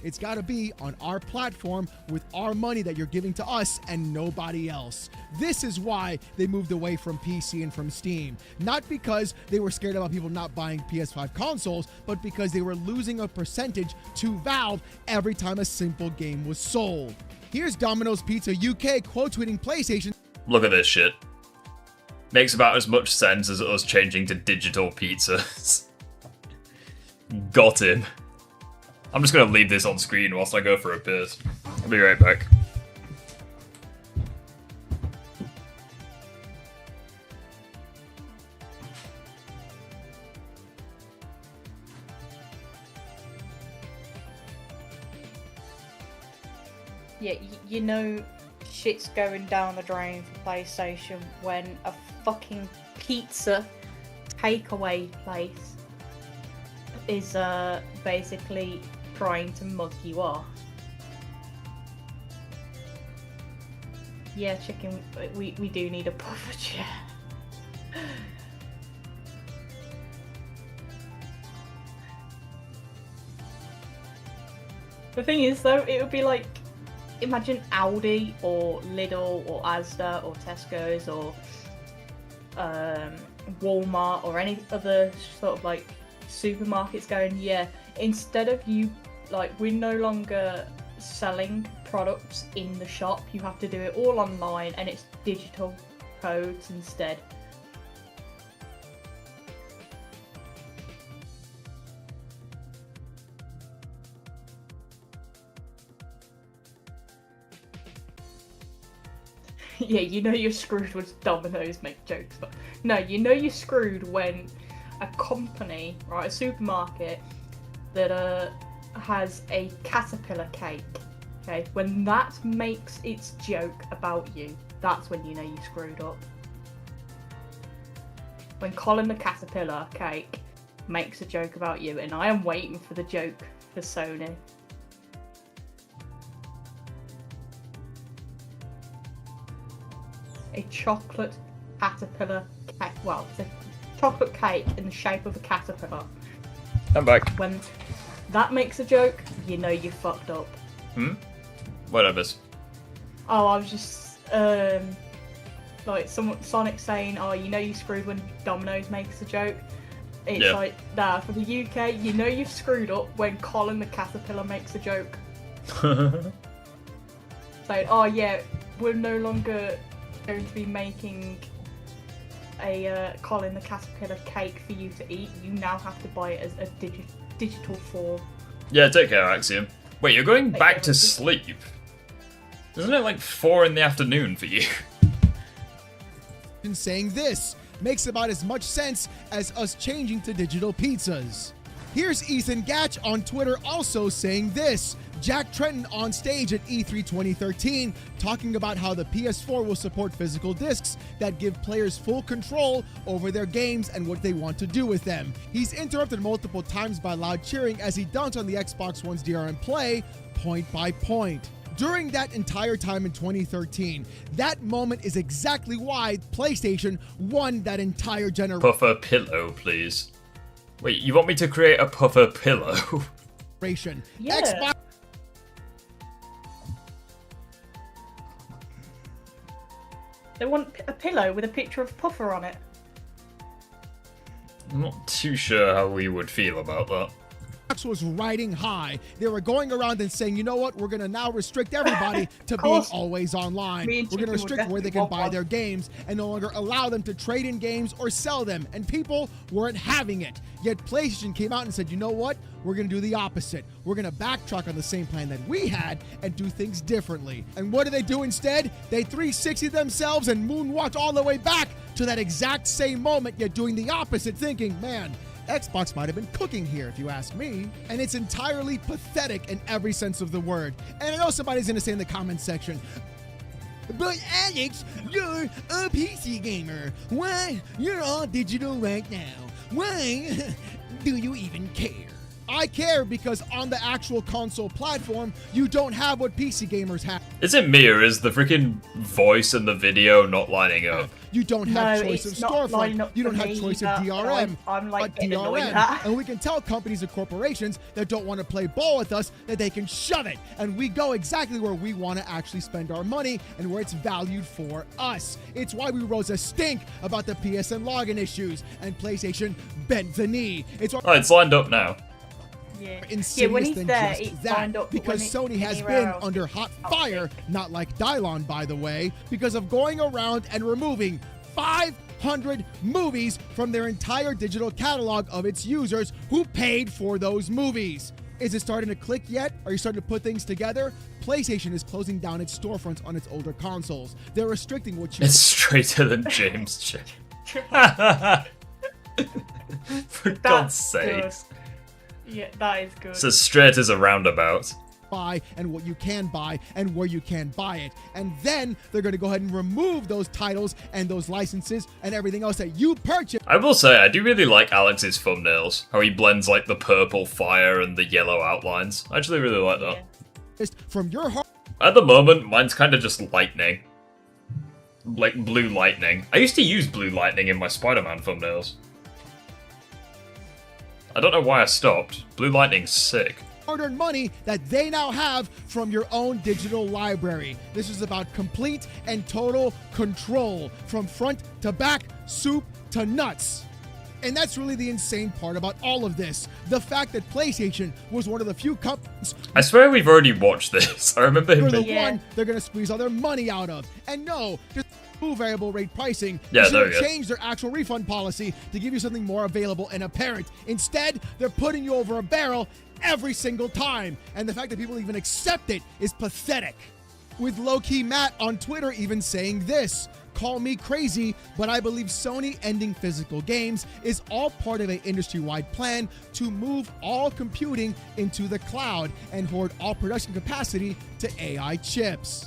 It's got to be on our platform with our money that you're giving to us and nobody else. This is why they moved away from PC and from Steam. Not because they were scared about people not buying PS5 consoles, but because they were losing a percentage to Valve every time a simple game was sold. Here's Domino's Pizza UK quote tweeting PlayStation. Look at this shit. Makes about as much sense as us changing to digital pizzas. Got him. I'm just gonna leave this on screen whilst I go for a piss. I'll be right back. Yeah, you know shit's going down the drain for PlayStation when a fucking pizza takeaway place is basically trying to mug you off. Yeah, chicken, we do need a puffer chair. The thing is though, it would be like, imagine Aldi or Lidl or Asda or Tesco's or Walmart or any other sort of like supermarkets going, yeah, instead of you, like, we're no longer selling products in the shop, you have to do it all online and it's digital codes instead. Yeah, you know you're screwed when Domino's make jokes, but no, you know you're screwed when a company, right, a supermarket that has a caterpillar cake, okay, when that makes its joke about you, that's when you know you screwed up. When Colin the Caterpillar cake makes a joke about you, and I am waiting for the joke for Sony. A chocolate caterpillar cake. Well, it's a chocolate cake in the shape of a caterpillar. I'm back. When that makes a joke, you know you fucked up. What I miss? Oh, I was just like Sonic saying, "Oh, you know you screwed when Domino's makes a joke." It's like, nah, for the UK, you know you've screwed up when Colin the Caterpillar makes a joke. So, oh yeah, we're no longer going to be making a Colin the Caterpillar cake for you to eat. You now have to buy it as a digital form. Yeah, take care, Axiom. Wait, you're going back to sleep? Isn't it like 4 in the afternoon for you? And saying this makes about as much sense as us changing to digital pizzas. Here's Ethan Gatch on Twitter also saying this. Jack Tretton on stage at E3 2013 talking about how the PS4 will support physical discs that give players full control over their games and what they want to do with them. He's interrupted multiple times by loud cheering as he dunks on the Xbox One's DRM play point by point. During that entire time in 2013, that moment is exactly why PlayStation won that entire generation. Puffer pillow, please. Wait, you want me to create a puffer pillow? Yeah. Xbox. They want a pillow with a picture of Puffer on it. I'm not too sure how we would feel about that. Was riding high. They were going around and saying, you know what, we're going to now restrict everybody to being always online. We're going to restrict where they can buy their games and no longer allow them to trade in games or sell them. And people weren't having it. Yet PlayStation came out and said, you know what, we're going to do the opposite. We're going to backtrack on the same plan that we had and do things differently. And what do they do instead? They 360 themselves and moonwalked all the way back to that exact same moment, yet doing the opposite, thinking, man, Xbox might have been cooking here, if you ask me. And it's entirely pathetic in every sense of the word. And I know somebody's going to say in the comments section, but Alex, you're a PC gamer. Why? You're all digital right now. Why do you even care? I care because on the actual console platform, you don't have what PC gamers have. Is it me or is the freaking voice in the video not lining up? You don't have choice of it's not lining storefront. up You don't for have me choice of either. DRM. I'm like getting annoyed at that. And we can tell companies and corporations that don't want to play ball with us that they can shove it. And we go exactly where we want to actually spend our money and where it's valued for us. It's why we rose a stink about the PSN login issues and PlayStation bent the knee. It's why it's lined up now. Yeah. Insidious When he's than there, just it's that, lined up, but because when Sony has anywhere been else, under hot fire, not like Dylon, by the way, because of going around and removing 500 movies from their entire digital catalog of its users who paid for those movies. Is it starting to click yet? Are you starting to put things together? PlayStation is closing down its storefronts on its older consoles. They're restricting what you... It's straighter than James J. For God's sakes. Yeah, that is good. It's as straight as a roundabout. Buy and what you can buy and where you can buy it. And then they're going to go ahead and remove those titles and those licenses and everything else that you purchased. I will say, I do really like Alex's thumbnails. How he blends like the purple fire and the yellow outlines. I actually really like that. From your heart. At the moment, mine's kind of just lightning. Like blue lightning. I used to use blue lightning in my Spider-Man thumbnails. I don't know why I stopped. Blue lightning's sick. Hard-earned money that they now have from your own digital library. This is about complete and total control from front to back, soup to nuts. And that's really the insane part about all of this. The fact that PlayStation was one of the few companies... I swear we've already watched this. I remember him the being... one they're going to squeeze all their money out of. And no, just variable rate pricing. Yeah, they there we should go. change their actual refund policy to give you something more available and apparent. Instead, they're putting you over a barrel every single time. And the fact that people even accept it is pathetic. With low-key Matt on Twitter even saying this: call me crazy, but I believe Sony ending physical games is all part of an industry-wide plan to move all computing into the cloud and hoard all production capacity to AI chips.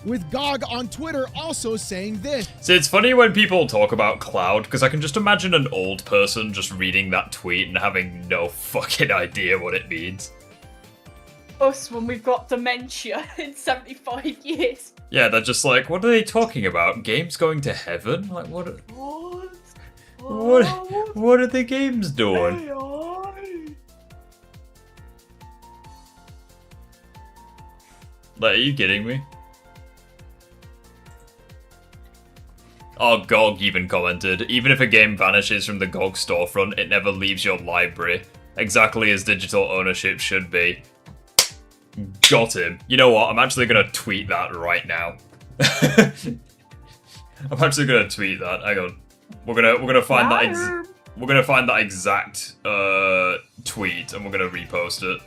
With GOG on Twitter also saying this. See, it's funny when people talk about cloud, because I can just imagine an old person just reading that tweet and having no fucking idea what it means. Us when we've got dementia in 75 years. Yeah, they're just like, what are they talking about? Games going to heaven? Like, what are the games doing? Like, are you kidding me? Oh, GOG even commented, even if a game vanishes from the GOG storefront, it never leaves your library. Exactly as digital ownership should be. Got him. You know what? I'm actually gonna tweet that right now. I'm actually gonna tweet that. Hang on. We're gonna find that exact tweet and we're gonna repost it.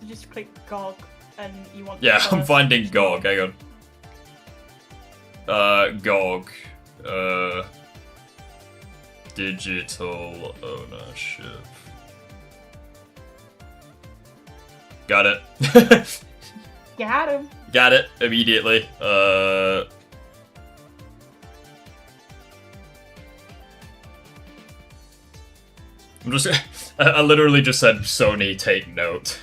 You just click GOG and you want. Yeah, I'm finding GOG. Hang on. GOG. Digital ownership. Got it. Got him. Got it immediately. I'm just. I literally just said Sony take note.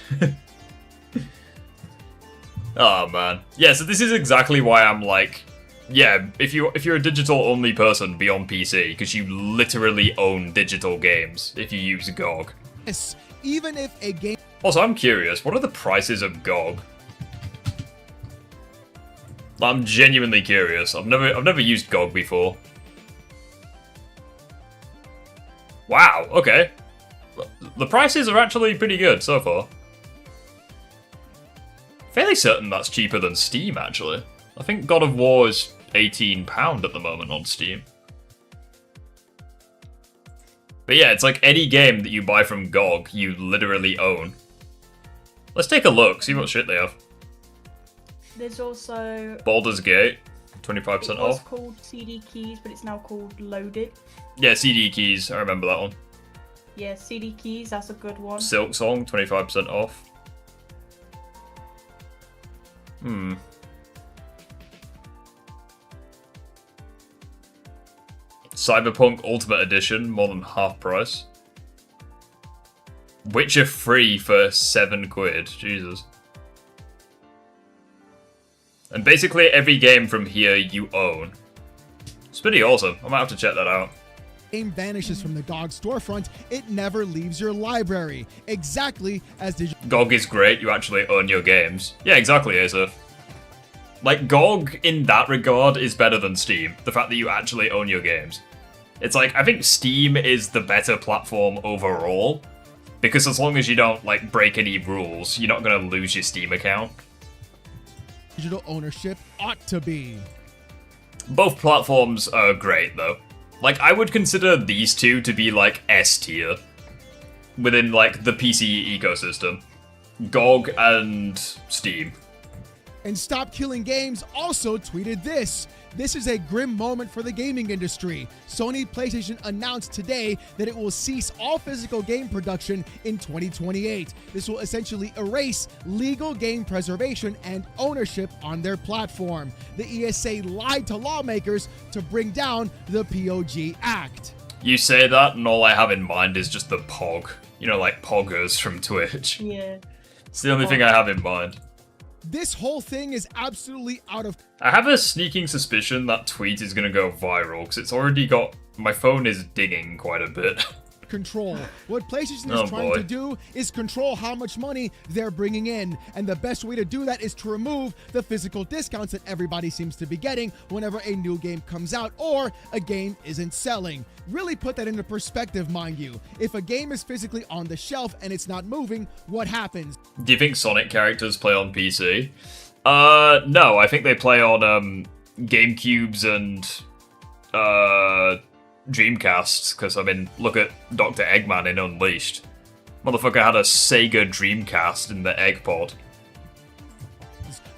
Oh man. Yeah, so this is exactly why I'm like, yeah, if you're a digital only person, be on PC, because you literally own digital games if you use GOG. Yes, even if a game. Also, I'm curious, what are the prices of GOG? I'm genuinely curious. I've never used GOG before. Wow, okay. The prices are actually pretty good so far. Fairly certain that's cheaper than Steam, actually. I think God of War is £18 at the moment on Steam. But yeah, it's like any game that you buy from GOG, you literally own. Let's take a look, see what shit they have. There's also Baldur's Gate, 25% it was off. called CD Keys, but it's now called Loaded. Yeah, CD Keys, I remember that one. Yeah, CD Keys, that's a good one. Silk Song, 25% off. Cyberpunk Ultimate Edition, more than half price. Witcher free for £7, Jesus. And basically every game from here you own. It's pretty awesome, I might have to check that out. Game vanishes from the GOG storefront, it never leaves your library. Exactly as GOG is great, you actually own your games. Yeah, exactly, Asif. Like, GOG in that regard is better than Steam. The fact that you actually own your games. It's like, I think Steam is the better platform overall. Because as long as you don't, like, break any rules, you're not gonna lose your Steam account. digital ownership ought to be. Both platforms are great, though. Like, I would consider these two to be, like, S tier. Within, like, the PC ecosystem. GOG and Steam. And Stop Killing Games also tweeted this. This is a grim moment for the gaming industry. Sony PlayStation announced today that it will cease all physical game production in 2028. This will essentially erase legal game preservation and ownership on their platform. The ESA lied to lawmakers to bring down the POG Act. You say that, and all I have in mind is just the POG. You know, like poggers from Twitch. Yeah. It's the only thing I have in mind. This whole thing is absolutely out of... I have a sneaking suspicion that tweet is going to go viral, because it's already got... My phone is dinging quite a bit. Control. What PlayStation Oh, is trying boy. to do is control how much money they're bringing in. And the best way to do that is to remove the physical discounts that everybody seems to be getting whenever a new game comes out or a game isn't selling. Really put that into perspective, mind you. If a game is physically on the shelf and it's not moving, what happens? Do you think Sonic characters play on PC? No, I think they play on GameCubes and Dreamcasts, because, I mean, look at Dr. Eggman in Unleashed. Motherfucker had a Sega Dreamcast in the egg pod.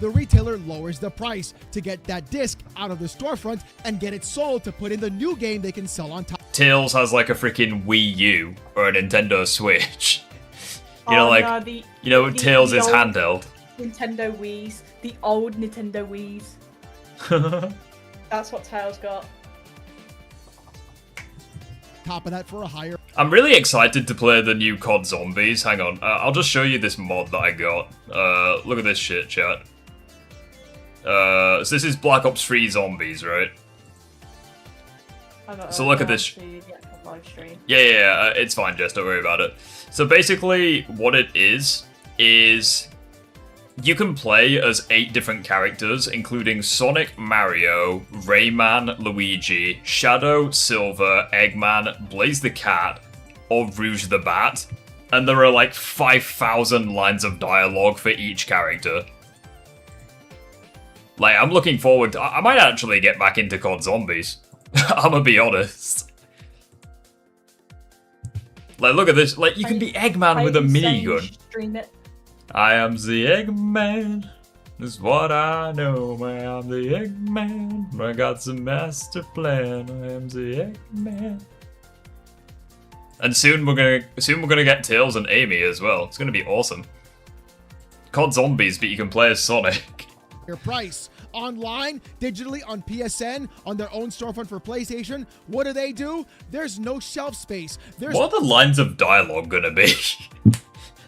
The retailer lowers the price to get that disc out of the storefront and get it sold to put in the new game they can sell on top. Tails has like a freaking Wii U or a Nintendo Switch. You know, like, no, the Tails is old handheld. Nintendo Wii's. The old Nintendo Wii's. That's what Tails got. Top of that for a higher. I'm really excited to play the new COD Zombies. Hang on, I'll just show you this mod that I got. Look at this shit, chat. So this is Black Ops 3 Zombies, right? So look at this. Live stream. Yeah, it's fine, Jess, don't worry about it. So basically, what it is you can play as 8 different characters, including Sonic, Mario, Rayman, Luigi, Shadow, Silver, Eggman, Blaze the Cat, or Rouge the Bat. And there are like 5,000 lines of dialogue for each character. Like, I'm looking forward to... I might actually get back into COD Zombies. I'm gonna be honest. Like, look at this. Like, you can be Eggman with a minigun. Stream it. I am the Eggman. That's what I know, man. I'm the Eggman. I got the master plan. I am the Eggman. And soon we're gonna get Tails and Amy as well. It's gonna be awesome. COD Zombies, but you can play as Sonic. Your price. Online, digitally on PSN, on their own storefront for PlayStation. What do? There's no shelf space. What are the lines of dialogue gonna be?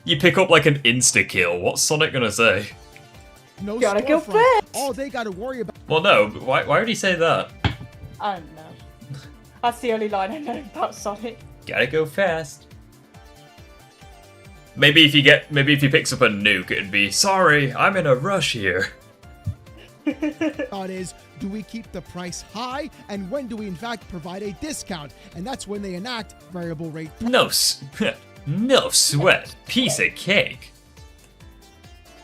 You pick up like an insta-kill. What's Sonic gonna say? no Gotta go storefront. fast. All they gotta worry about Well, no, but why would he say that? I don't know. That's the only line I know about Sonic. Gotta go fast. Maybe if he picks up a nuke, it'd be, sorry, I'm in a rush here. is, do we keep the price high, and when do we in fact provide a discount? And that's when they enact variable rate. No sweat. Piece of cake.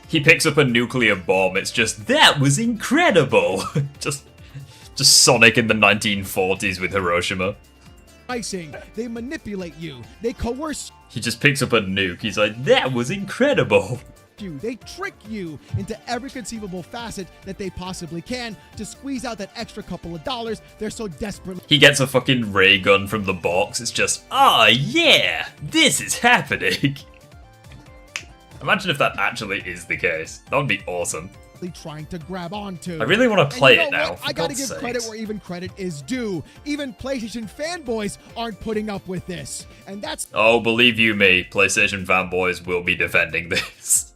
He picks up a nuclear bomb. It's just, that was incredible. just Sonic in the 1940s with Hiroshima. Pricing. They manipulate you. They coerce He just picks up a nuke. He's like, that was incredible. you. They trick you into every conceivable facet that they possibly can to squeeze out that extra couple of dollars they're so desperately. He gets a fucking ray gun from the box. It's just, ah, yeah, this is happening. Imagine if that actually is the case. That would be awesome. Trying to grab onto. I really want to play it now. I gotta give credit where even credit is due. Even PlayStation fanboys aren't putting up with this, and that's. Oh, believe you me, PlayStation fanboys will be defending this.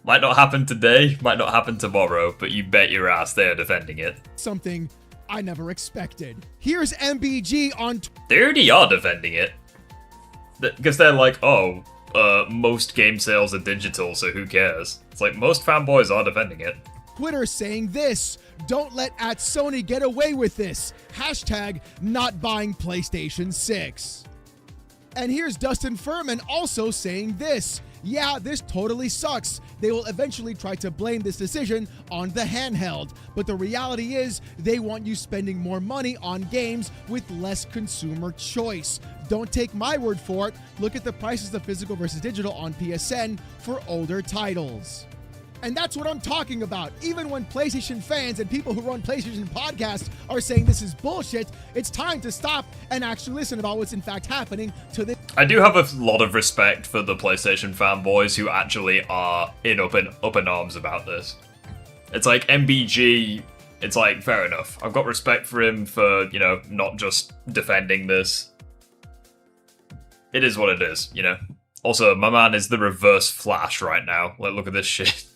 Might not happen today, might not happen tomorrow, but you bet your ass they're defending it. Something I never expected. Here's MBG on. They already are defending it, because they're like, oh. Most game sales are digital, so who cares? It's like, most fanboys are defending it. Twitter saying this, don't let @Sony get away with this. Hashtag not buying PlayStation 6. And here's Dustin Furman also saying this. Yeah, this totally sucks. They will eventually try to blame this decision on the handheld. But the reality is, they want you spending more money on games with less consumer choice. Don't take my word for it. Look at the prices of physical versus digital on PSN for older titles. And that's what I'm talking about. Even when PlayStation fans and people who run PlayStation podcasts are saying this is bullshit, it's time to stop and actually listen about what's in fact happening to this. I do have a lot of respect for the PlayStation fanboys who actually are up in arms about this. It's like MBG, it's like, fair enough. I've got respect for him for, you know, not just defending this. It is what it is, you know? Also, my man is the reverse Flash right now. Like, look at this shit.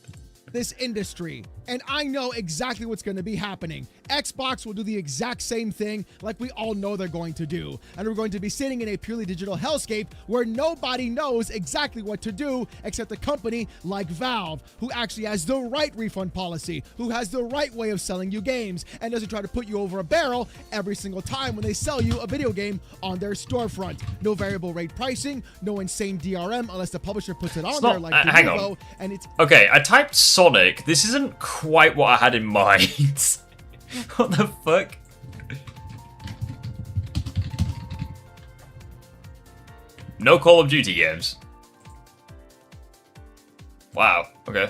This industry, and I know exactly what's going to be happening. Xbox will do the exact same thing like we all know they're going to do, and we're going to be sitting in a purely digital hellscape where nobody knows exactly what to do except a company like Valve, who actually has the right refund policy, who has the right way of selling you games, and doesn't try to put you over a barrel every single time when they sell you a video game on their storefront. No variable rate pricing, no insane DRM unless the publisher puts it on there like hang on. And it's okay, I typed Sonic. This isn't quite what I had in mind. What the fuck? No Call of Duty games. Wow, okay.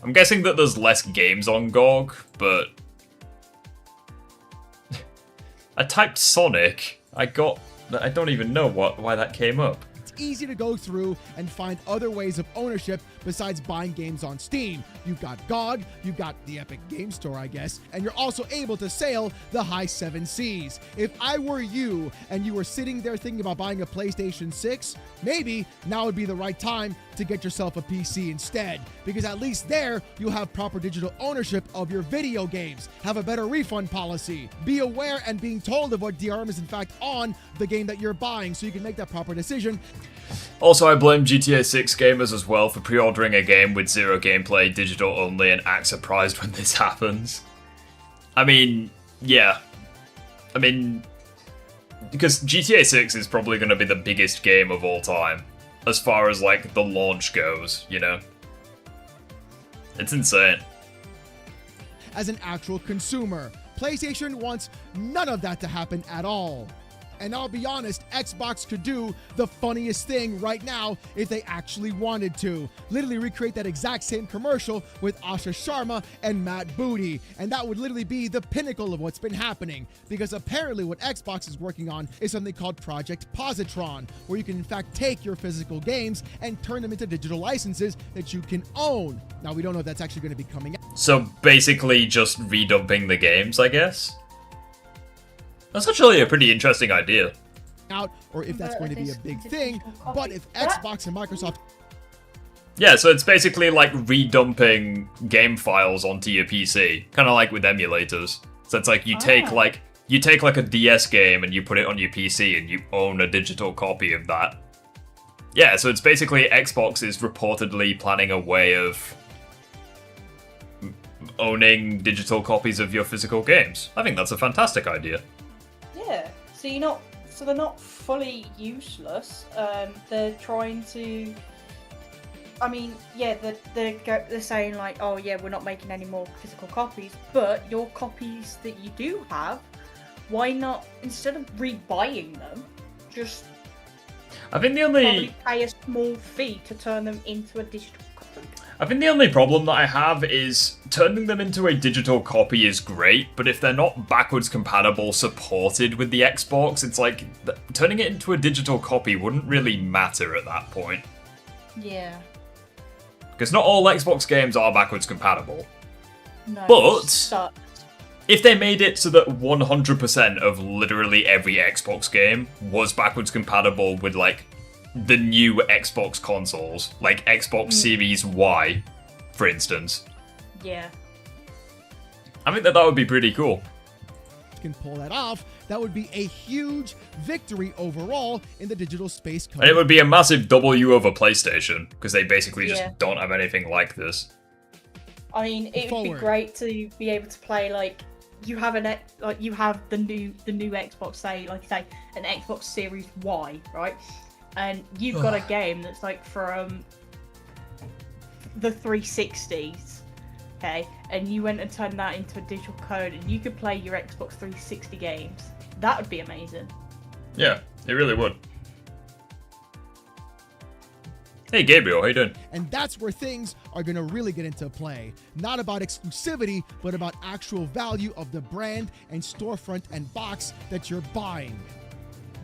I'm guessing that there's less games on GOG, but... I typed Sonic. I don't even know why that came up. easy to go through and find other ways of ownership besides buying games on Steam. You've got GOG, you've got the Epic Game Store, I guess, and you're also able to sail the high 7 seas. If I were you and you were sitting there thinking about buying a PlayStation 6, maybe now would be the right time to get yourself a PC instead, because at least there you'll have proper digital ownership of your video games, have a better refund policy, be aware and being told of what DRM is in fact on the game that you're buying so you can make that proper decision. Also, I blame GTA 6 gamers as well for pre-ordering a game with zero gameplay, digital only, and act surprised when this happens. I mean, yeah. I mean, because GTA 6 is probably going to be the biggest game of all time, as far as, like, the launch goes, you know? It's insane. As an actual consumer, PlayStation wants none of that to happen at all. And I'll be honest, Xbox could do the funniest thing right now if they actually wanted to. Literally recreate that exact same commercial with Asha Sharma and Matt Booty. And that would literally be the pinnacle of what's been happening. Because apparently what Xbox is working on is something called Project Positron, where you can in fact take your physical games and turn them into digital licenses that you can own. Now, we don't know if that's actually going to be coming out. So basically just redumping the games, I guess? That's actually a pretty interesting idea. Out, or if that's going to be a big thing, but if Xbox and Microsoft... Yeah, so it's basically like redumping game files onto your PC, kind of like with emulators. So it's like you take like a DS game and you put it on your PC and you own a digital copy of that. Yeah, so it's basically Xbox is reportedly planning a way of owning digital copies of your physical games. I think that's a fantastic idea. Yeah. So they're not fully useless. They're trying to. I mean, yeah, they're saying like, oh yeah, we're not making any more physical copies, but your copies that you do have, why not, instead of rebuying them, just I think the probably pay a small fee to turn them into a digital copy. I think the only problem that I have is turning them into a digital copy is great, but if they're not backwards compatible supported with the Xbox, it's like turning it into a digital copy wouldn't really matter at that point. Yeah. Because not all Xbox games are backwards compatible. No, But if they made it so that 100% of literally every Xbox game was backwards compatible with like the new Xbox consoles, like Xbox Series Y, for instance. Yeah. I think that would be pretty cool. Can pull that off, that would be a huge victory overall in the digital space code. And it would be a massive W over PlayStation, because they basically just don't have anything like this. I mean, it would be great to be able to play like you have the new Xbox, say an Xbox Series Y, right? And you've got a game that's like from the 360s, okay? And you went and turned that into a digital code, and you could play your Xbox 360 games. That would be amazing. Yeah, it really would. Hey Gabriel, how you doing? And that's where things are going to really get into play. Not about exclusivity, but about actual value of the brand and storefront and box that you're buying.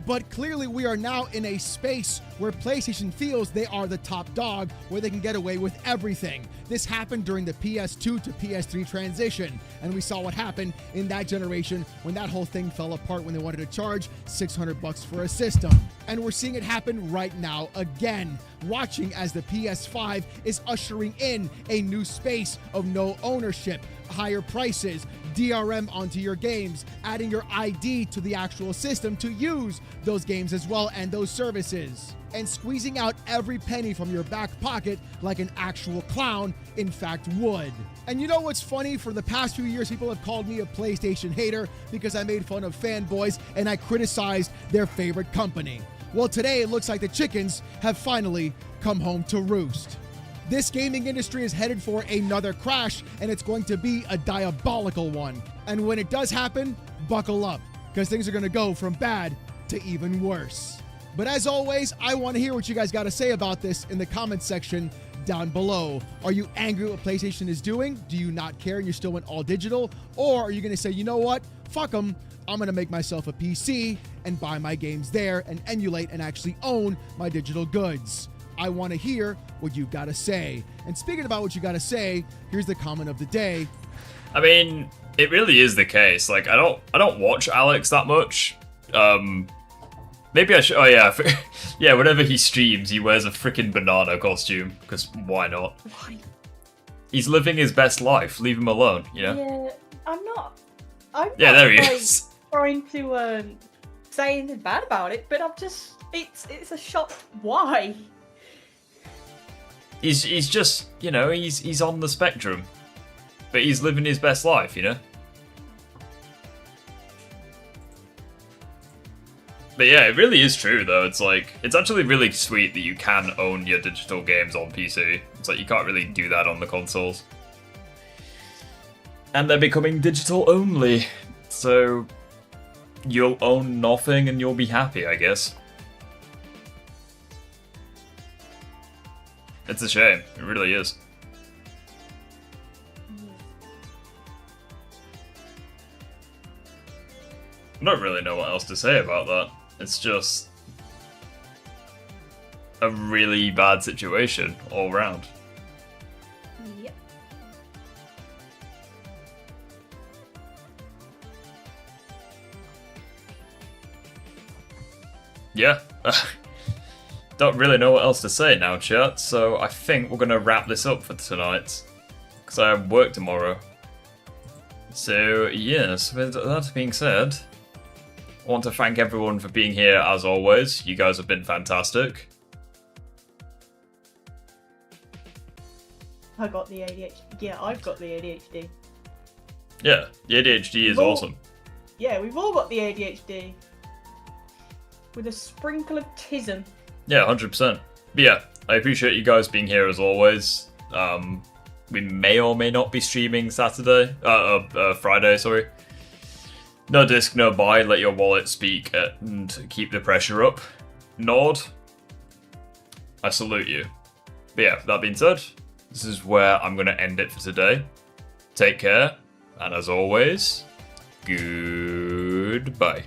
But clearly we are now in a space where PlayStation feels they are the top dog, where they can get away with everything. This happened during the PS2 to PS3 transition, and we saw what happened in that generation when that whole thing fell apart when they wanted to charge $600 for a system. And we're seeing it happen right now again, watching as the PS5 is ushering in a new space of no ownership, higher prices, DRM onto your games, adding your ID to the actual system to use those games as well and those services, and squeezing out every penny from your back pocket like an actual clown, in fact, would. And you know what's funny? For the past few years, people have called me a PlayStation hater because I made fun of fanboys and I criticized their favorite company. Well, today it looks like the chickens have finally come home to roost. This gaming industry is headed for another crash, and it's going to be a diabolical one. And when it does happen, buckle up, because things are going to go from bad to even worse. But as always, I want to hear what you guys got to say about this in the comments section down below. Are you angry at what PlayStation is doing? Do you not care and you still went all digital? Or are you going to say, you know what? Fuck them. I'm going to make myself a PC and buy my games there and emulate and actually own my digital goods. I want to hear what you got to say. And speaking about what you got to say, here's the comment of the day. I mean, it really is the case. Like, I don't watch Alex that much. Maybe I should. Oh yeah, yeah. Whenever he streams, he wears a freaking banana costume. Because why not? Why? He's living his best life. Leave him alone. You know. Yeah, I'm not there he is. Trying to say anything bad about it, but it's a shock. Why? He's just, you know, he's on the spectrum, but he's living his best life, you know. But yeah, it really is true though. It's like, it's actually really sweet that you can own your digital games on PC. It's like you can't really do that on the consoles. And they're becoming digital only, so you'll own nothing and you'll be happy, I guess. It's a shame. It really is. I don't really know what else to say about that. It's just a really bad situation all round. Yep. Yeah. don't really know what else to say now, chat, so I think we're going to wrap this up for tonight. Because I have work tomorrow. So, yes, with that being said, I want to thank everyone for being here as always. You guys have been fantastic. I got the ADHD. Yeah, I've got the ADHD. Yeah, the ADHD is awesome. Yeah, we've all got the ADHD. With a sprinkle of tism. Yeah, 100%. But yeah, I appreciate you guys being here as always. We may or may not be streaming Friday, sorry. No disc, no buy, let your wallet speak and keep the pressure up. Nord, I salute you. But yeah, that being said, this is where I'm going to end it for today. Take care, and as always, goodbye.